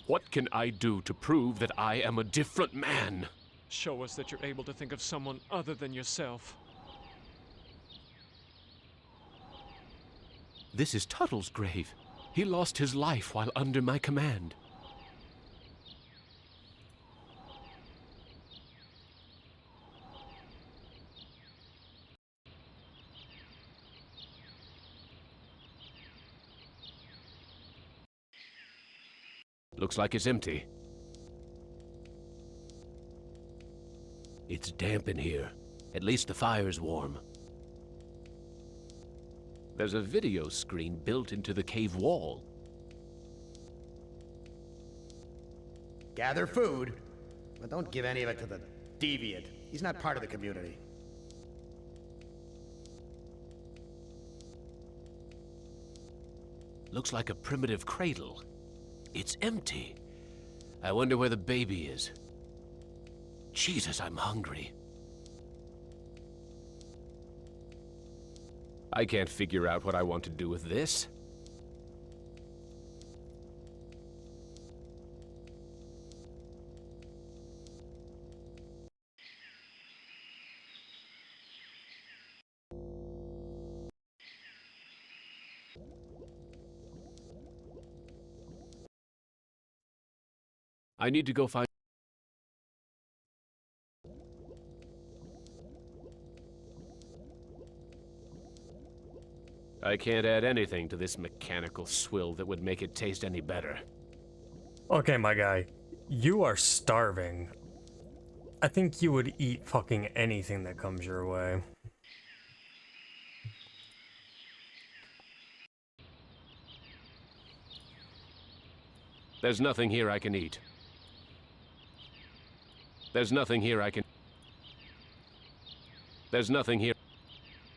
What can I do to prove that I am a different man? Show us that you're able to think of someone other than yourself. This is Tuttle's grave. He lost his life while under my command. Looks like it's empty. It's damp in here. At least the fire's warm. There's a video screen built into the cave wall. Gather food, but don't give any of it to the deviant. He's not part of the community. Looks like a primitive cradle. It's empty. I wonder where the baby is. Jesus, I'm hungry. I can't figure out what I want to do with this. I need to go find... I can't add anything to this mechanical swill that would make it taste any better. Okay, my guy. You are starving. I think you would eat fucking anything that comes your way. There's nothing here I can eat. There's nothing here I can... There's nothing here...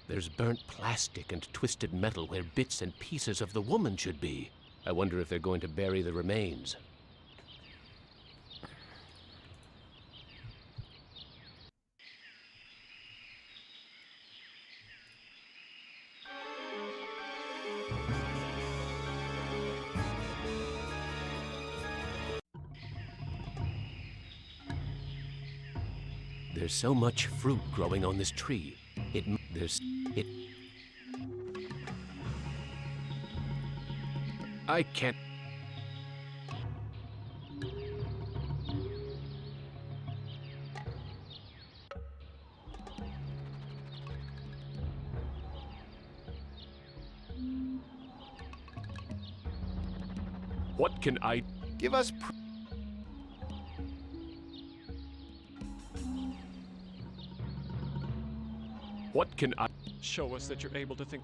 There's burnt plastic and twisted metal where bits and pieces of the woman should be. I wonder if they're going to bury the remains. There's so much fruit growing on this tree. I can't... What can I... Give us... What can I... Show us that you're able to think.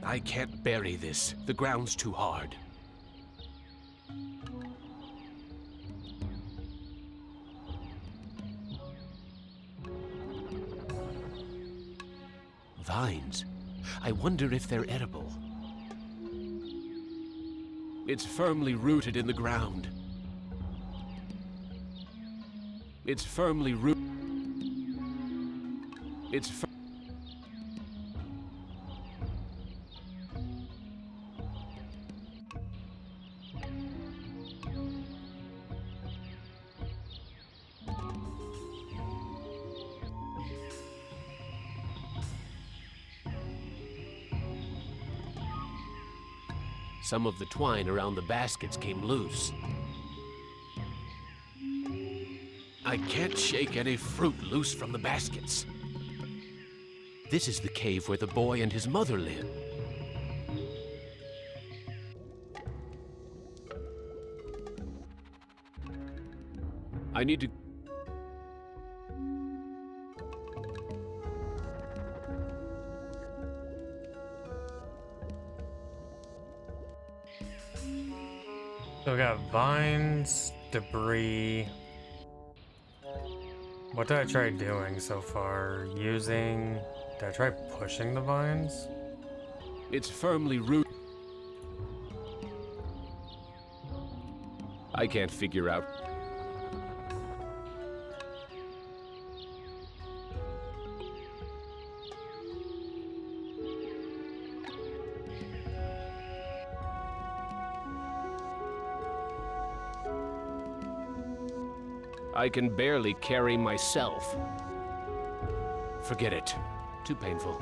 I can't bury this. The ground's too hard. Vines. I wonder if they're edible. It's firmly rooted in the ground. It's firmly rooted. It's Some of the twine around the baskets came loose. I can't shake any fruit loose from the baskets. This is the cave where the boy and his mother live. I need to... So we got vines, debris. What did I try doing so far? Using... Did I try pushing the vines? It's firmly rooted. I can't figure out. I can barely carry myself. Forget it. Too painful.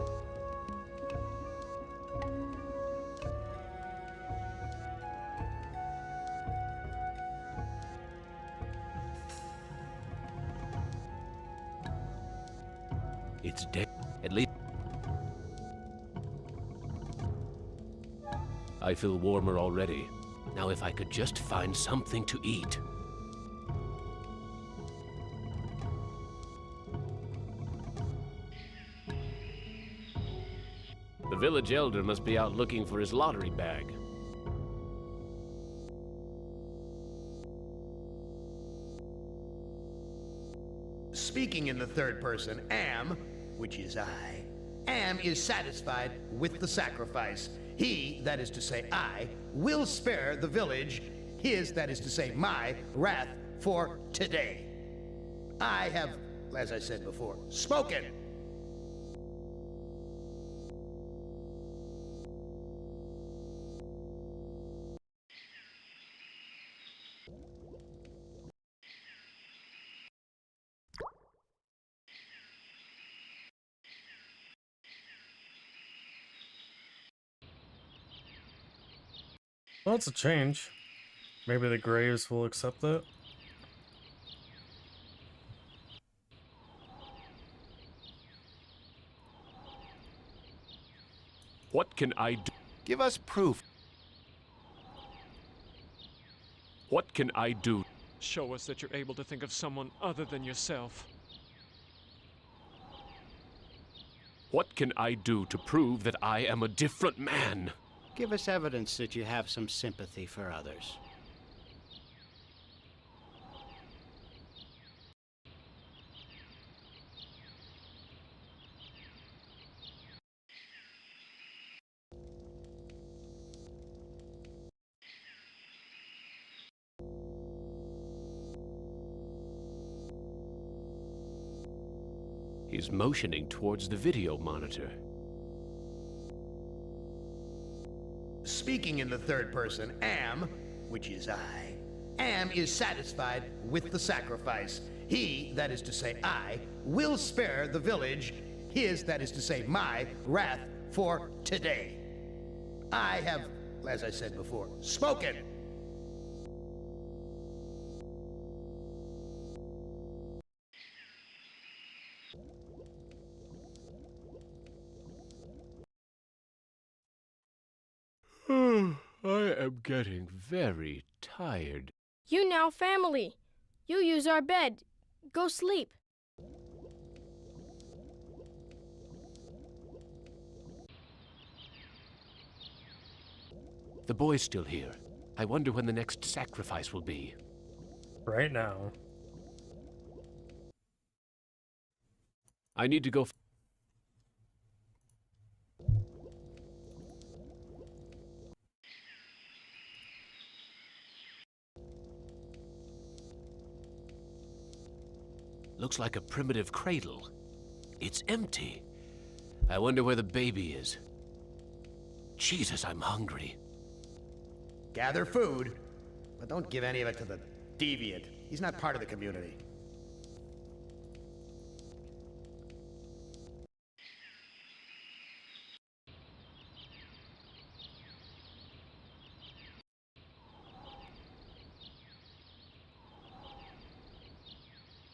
It's dead. At least I feel warmer already. Now if I could just find something to eat. The village elder must be out looking for his lottery bag. Speaking in the third person, am, which is I, am is satisfied with the sacrifice. He, that is to say I, will spare the village, his, that is to say my, wrath for today. I have, as I said before, spoken. Well, that's a change. Maybe the Graves will accept that. What can I do? Give us proof. What can I do? Show us that you're able to think of someone other than yourself. What can I do to prove that I am a different man? Give us evidence that you have some sympathy for others. He's motioning towards the video monitor. Speaking in the third person, am, which is I, am is satisfied with the sacrifice. He, that is to say I, will spare the village, his, that is to say my, wrath for today. I have, as I said before, spoken. I am getting very tired. You now family. You use our bed. Go sleep. The boy's still here. I wonder when the next sacrifice will be. Right now. I need to go. Looks like a primitive cradle. It's empty. I wonder where the baby is. Jesus, I'm hungry. Gather food, but don't give any of it to the deviant. He's not part of the community.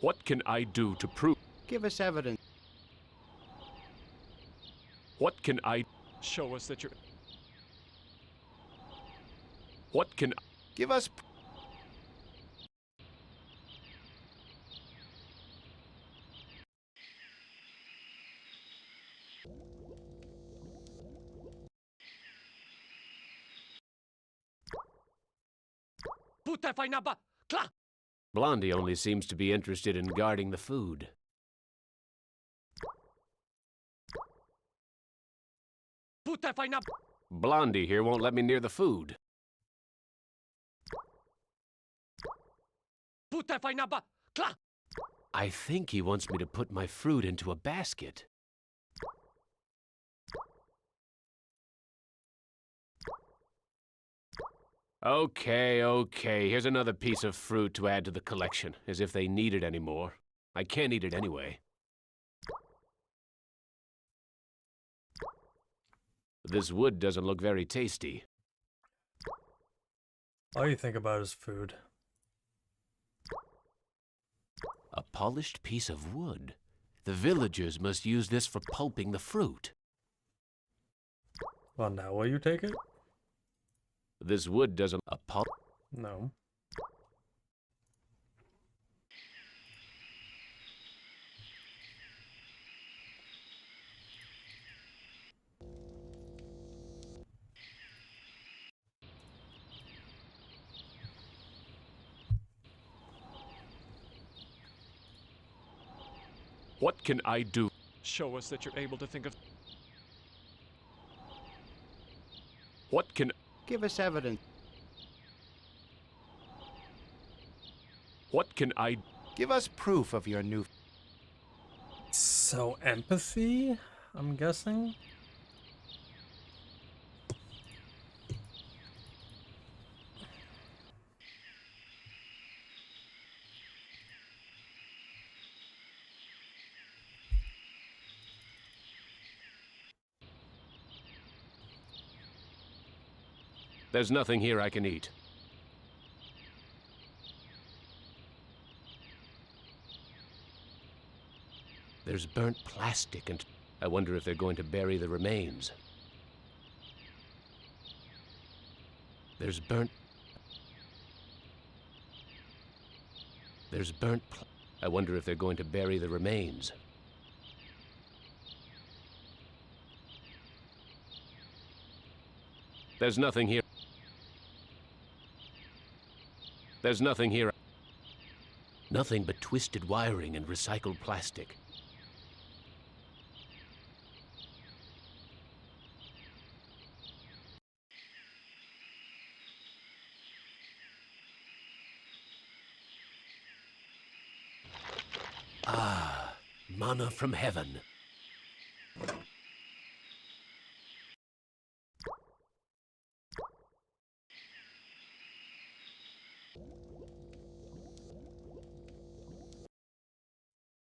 What can I do to prove? Give us evidence. What can I... Show us that you're... What can... Give us... Blondie only seems to be interested in guarding the food. Blondie here won't let me near the food. I think he wants me to put my fruit into a basket. Okay, here's another piece of fruit to add to the collection, as if they need it anymore. I can't eat it anyway. This wood doesn't look very tasty. All you think about is food. A polished piece of wood. The villagers must use this for pulping the fruit. Well, now will you take it? This wood doesn't... No. What can I do? Show us that you're able to think of. What can... Give us evidence. What can I... Give us proof of your new... So, empathy, I'm guessing? There's nothing here I can eat. There's burnt plastic and... I wonder if they're going to bury the remains. There's burnt... There's burnt... I wonder if they're going to bury the remains. There's nothing here. There's nothing here. Nothing but twisted wiring and recycled plastic. Ah, manna from heaven.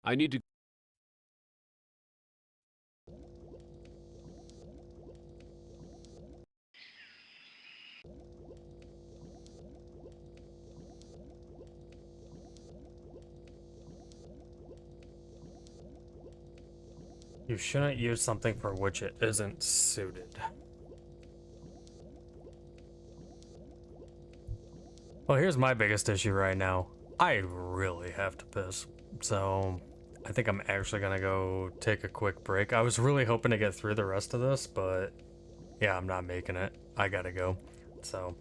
I need to... You shouldn't use something for which it isn't suited. Well, here's my biggest issue right now. I really have to piss. So, I think I'm actually gonna go take a quick break. I was really hoping to get through the rest of this, but yeah, I'm not making it. I gotta go. So,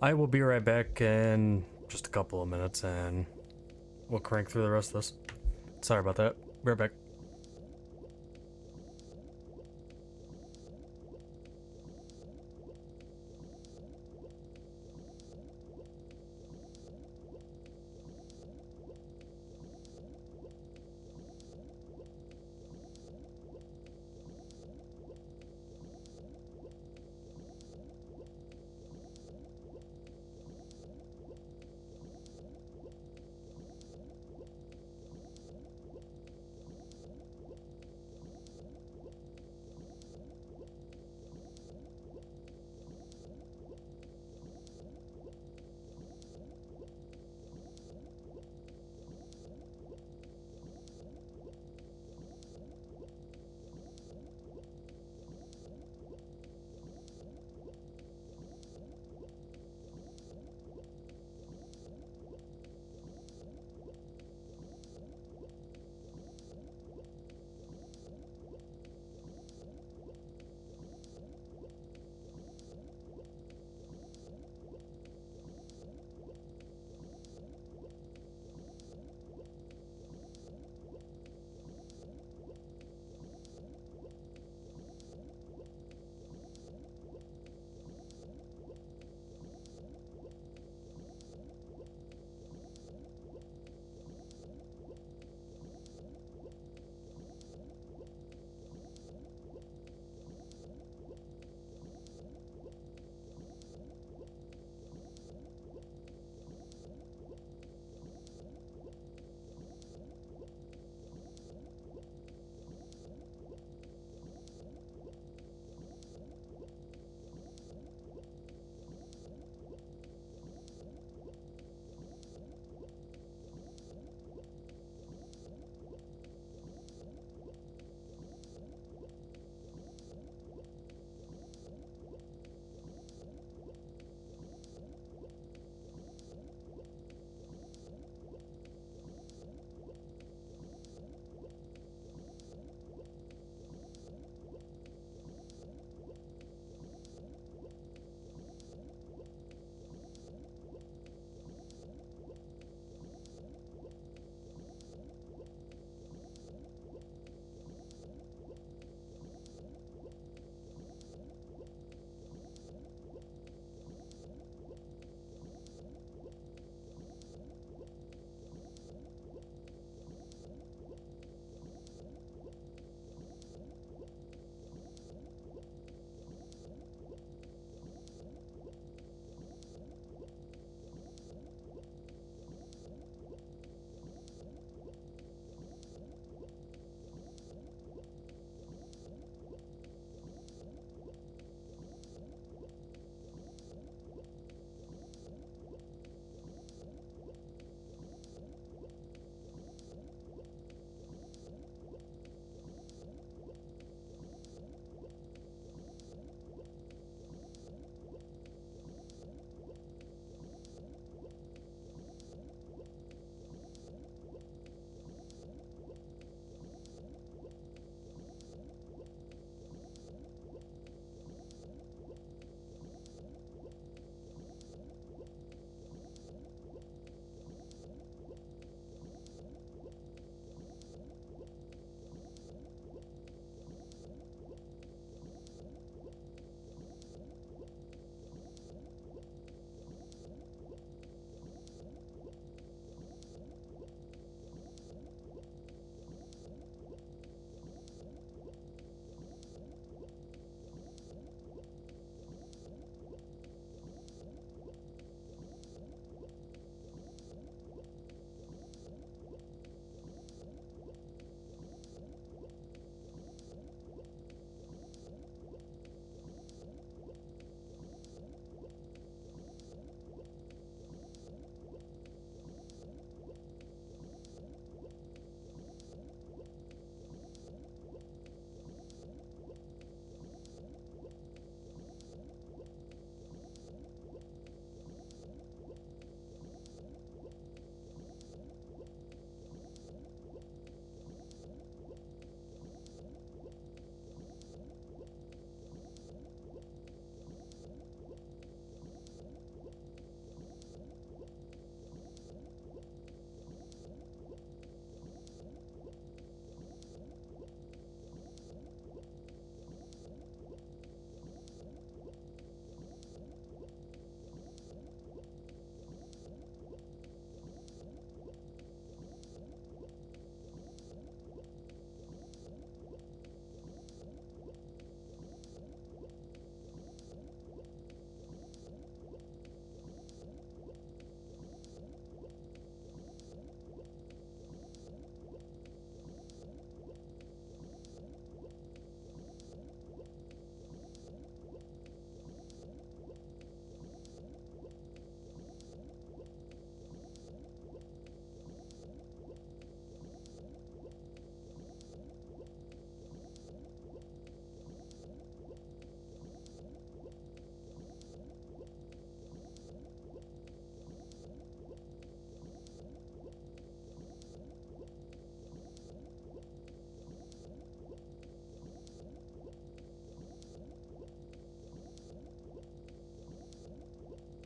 I will be right back in just a couple of minutes and we'll crank through the rest of this. Sorry about that. Be right back.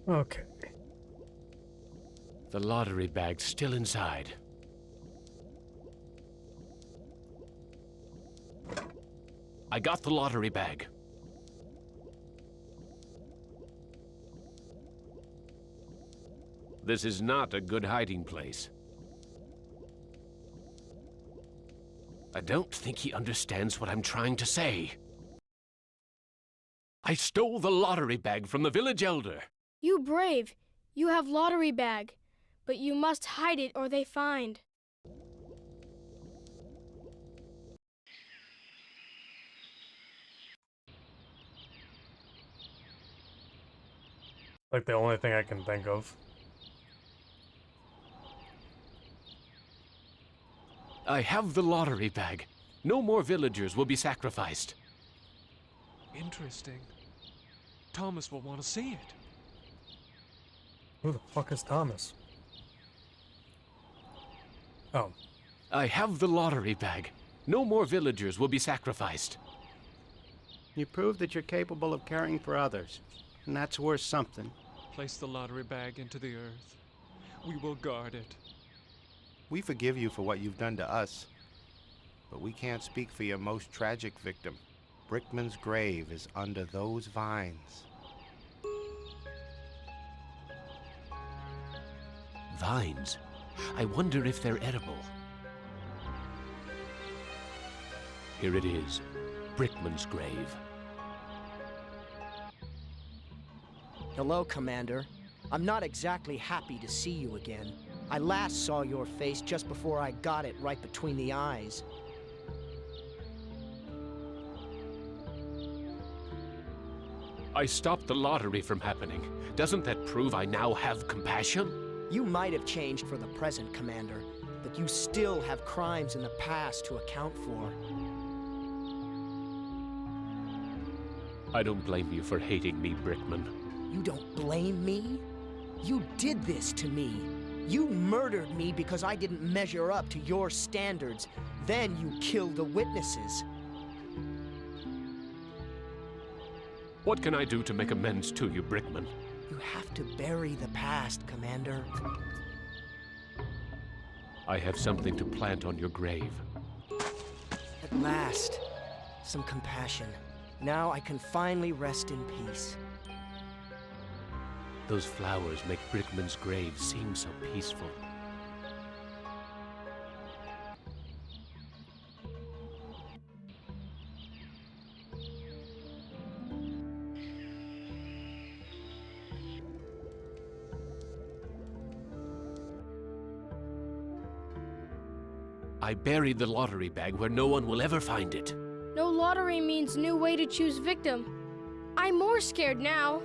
Okay. The lottery bag's still inside. I got the lottery bag. This is not a good hiding place. I don't think he understands what I'm trying to say. I stole the lottery bag from the village elder. You brave. You have lottery bag. But you must hide it or they find. Like the only thing I can think of. I have the lottery bag. No more villagers will be sacrificed. Interesting. Thomas will want to see it. Who the fuck is Thomas? Oh. I have the lottery bag. No more villagers will be sacrificed. You prove that you're capable of caring for others, and that's worth something. Place the lottery bag into the earth. We will guard it. We forgive you for what you've done to us, but we can't speak for your most tragic victim. Brickman's grave is under those vines. Vines? I wonder if they're edible. Here it is, Brickman's grave. Hello, Commander. I'm not exactly happy to see you again. I last saw your face just before I got it right between the eyes. I stopped the lottery from happening. Doesn't that prove I now have compassion? You might have changed for the present, Commander, but you still have crimes in the past to account for. I don't blame you for hating me, Brickman. You don't blame me? You did this to me. You murdered me because I didn't measure up to your standards. Then you killed the witnesses. What can I do to make amends to you, Brickman? You have to bury the past, Commander. I have something to plant on your grave. At last, some compassion. Now I can finally rest in peace. Those flowers make Brickman's grave seem so peaceful. I buried the lottery bag where no one will ever find it. No lottery means new way to choose victim. I'm more scared now.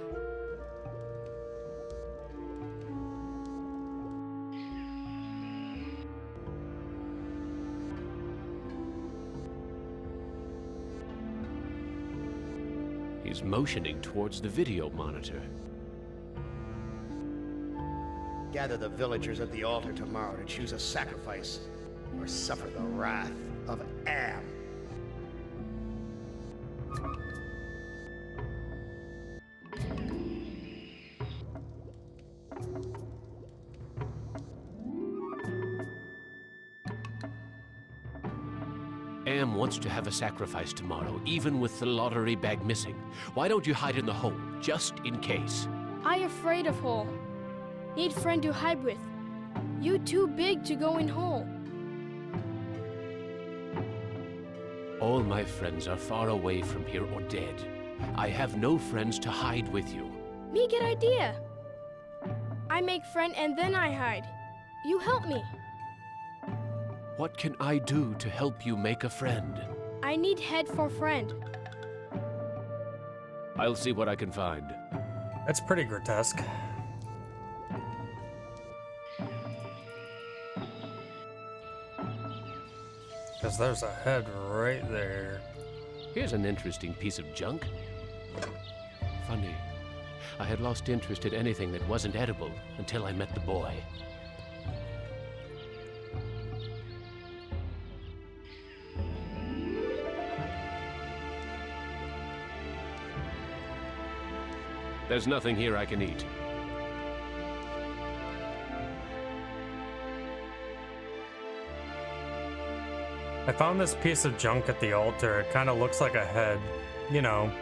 He's motioning towards the video monitor. Gather the villagers at the altar tomorrow to choose a sacrifice or suffer the wrath of Am. Am wants to have a sacrifice tomorrow, even with the lottery bag missing. Why don't you hide in the hole, just in case? I afraid of hole. Need friend to hide with. You too big to go in hole. All my friends are far away from here or dead. I have no friends to hide with you. Me get idea. I make friend and then I hide. You help me. What can I do to help you make a friend? I need head for friend. I'll see what I can find. That's pretty grotesque. Because there's a head right there. Here's an interesting piece of junk. Funny. I had lost interest in anything that wasn't edible until I met the boy. There's nothing here I can eat. I found this piece of junk at the altar. It kind of looks like a head. You know,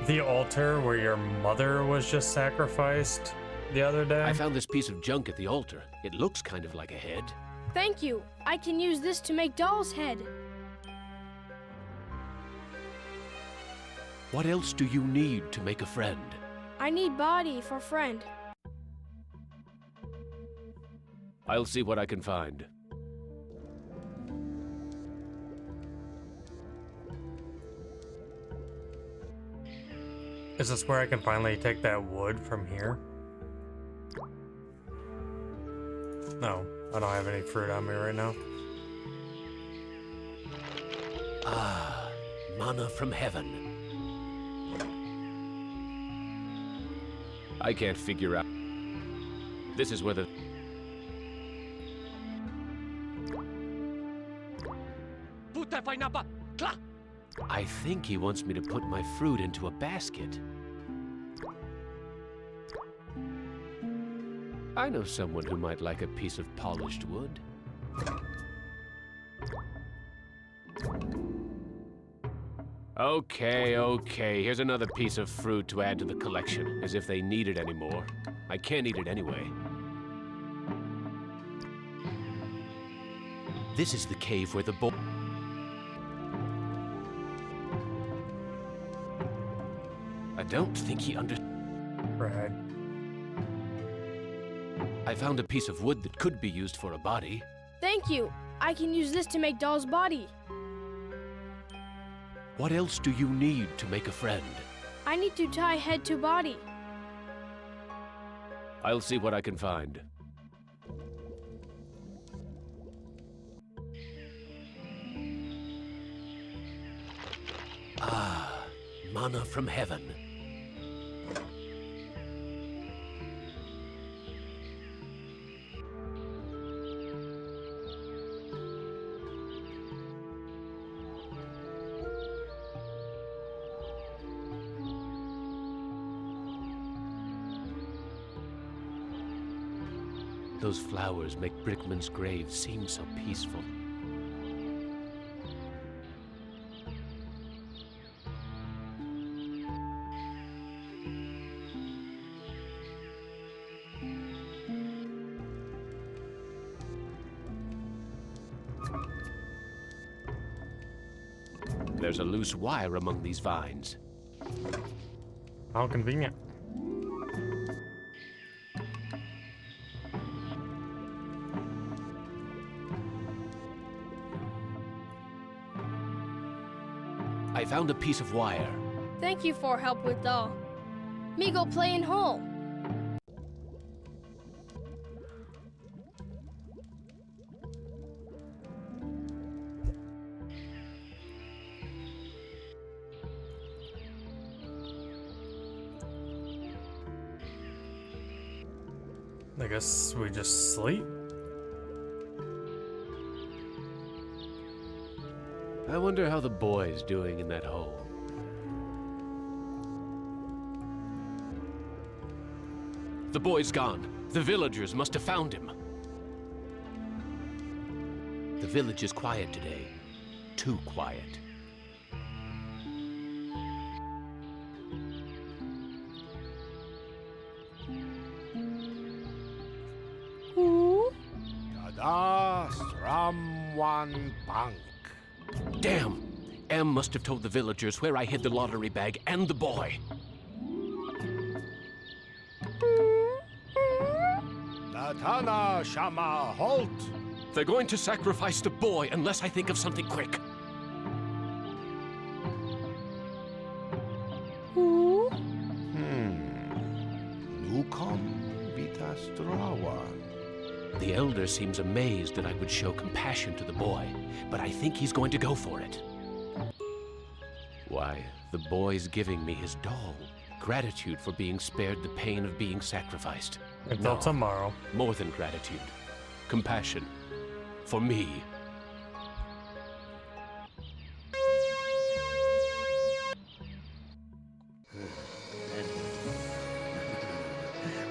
the altar where your mother was just sacrificed the other day. I found this piece of junk at the altar. It looks kind of like a head. Thank you. I can use this to make Doll's head. What else do you need to make a friend? I need body for friend. I'll see what I can find. Is this where I can finally take that wood from here? No, I don't have any fruit on me right now. Ah, mana from heaven. I can't figure out. This is where the... I think he wants me to put my fruit into a basket. I know someone who might like a piece of polished wood. Okay, here's another piece of fruit to add to the collection, as if they need it anymore. I can't eat it anyway. This is the cave where the boy... I don't think he Right. I found a piece of wood that could be used for a body. Thank you. I can use this to make Doll's body. What else do you need to make a friend? I need to tie head to body. I'll see what I can find. Ah, mana from heaven. Those flowers make Brickman's grave seem so peaceful. There's a loose wire among these vines. How convenient. I found a piece of wire. Thank you for help with Doll. Me go play in hole. I guess we just sleep. I wonder how the boy's doing in that hole. The boy's gone. The villagers must have found him. The village is quiet today. Too quiet. Tada Stramwan Punk. Damn! Em must have told the villagers where I hid the lottery bag and the boy. Latana Shama, halt! They're going to sacrifice the boy unless I think of something quick. Nukom Vitastrawa. The elder seems amazed that I would show compassion to the boy, but I think he's going to go for it. Why, the boy's giving me his doll. Gratitude for being spared the pain of being sacrificed. Until tomorrow. More than gratitude. Compassion. For me.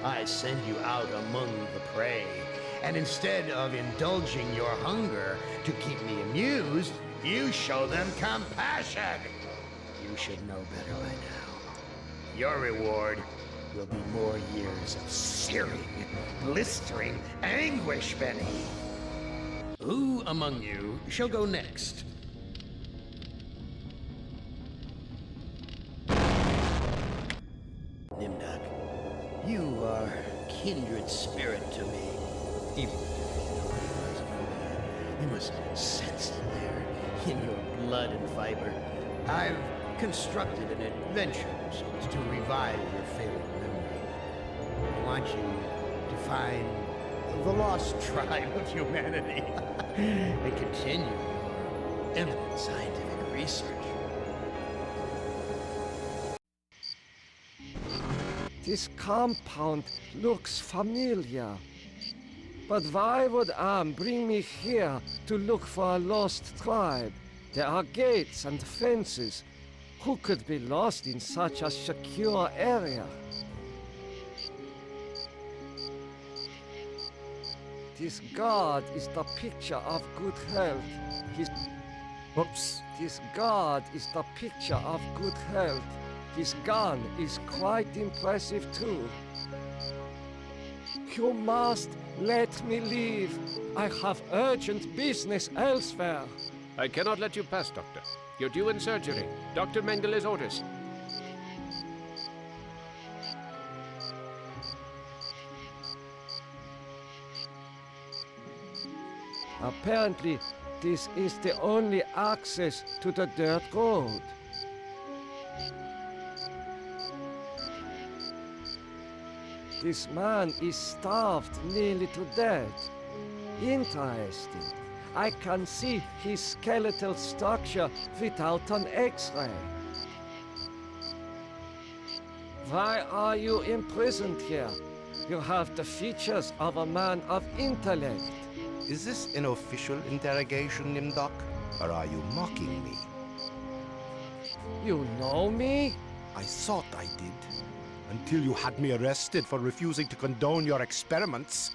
I send you out among the prey, And instead of indulging your hunger to keep me amused, you show them compassion. You should know better by now. Your reward will be more years of searing, blistering anguish, Benny. Who among you shall go next? Nimdok, you are kindred spirit to me. Even you must sense it there in your blood and fiber. I've constructed an adventure so as to revive your failing memory. I want you to find the lost tribe of humanity and continue your eminent scientific research. This compound looks familiar. But why would Am bring me here to look for a lost tribe? There are gates and fences. Who could be lost in such a secure area? This god is the picture of good health. This god is the picture of good health. His gun is quite impressive too. You must let me leave. I have urgent business elsewhere. I cannot let you pass, Doctor. You're due in surgery. Dr. Mengeles' orders. Apparently, this is the only access to the dirt road. This man is starved nearly to death. Interesting. I can see his skeletal structure without an X-ray. Why are you imprisoned here? You have the features of a man of intellect. Is this an official interrogation, Nimdok? Or are you mocking me? You know me? I thought I did. Until you had me arrested for refusing to condone your experiments.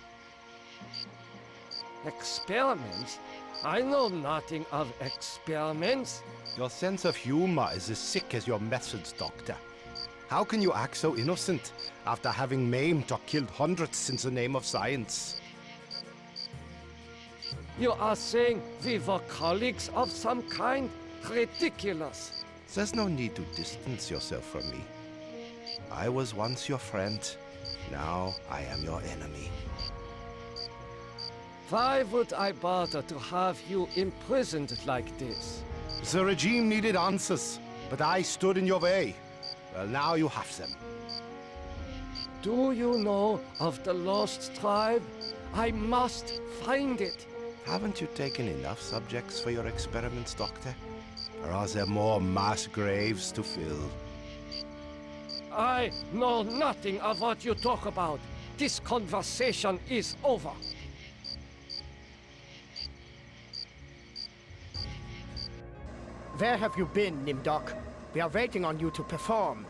Experiments? I know nothing of experiments. Your sense of humor is as sick as your methods, Doctor. How can you act so innocent after having maimed or killed hundreds in the name of science? You are saying we were colleagues of some kind? Ridiculous. There's no need to distance yourself from me. I was once your friend. Now I am your enemy. Why would I bother to have you imprisoned like this? The regime needed answers, but I stood in your way. Well, now you have them. Do you know of the lost tribe? I must find it. Haven't you taken enough subjects for your experiments, Doctor? Or are there more mass graves to fill? I know nothing of what you talk about. This conversation is over. Where have you been, Nimdok? We are waiting on you to perform.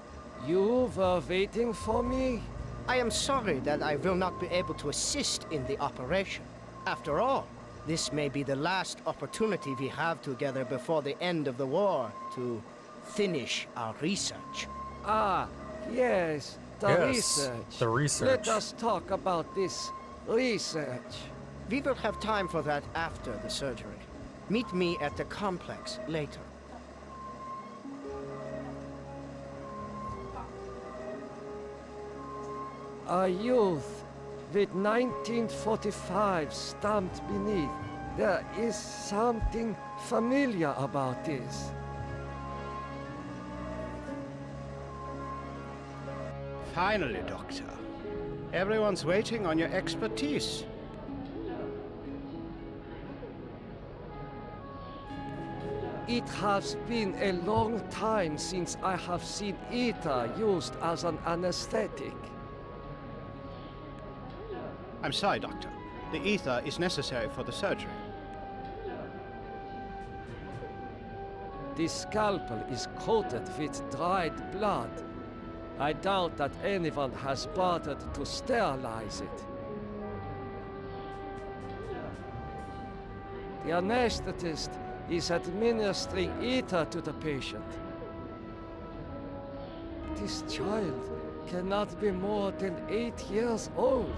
You were waiting for me? I am sorry that I will not be able to assist in the operation. After all, this may be the last opportunity we have together before the end of the war to finish our research. Ah, yes, the research. The research. Let us talk about this research. We will have time for that after the surgery. Meet me at the complex later. A youth with 1945 stamped beneath. There is something familiar about this. Finally, Doctor. Everyone's waiting on your expertise. It has been a long time since I have seen ether used as an anesthetic. I'm sorry, Doctor. The ether is necessary for the surgery. This scalpel is coated with dried blood. I doubt that anyone has bothered to sterilize it. The anesthetist is administering ether to the patient. This child cannot be more than 8 years old.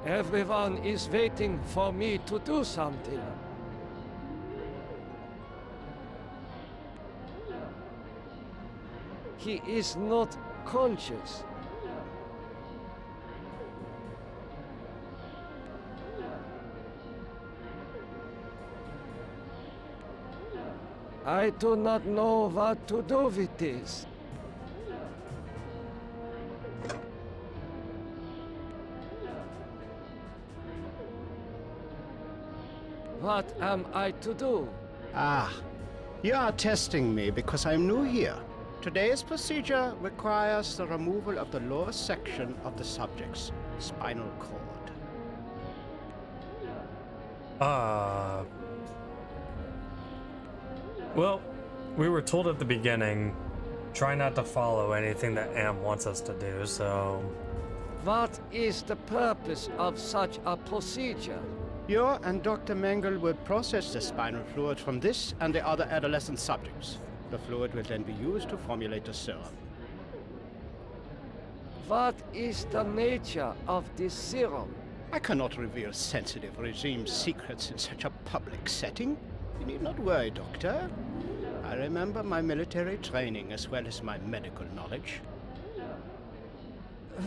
Everyone is waiting for me to do something. He is not conscious. I do not know what to do with this. What am I to do? Ah, you are testing me because I'm new here. Today's procedure requires the removal of the lower section of the subject's spinal cord. Well, we were told at the beginning, try not to follow anything that Am wants us to do, so... What is the purpose of such a procedure? You and Dr. Mengele will process the spinal fluid from this and the other adolescent subjects. The fluid will then be used to formulate the serum. What is the nature of this serum? I cannot reveal sensitive regime secrets in such a public setting. You need not worry, Doctor. I remember my military training as well as my medical knowledge.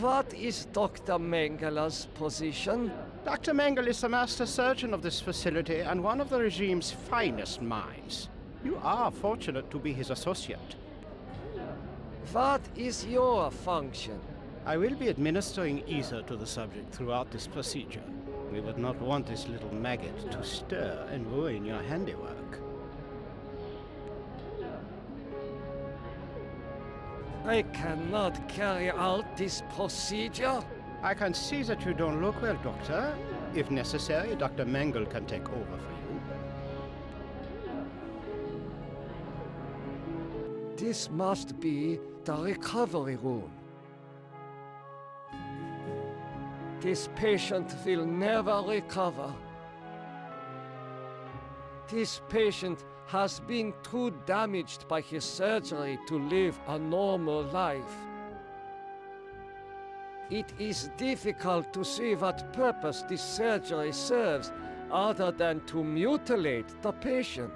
What is Dr. Mengele's position? Dr. Mengele is the master surgeon of this facility and one of the regime's finest minds. You are fortunate to be his associate. What is your function? I will be administering ether to the subject throughout this procedure. We would not want this little maggot to stir and ruin your handiwork. I cannot carry out this procedure. I can see that you don't look well, Doctor. If necessary, Dr. Mengele can take over for you. This must be the recovery room. This patient will never recover. This patient has been too damaged by his surgery to live a normal life. It is difficult to see what purpose this surgery serves other than to mutilate the patient.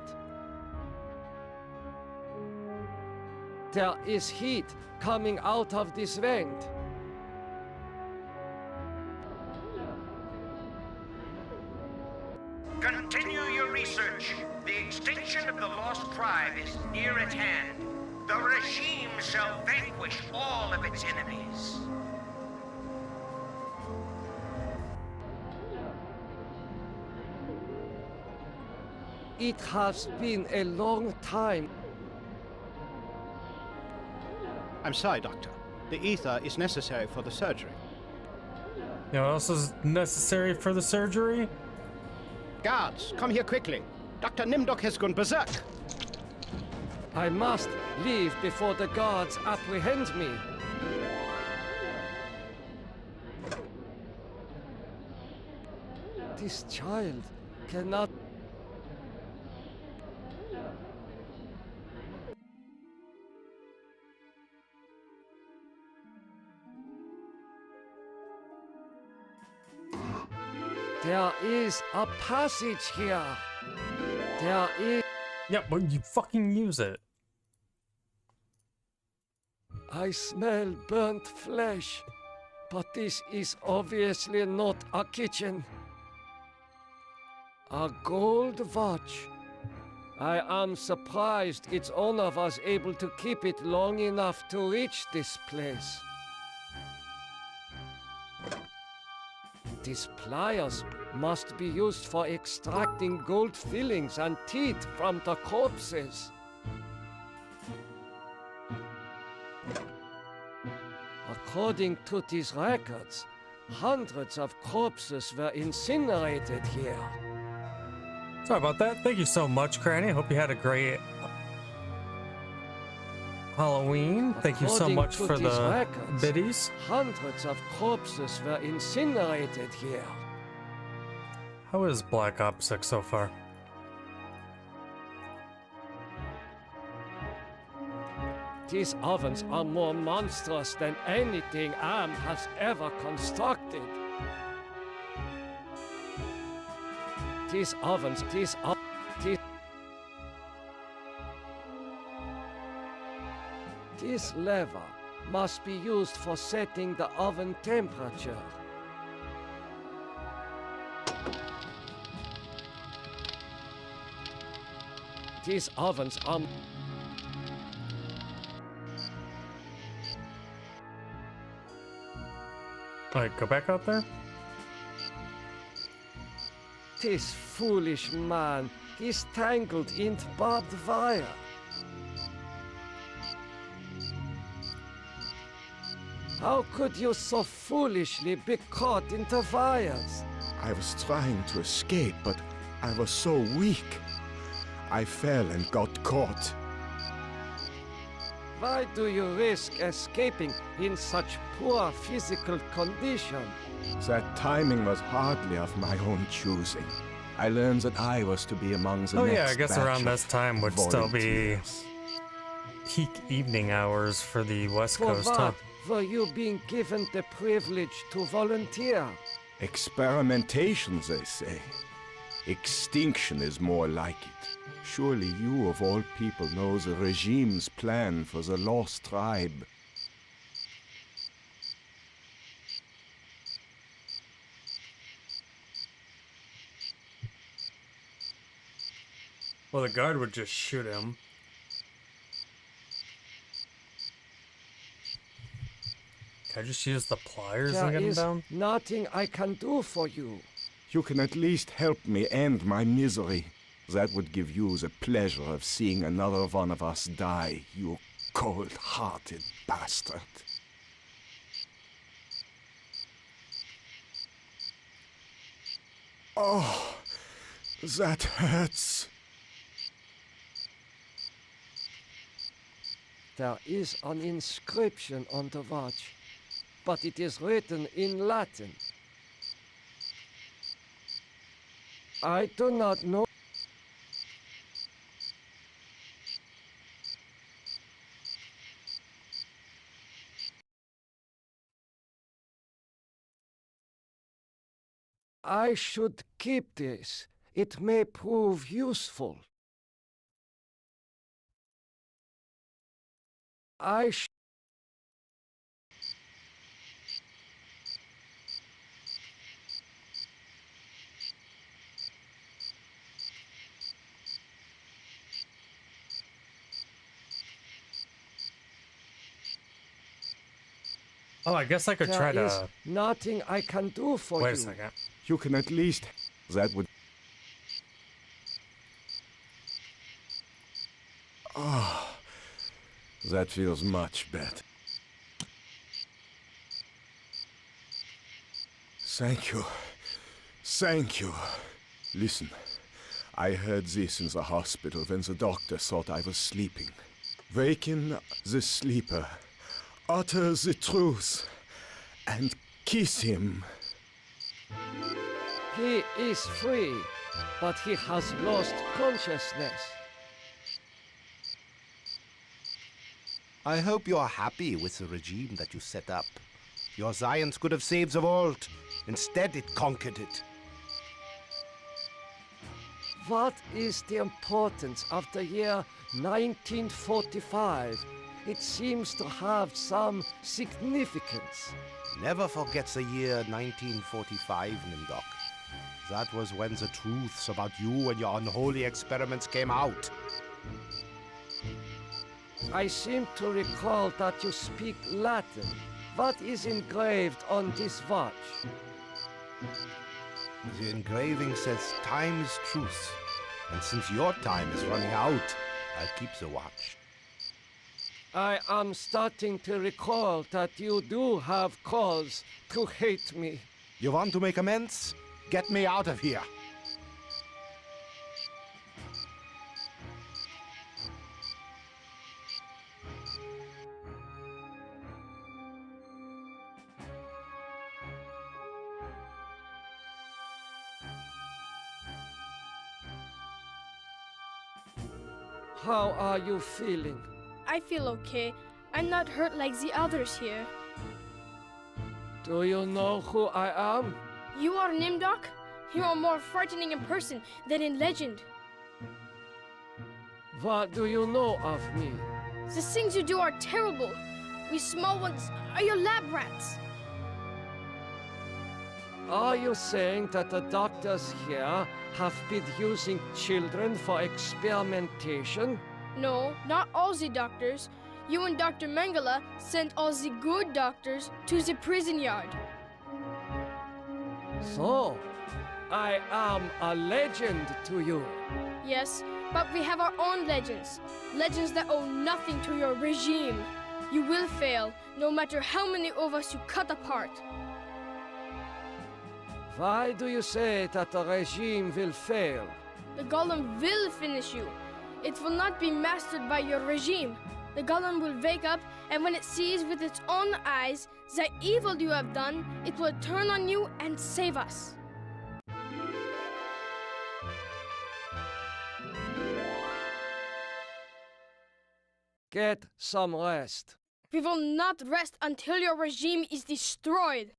There is heat coming out of this vent. Continue your research. The extinction of the lost tribe is near at hand. The regime shall vanquish all of its enemies. It has been a long time. I'm sorry, Doctor. The ether is necessary for the surgery. You know what else is necessary for the surgery? Guards, come here quickly. Dr. Nimdok has gone berserk. I must leave before the guards apprehend me. This child cannot... There is a passage here. There is... Yeah, but you fucking use it. I smell burnt flesh, but this is obviously not a kitchen. A gold watch. I am surprised its owner was able to keep it long enough to reach this place. These pliers must be used for extracting gold fillings and teeth from the corpses. According to these records, hundreds of corpses were incinerated here. Sorry about that. Thank you so much, Cranny. I hope you had a great Halloween. Thank you so According much to for these the records, biddies. Hundreds of corpses were incinerated here. How is Black Ops 6 so far? These ovens are more monstrous than anything Am has ever constructed. These ovens, This lever must be used for setting the oven temperature. These ovens are... Alright, go back out there. This foolish man is tangled in barbed wire. How could you so foolishly be caught into wires? I was trying to escape, but I was so weak. I fell and got caught. Why do you risk escaping in such poor physical condition? That timing was hardly of my own choosing. I learned that I was to be among the Oh next yeah, I guess batch around of this time would still be volunteers. peak evening hours for the West For Coast, huh? what were you being given the privilege to volunteer? Experimentation, they say. Extinction is more like it. Surely you, of all people, know the regime's plan for the lost tribe. Well, the guard would just shoot him. Can I just use the pliers and There get him is down? nothing I can do for you. You can at least help me end my misery. That would give you the pleasure of seeing another one of us die, you cold-hearted bastard. Oh, that hurts. There is an inscription on the watch, but it is written in Latin. I do not know. I should keep this. It may prove useful. Oh, I guess I could try There is to... nothing I can do for Wait you. a second. You can at least... That would... Ah, that feels much better. Thank you. Thank you. Listen, I heard this in the hospital when the doctor thought I was sleeping. Waken the sleeper. Utter the truth. And kiss him. He is free, but he has lost consciousness. I hope you are happy with the regime that you set up. Your science could have saved the world. Instead, it conquered it. What is the importance of the year 1945? It seems to have some significance. Never forget the year 1945, Nimdok. That was when the truths about you and your unholy experiments came out. I seem to recall that you speak Latin. What is engraved on this watch? The engraving says time is truth. And since your time is running out, I'll keep the watch. I am starting to recall that you do have cause to hate me. You want to make amends? Get me out of here. How are you feeling? I feel okay. I'm not hurt like the others here. Do you know who I am? You are Nimdok? You are more frightening in person than in legend. What do you know of me? The things you do are terrible. We small ones are your lab rats. Are you saying that the doctors here have been using children for experimentation? No, not all the doctors. You and Dr. Mengele sent all the good doctors to the prison yard. So, I am a legend to you. Yes, but we have our own legends. Legends that owe nothing to your regime. You will fail, no matter how many of us you cut apart. Why do you say that the regime will fail? The Golem will finish you. It will not be mastered by your regime. The Golem will wake up, and when it sees with its own eyes the evil you have done, it will turn on you and save us. Get some rest. We will not rest until your regime is destroyed.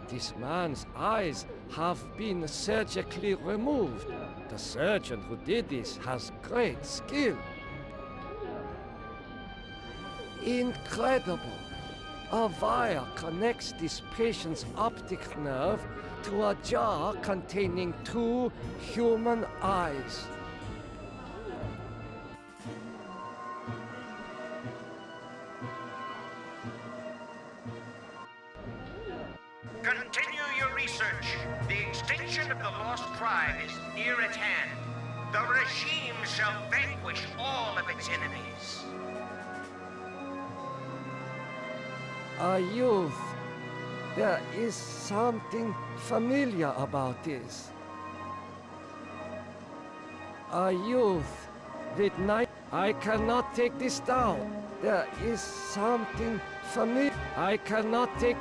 This man's eyes have been surgically removed. The surgeon who did this has great skill. Incredible! A wire connects this patient's optic nerve to a jar containing 2 human eyes. Continue your research. The extinction of the lost tribe is near at hand. The regime shall vanquish all of its enemies. A youth. There is something familiar about this. A youth with night. I cannot take this down. There is something familiar. I cannot take.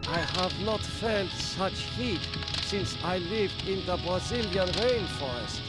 I have not felt such heat since I lived in the Brazilian rainforest.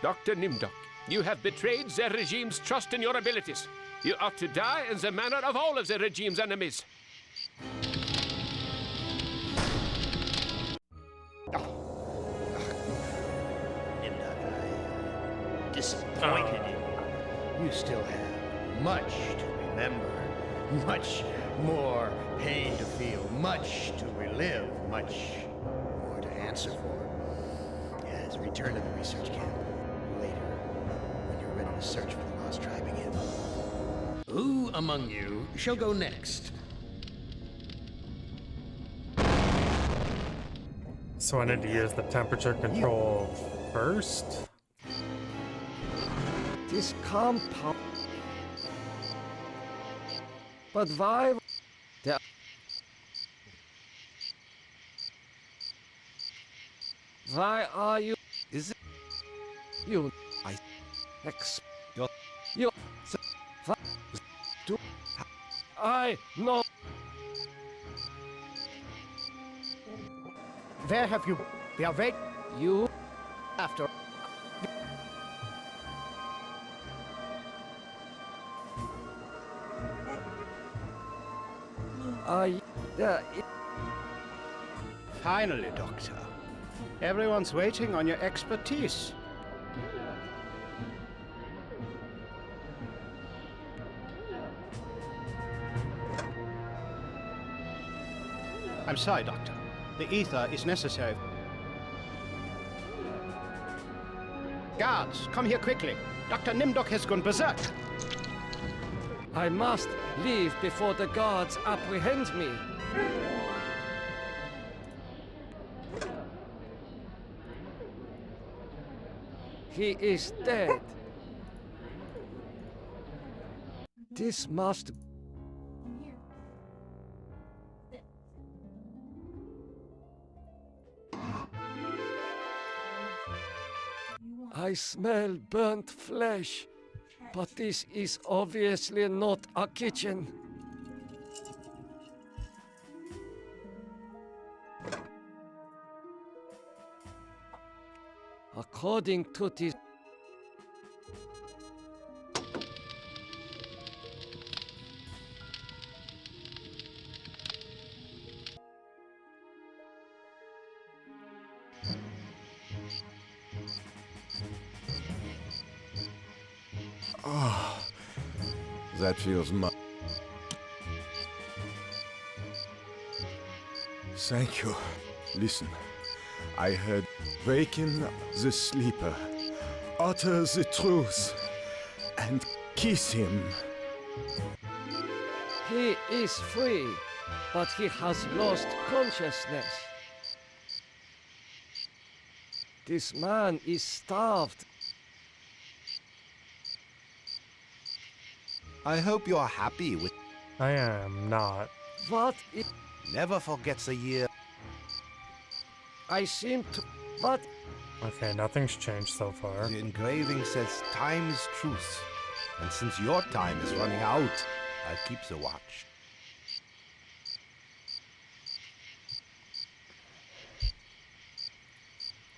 Dr. Nimdok, you have betrayed the regime's trust in your abilities. You ought to die in the manner of all of the regime's enemies. Nimdok, I'm disappointed in you. You still have much to remember, much more pain to feel, much to relive, much more to answer for. Yes, return to the research camp later, when you're ready to search for the lost tribe again. Who among you shall go next? So I need to use the temperature control first? This compound. But why? Why are you? Is it you? You. I know. Where have you? We are waiting. You. After. Finally, Doctor. Everyone's waiting on your expertise. I'm sorry, Doctor. The ether is necessary. Guards, come here quickly. Dr. Nimdok has gone berserk. I must leave before the guards apprehend me. He is dead. This must... I smell burnt flesh, but this is obviously not a kitchen. According to this... Ah, that feels Thank you. Listen, I heard waken the sleeper, utter the truth, and kiss him. He is free, but he has lost consciousness. This man is starved. I hope you're happy with... I am not. What? Never forgets a year. I seem to... But... Okay, nothing's changed so far. The engraving says time is truth. And since your time is running out, I'll keep the watch.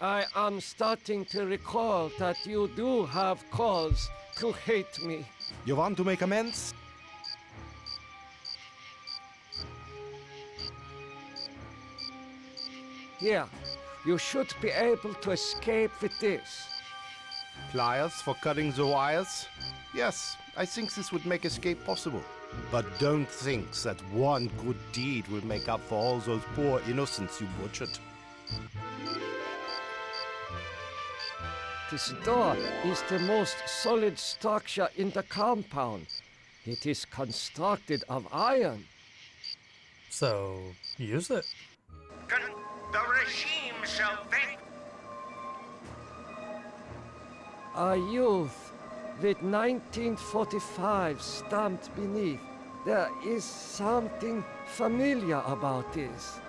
I am starting to recall that you do have cause to hate me. You want to make amends? Here, you should be able to escape with this. Pliers for cutting the wires? Yes, I think this would make escape possible. But don't think that one good deed will make up for all those poor innocents you butchered. This door is the most solid structure in the compound. It is constructed of iron. So, use it. The regime shall vanquish. A youth with 1945 stamped beneath. There is something familiar about this.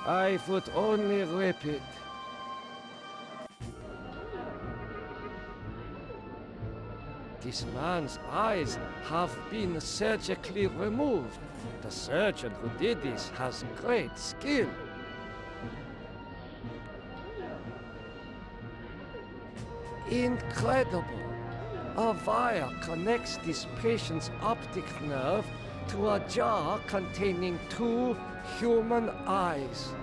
I would only rip it. This man's eyes have been surgically removed. The surgeon who did this has great skill. Incredible! A wire connects this patient's optic nerve to a jar containing 2 human eyes.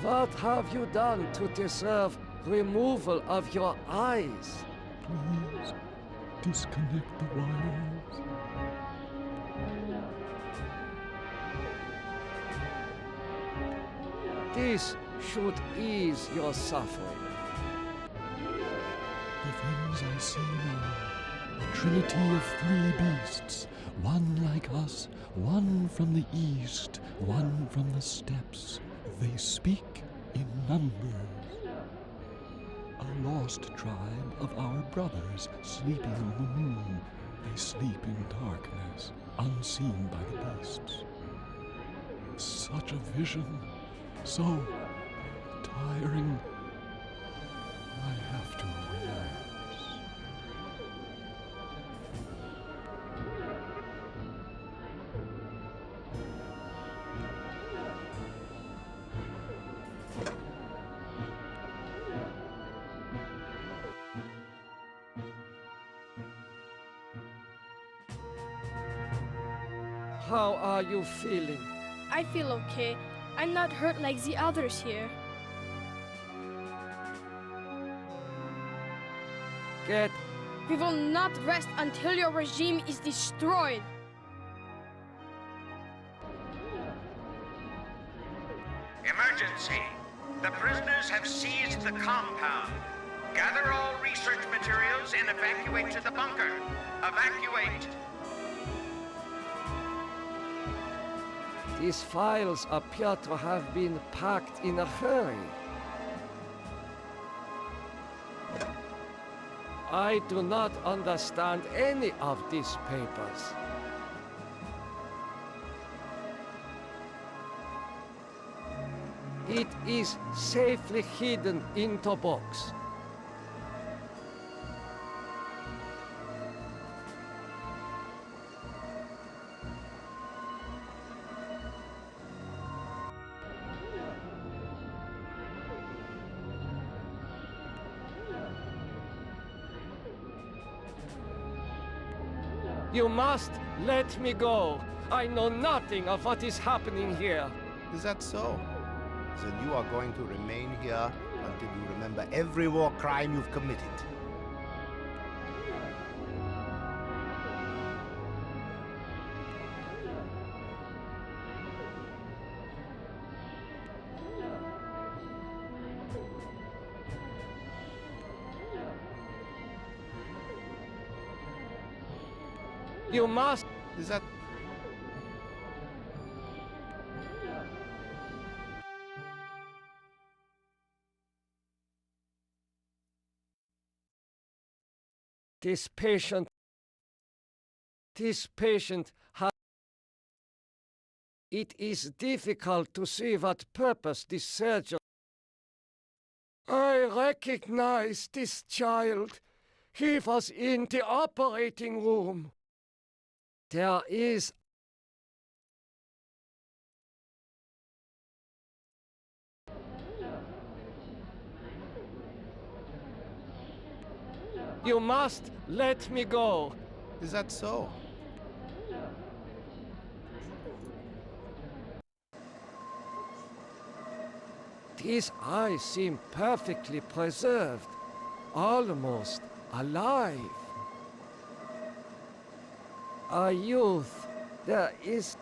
What have you done to deserve removal of your eyes? Please disconnect the wires. This should ease your suffering. The things I see now, a trinity of 3 beasts, one like us, one from the east, one from the steppes. They speak in numbers. A lost tribe of our brothers sleeping on the moon. They sleep in darkness, unseen by the beasts. Such a vision, so tiring. I have to relax. How are you feeling? I feel okay. I'm not hurt like the others here. Get. We will not rest until your regime is destroyed. Emergency! The prisoners have seized the compound. Gather all research materials and evacuate to the bunker. Evacuate! These files appear to have been packed in a hurry. I do not understand any of these papers. It is safely hidden in the box. You must let me go. I know nothing of what is happening here. Is that so? Then you are going to remain here until you remember every war crime you've committed. You must. Is that... This patient has... It is difficult to see what purpose this surgery... I recognize this child. He was in the operating room. There is... You must let me go. Is that so? These eyes seem perfectly preserved, almost alive. A youth, there is...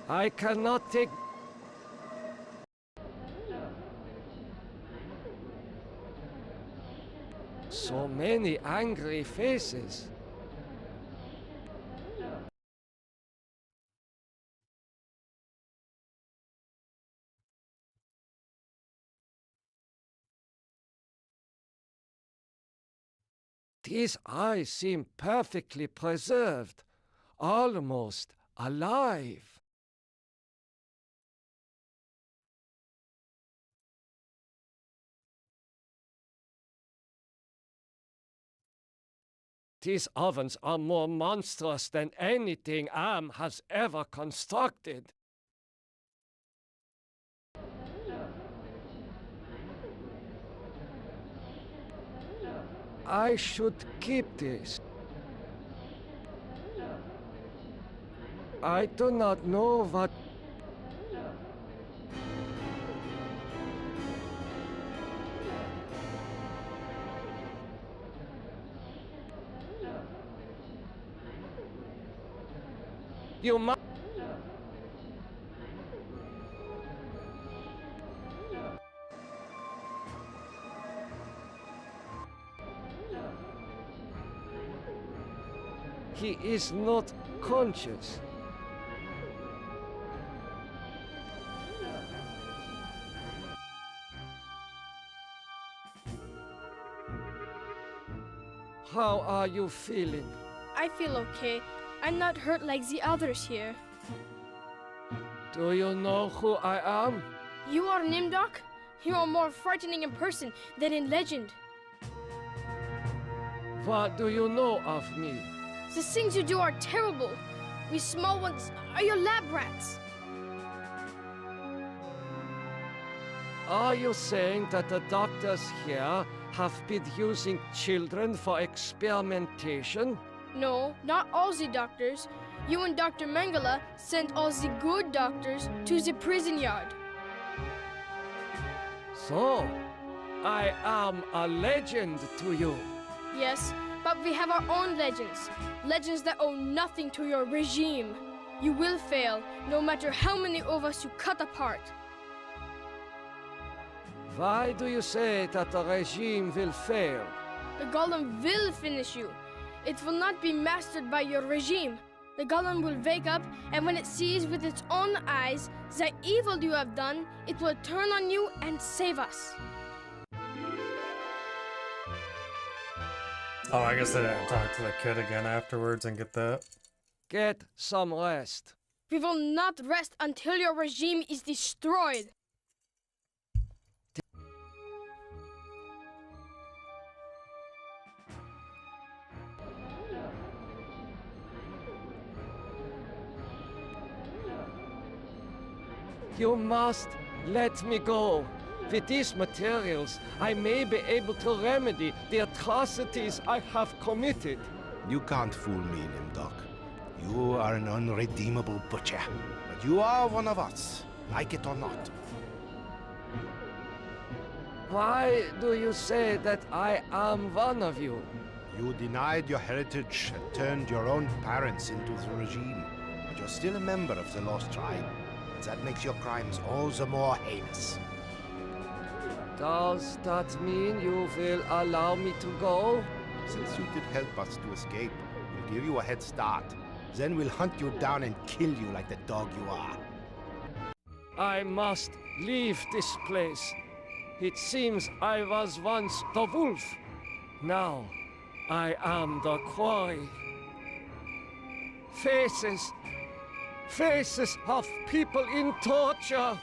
I cannot take... So many angry faces. These eyes seem perfectly preserved, almost alive. These ovens are more monstrous than anything Am has ever constructed. I should keep this. I do not know what... You must... He is not conscious. How are you feeling? I feel okay. I'm not hurt like the others here. Do you know who I am? You are Nimdok? You are more frightening in person than in legend. What do you know of me? The things you do are terrible. We small ones are your lab rats. Are you saying that the doctors here have been using children for experimentation? No, not all the doctors. You and Dr. Mengele sent all the good doctors to the prison yard. So, I am a legend to you. Yes, but we have our own legends. Legends that owe nothing to your regime. You will fail, no matter how many of us you cut apart. Why do you say that the regime will fail? The golem will finish you. It will not be mastered by your regime. The golem will wake up, and when it sees with its own eyes the evil you have done, it will turn on you and save us. Oh, I guess I didn't talk to the kid again afterwards and get that. Get some rest. We will not rest until your regime is destroyed. You must let me go. With these materials, I may be able to remedy the atrocities I have committed. You can't fool me, Nimdok. You are an unredeemable butcher. But you are one of us, like it or not. Why do you say that I am one of you? You denied your heritage and turned your own parents into the regime. But you're still a member of the Lost Tribe. And that makes your crimes all the more heinous. Does that mean you will allow me to go? Since you did help us to escape, we'll give you a head start. Then we'll hunt you down and kill you like the dog you are. I must leave this place. It seems I was once the wolf. Now, I am the quarry. Faces of people in torture.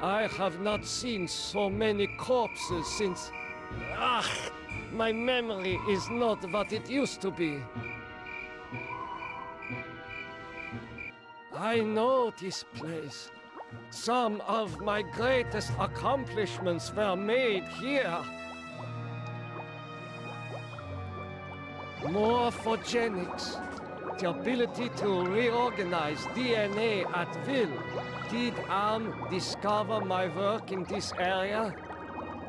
I have not seen so many corpses since... my memory is not what it used to be. I know this place. Some of my greatest accomplishments were made here. Morphogenics, the ability to reorganize DNA at will. Did Am discover my work in this area?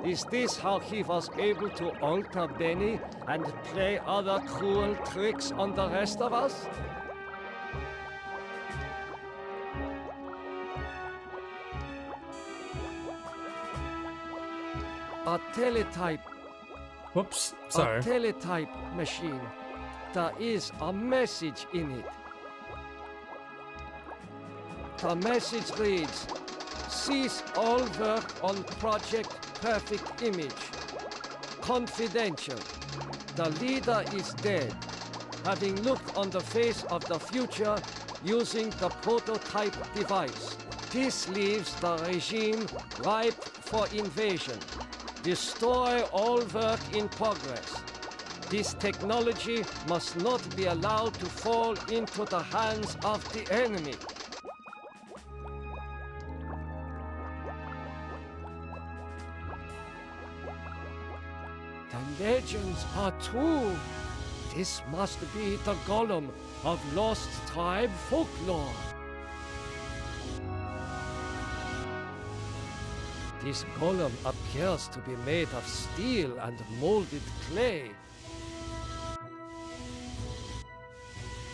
Is this how he was able to alter Benny and play other cruel tricks on the rest of us? A teletype. Whoops, sorry. A teletype machine. There is a message in it. The message reads, cease all work on Project Perfect Image. Confidential. The leader is dead, having looked on the face of the future using the prototype device. This leaves the regime ripe for invasion. Destroy all work in progress. This technology must not be allowed to fall into the hands of the enemy. The legends are true. This must be the golem of Lost Tribe folklore. This golem appears to be made of steel and molded clay.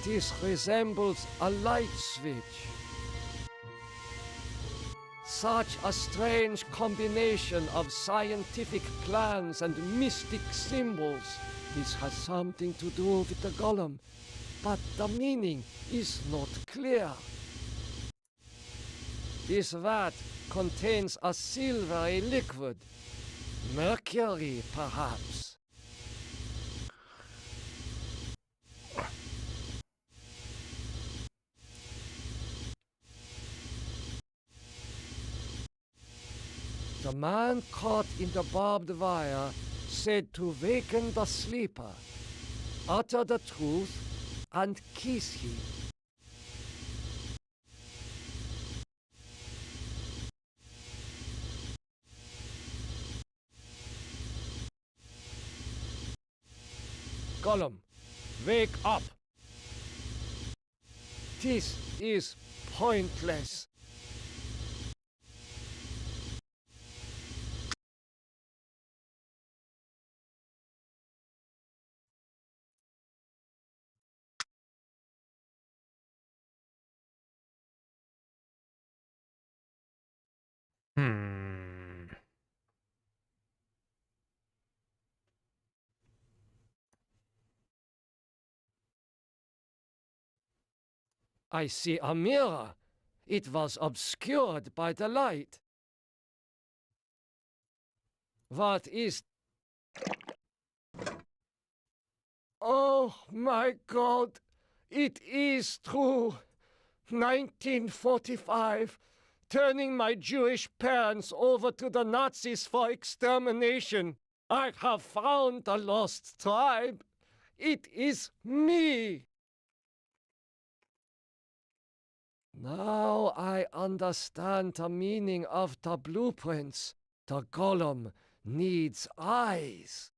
This resembles a light switch. Such a strange combination of scientific plans and mystic symbols. This has something to do with the golem, but the meaning is not clear. This vat contains a silvery liquid. Mercury, perhaps. The man caught in the barbed wire said to waken the sleeper, utter the truth, and kiss him. Gollum, wake up! This is pointless. Hmm. I see a mirror. It was obscured by the light. What is... Oh my God! It is true! 1945, turning my Jewish parents over to the Nazis for extermination. I have found the lost tribe. It is me. Now I understand the meaning of the blueprints. The golem needs eyes.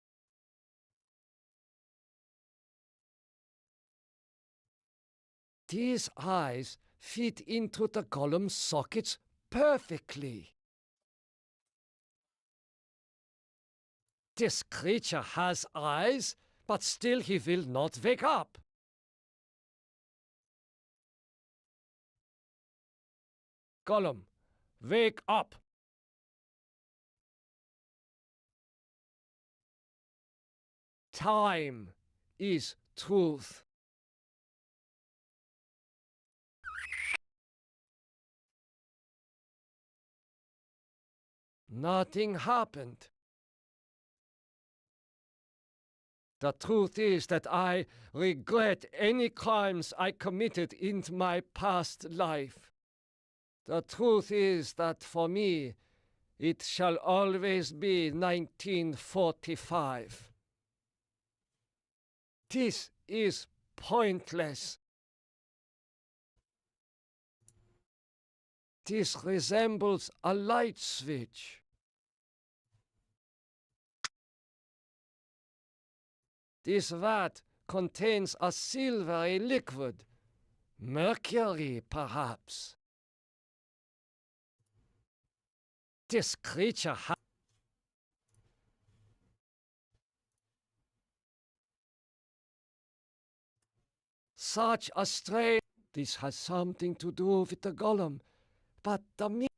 These eyes fit into the golem's sockets perfectly. This creature has eyes, but still he will not wake up. Gollum, wake up! Time is truth. Nothing happened. The truth is that I regret any crimes I committed in my past life. The truth is that for me, it shall always be 1945. This is pointless. This resembles a light switch. This vat contains a silvery liquid. Mercury, perhaps. This creature has... Such a strange... This has something to do with the golem, but the...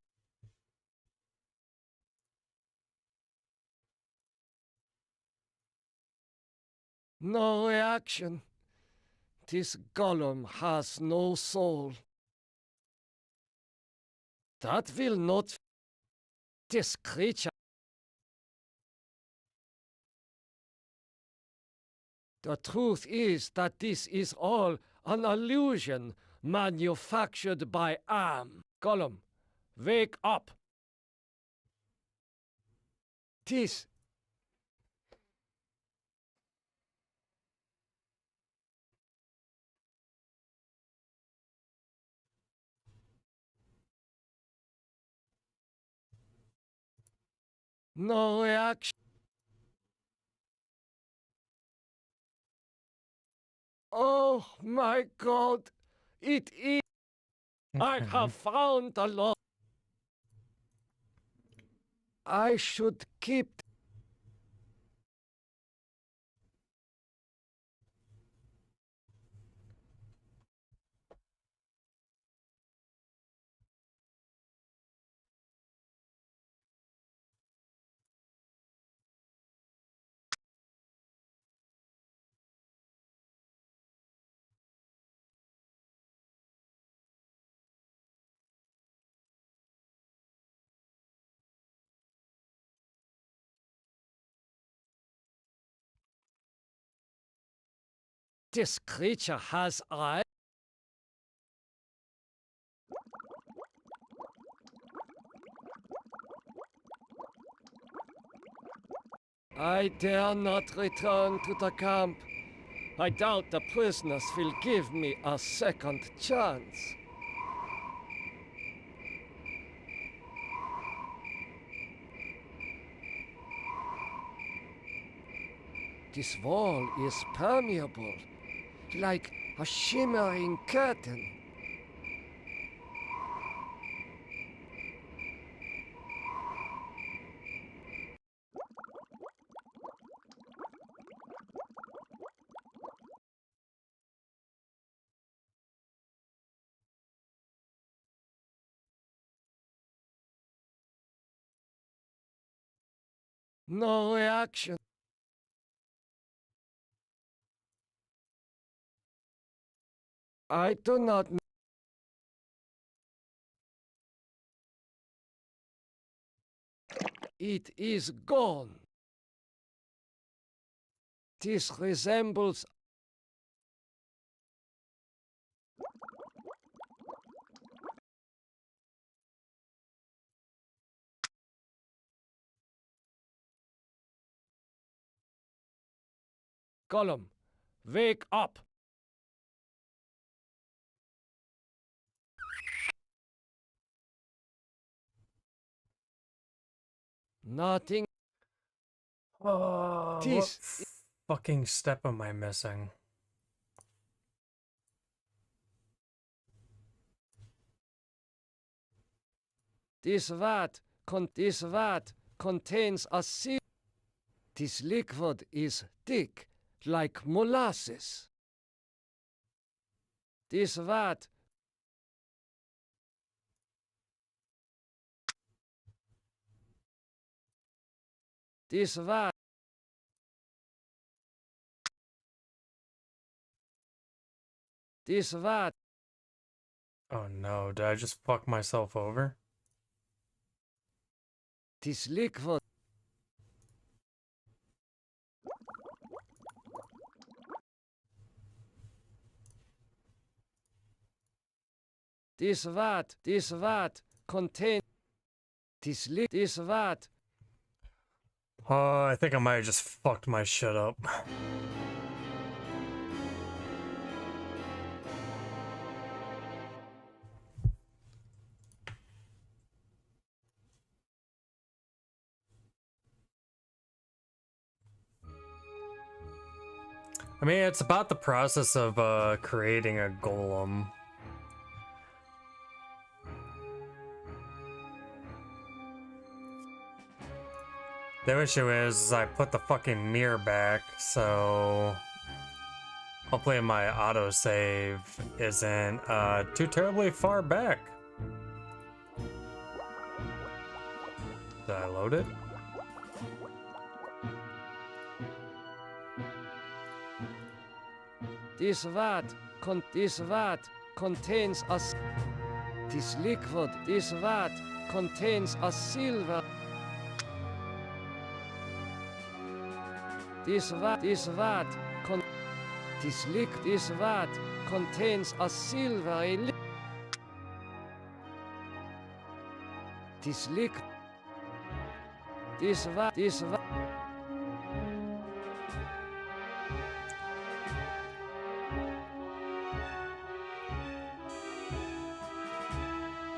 No reaction. This golem has no soul. That will not... This creature... The truth is that this is all an illusion manufactured by Am. Gollum, wake up! This... No reaction. Oh my God! It is... I have found the lost... I should keep... This creature has eyes. I dare not return to the camp. I doubt the prisoners will give me a second chance. This wall is permeable, like a shimmering curtain. No reaction. I do not know. It is gone. This resembles Gollum, wake up! Nothing. What fucking step am I missing? This vat contains a seal. This liquid is thick, like molasses. This vat This vat Oh no, did I just fuck myself over? This liquid This vat contains this vat. Oh, I think I might have just fucked my shit up. I mean, it's about the process of creating a golem. The issue is I put the fucking mirror back, so hopefully my autosave isn't too terribly far back. Did I load it? This vat contains a this liquid. This vat contains a silver. This vat contains a silvery liquid. This vat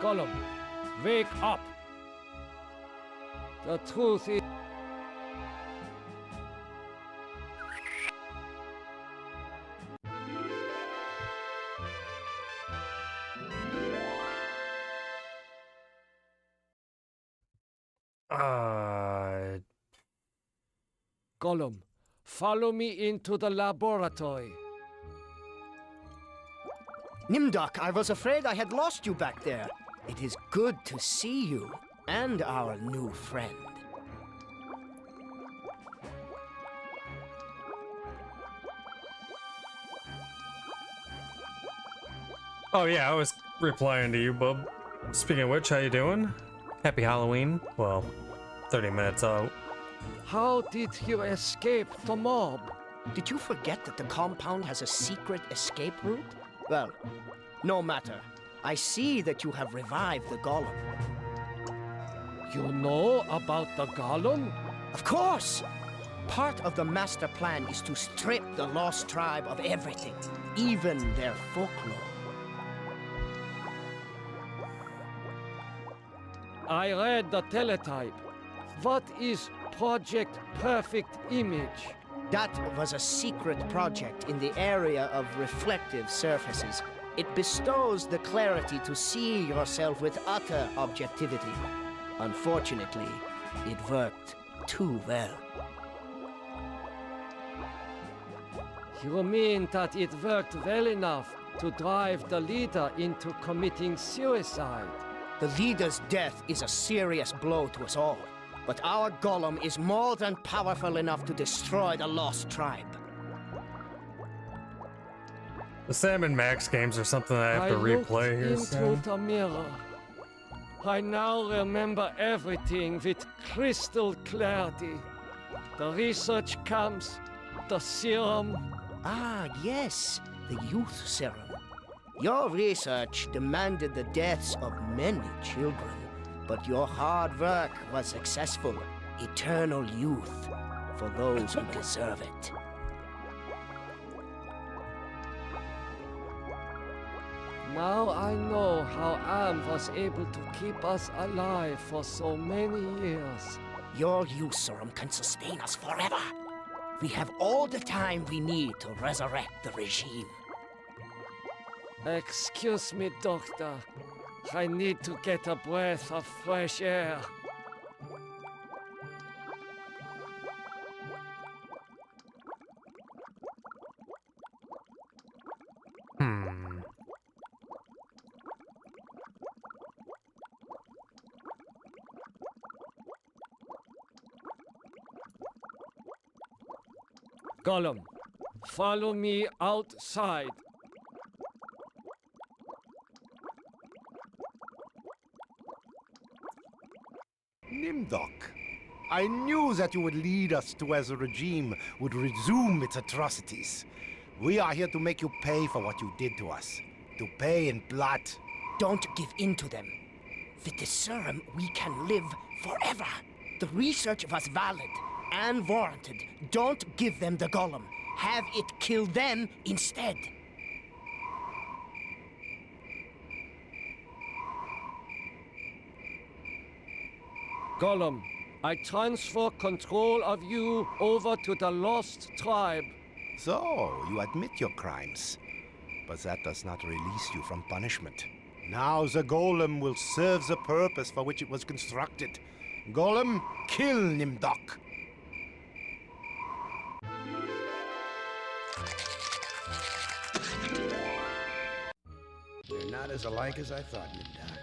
Gollum, wake up! The truth is Gollum, follow me into the laboratory. Nimdok, I was afraid I had lost you back there. It is good to see you and our new friend. Oh yeah, I was replying to you, bub. Speaking of which, how you doing? Happy Halloween. Well, 30 minutes out. How did you escape the mob? Did you forget that the compound has a secret escape route? Well, no matter. I see that you have revived the golem. You know about the golem? Of course! Part of the master plan is to strip the lost tribe of everything, even their folklore. I read the teletype. What is Project Perfect Image? That was a secret project in the area of reflective surfaces. It bestows the clarity to see yourself with utter objectivity. Unfortunately, it worked too well. You mean that it worked well enough to drive the leader into committing suicide? The leader's death is a serious blow to us all. But our golem is more than powerful enough to destroy the Lost Tribe. The Sam and Max games are something that I have to replay here into soon. the mirror. I now remember everything with crystal clarity. The research camps, the serum. Ah, yes, the youth serum. Your research demanded the deaths of many children, but your hard work was successful. Eternal youth for those who deserve it. Now I know how Am was able to keep us alive for so many years. Your youth serum can sustain us forever. We have all the time we need to resurrect the regime. Excuse me, Doctor. I need to get a breath of fresh air. Gollum, follow me outside. Nimdok, I knew that you would lead us to where the regime would resume its atrocities. We are here to make you pay for what you did to us. To pay in blood. Don't give in to them. With the serum, we can live forever. The research was valid and warranted. Don't give them the golem. Have it kill them instead. Gollum, I transfer control of you over to the Lost Tribe. So, you admit your crimes. But that does not release you from punishment. Now the golem will serve the purpose for which it was constructed. Golem, kill Nimdok. We're not as alike as I thought, Nimdok.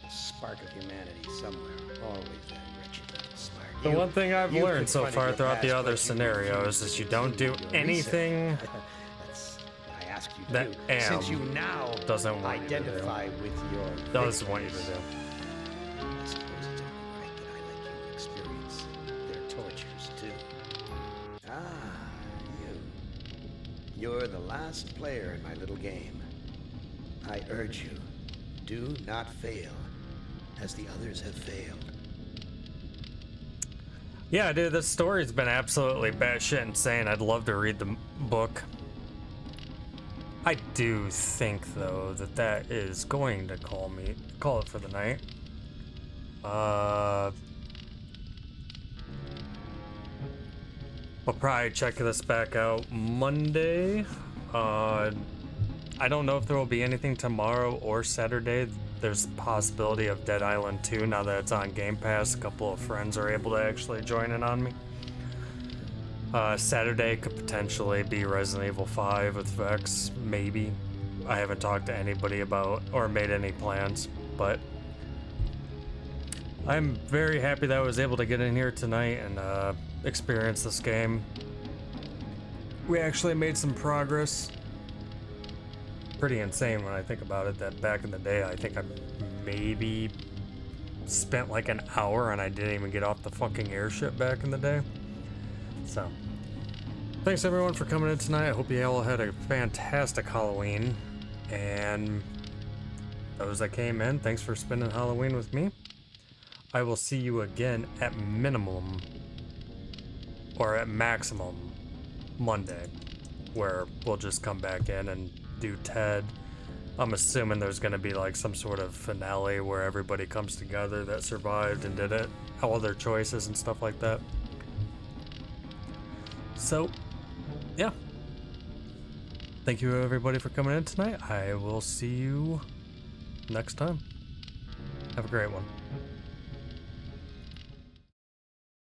A spark of humanity somewhere, always that wretched little spark. The one thing I've you learned so confronted far your throughout the past, other but you scenarios is you don't do anything That's what I ask you to that do. Am Since you now doesn't want you to do. identify with your Does want you to victims, do. I suppose it's only right that I let you experience their tortures too. Ah, you. You're the last player in my little game. I urge you, do not fail, as the others have failed. Yeah, dude, this story's been absolutely batshit insane. I'd love to read the book. I do think, though, that is going to call it for the night. I'll probably check this back out Monday. I don't know if there will be anything tomorrow or Saturday. There's a possibility of Dead Island 2 now that it's on Game Pass. A couple of friends are able to actually join in on me. Saturday could potentially be Resident Evil 5 with Vex, maybe. I haven't talked to anybody about or made any plans, but I'm very happy that I was able to get in here tonight and experience this game. We actually made some progress. Pretty insane when I think about it, that back in the day I think I maybe spent like an hour and I didn't even get off the fucking airship back in the day. So thanks everyone for coming in tonight. I hope you all had a fantastic Halloween, and those that came in, thanks for spending Halloween with me. I will see you again at minimum or at maximum Monday, where we'll just come back in and do Ted. I'm assuming there's going to be like some sort of finale where everybody comes together that survived and did it, all their choices and stuff like that. So, yeah. Thank you everybody for coming in tonight. I will see you next time. Have a great one.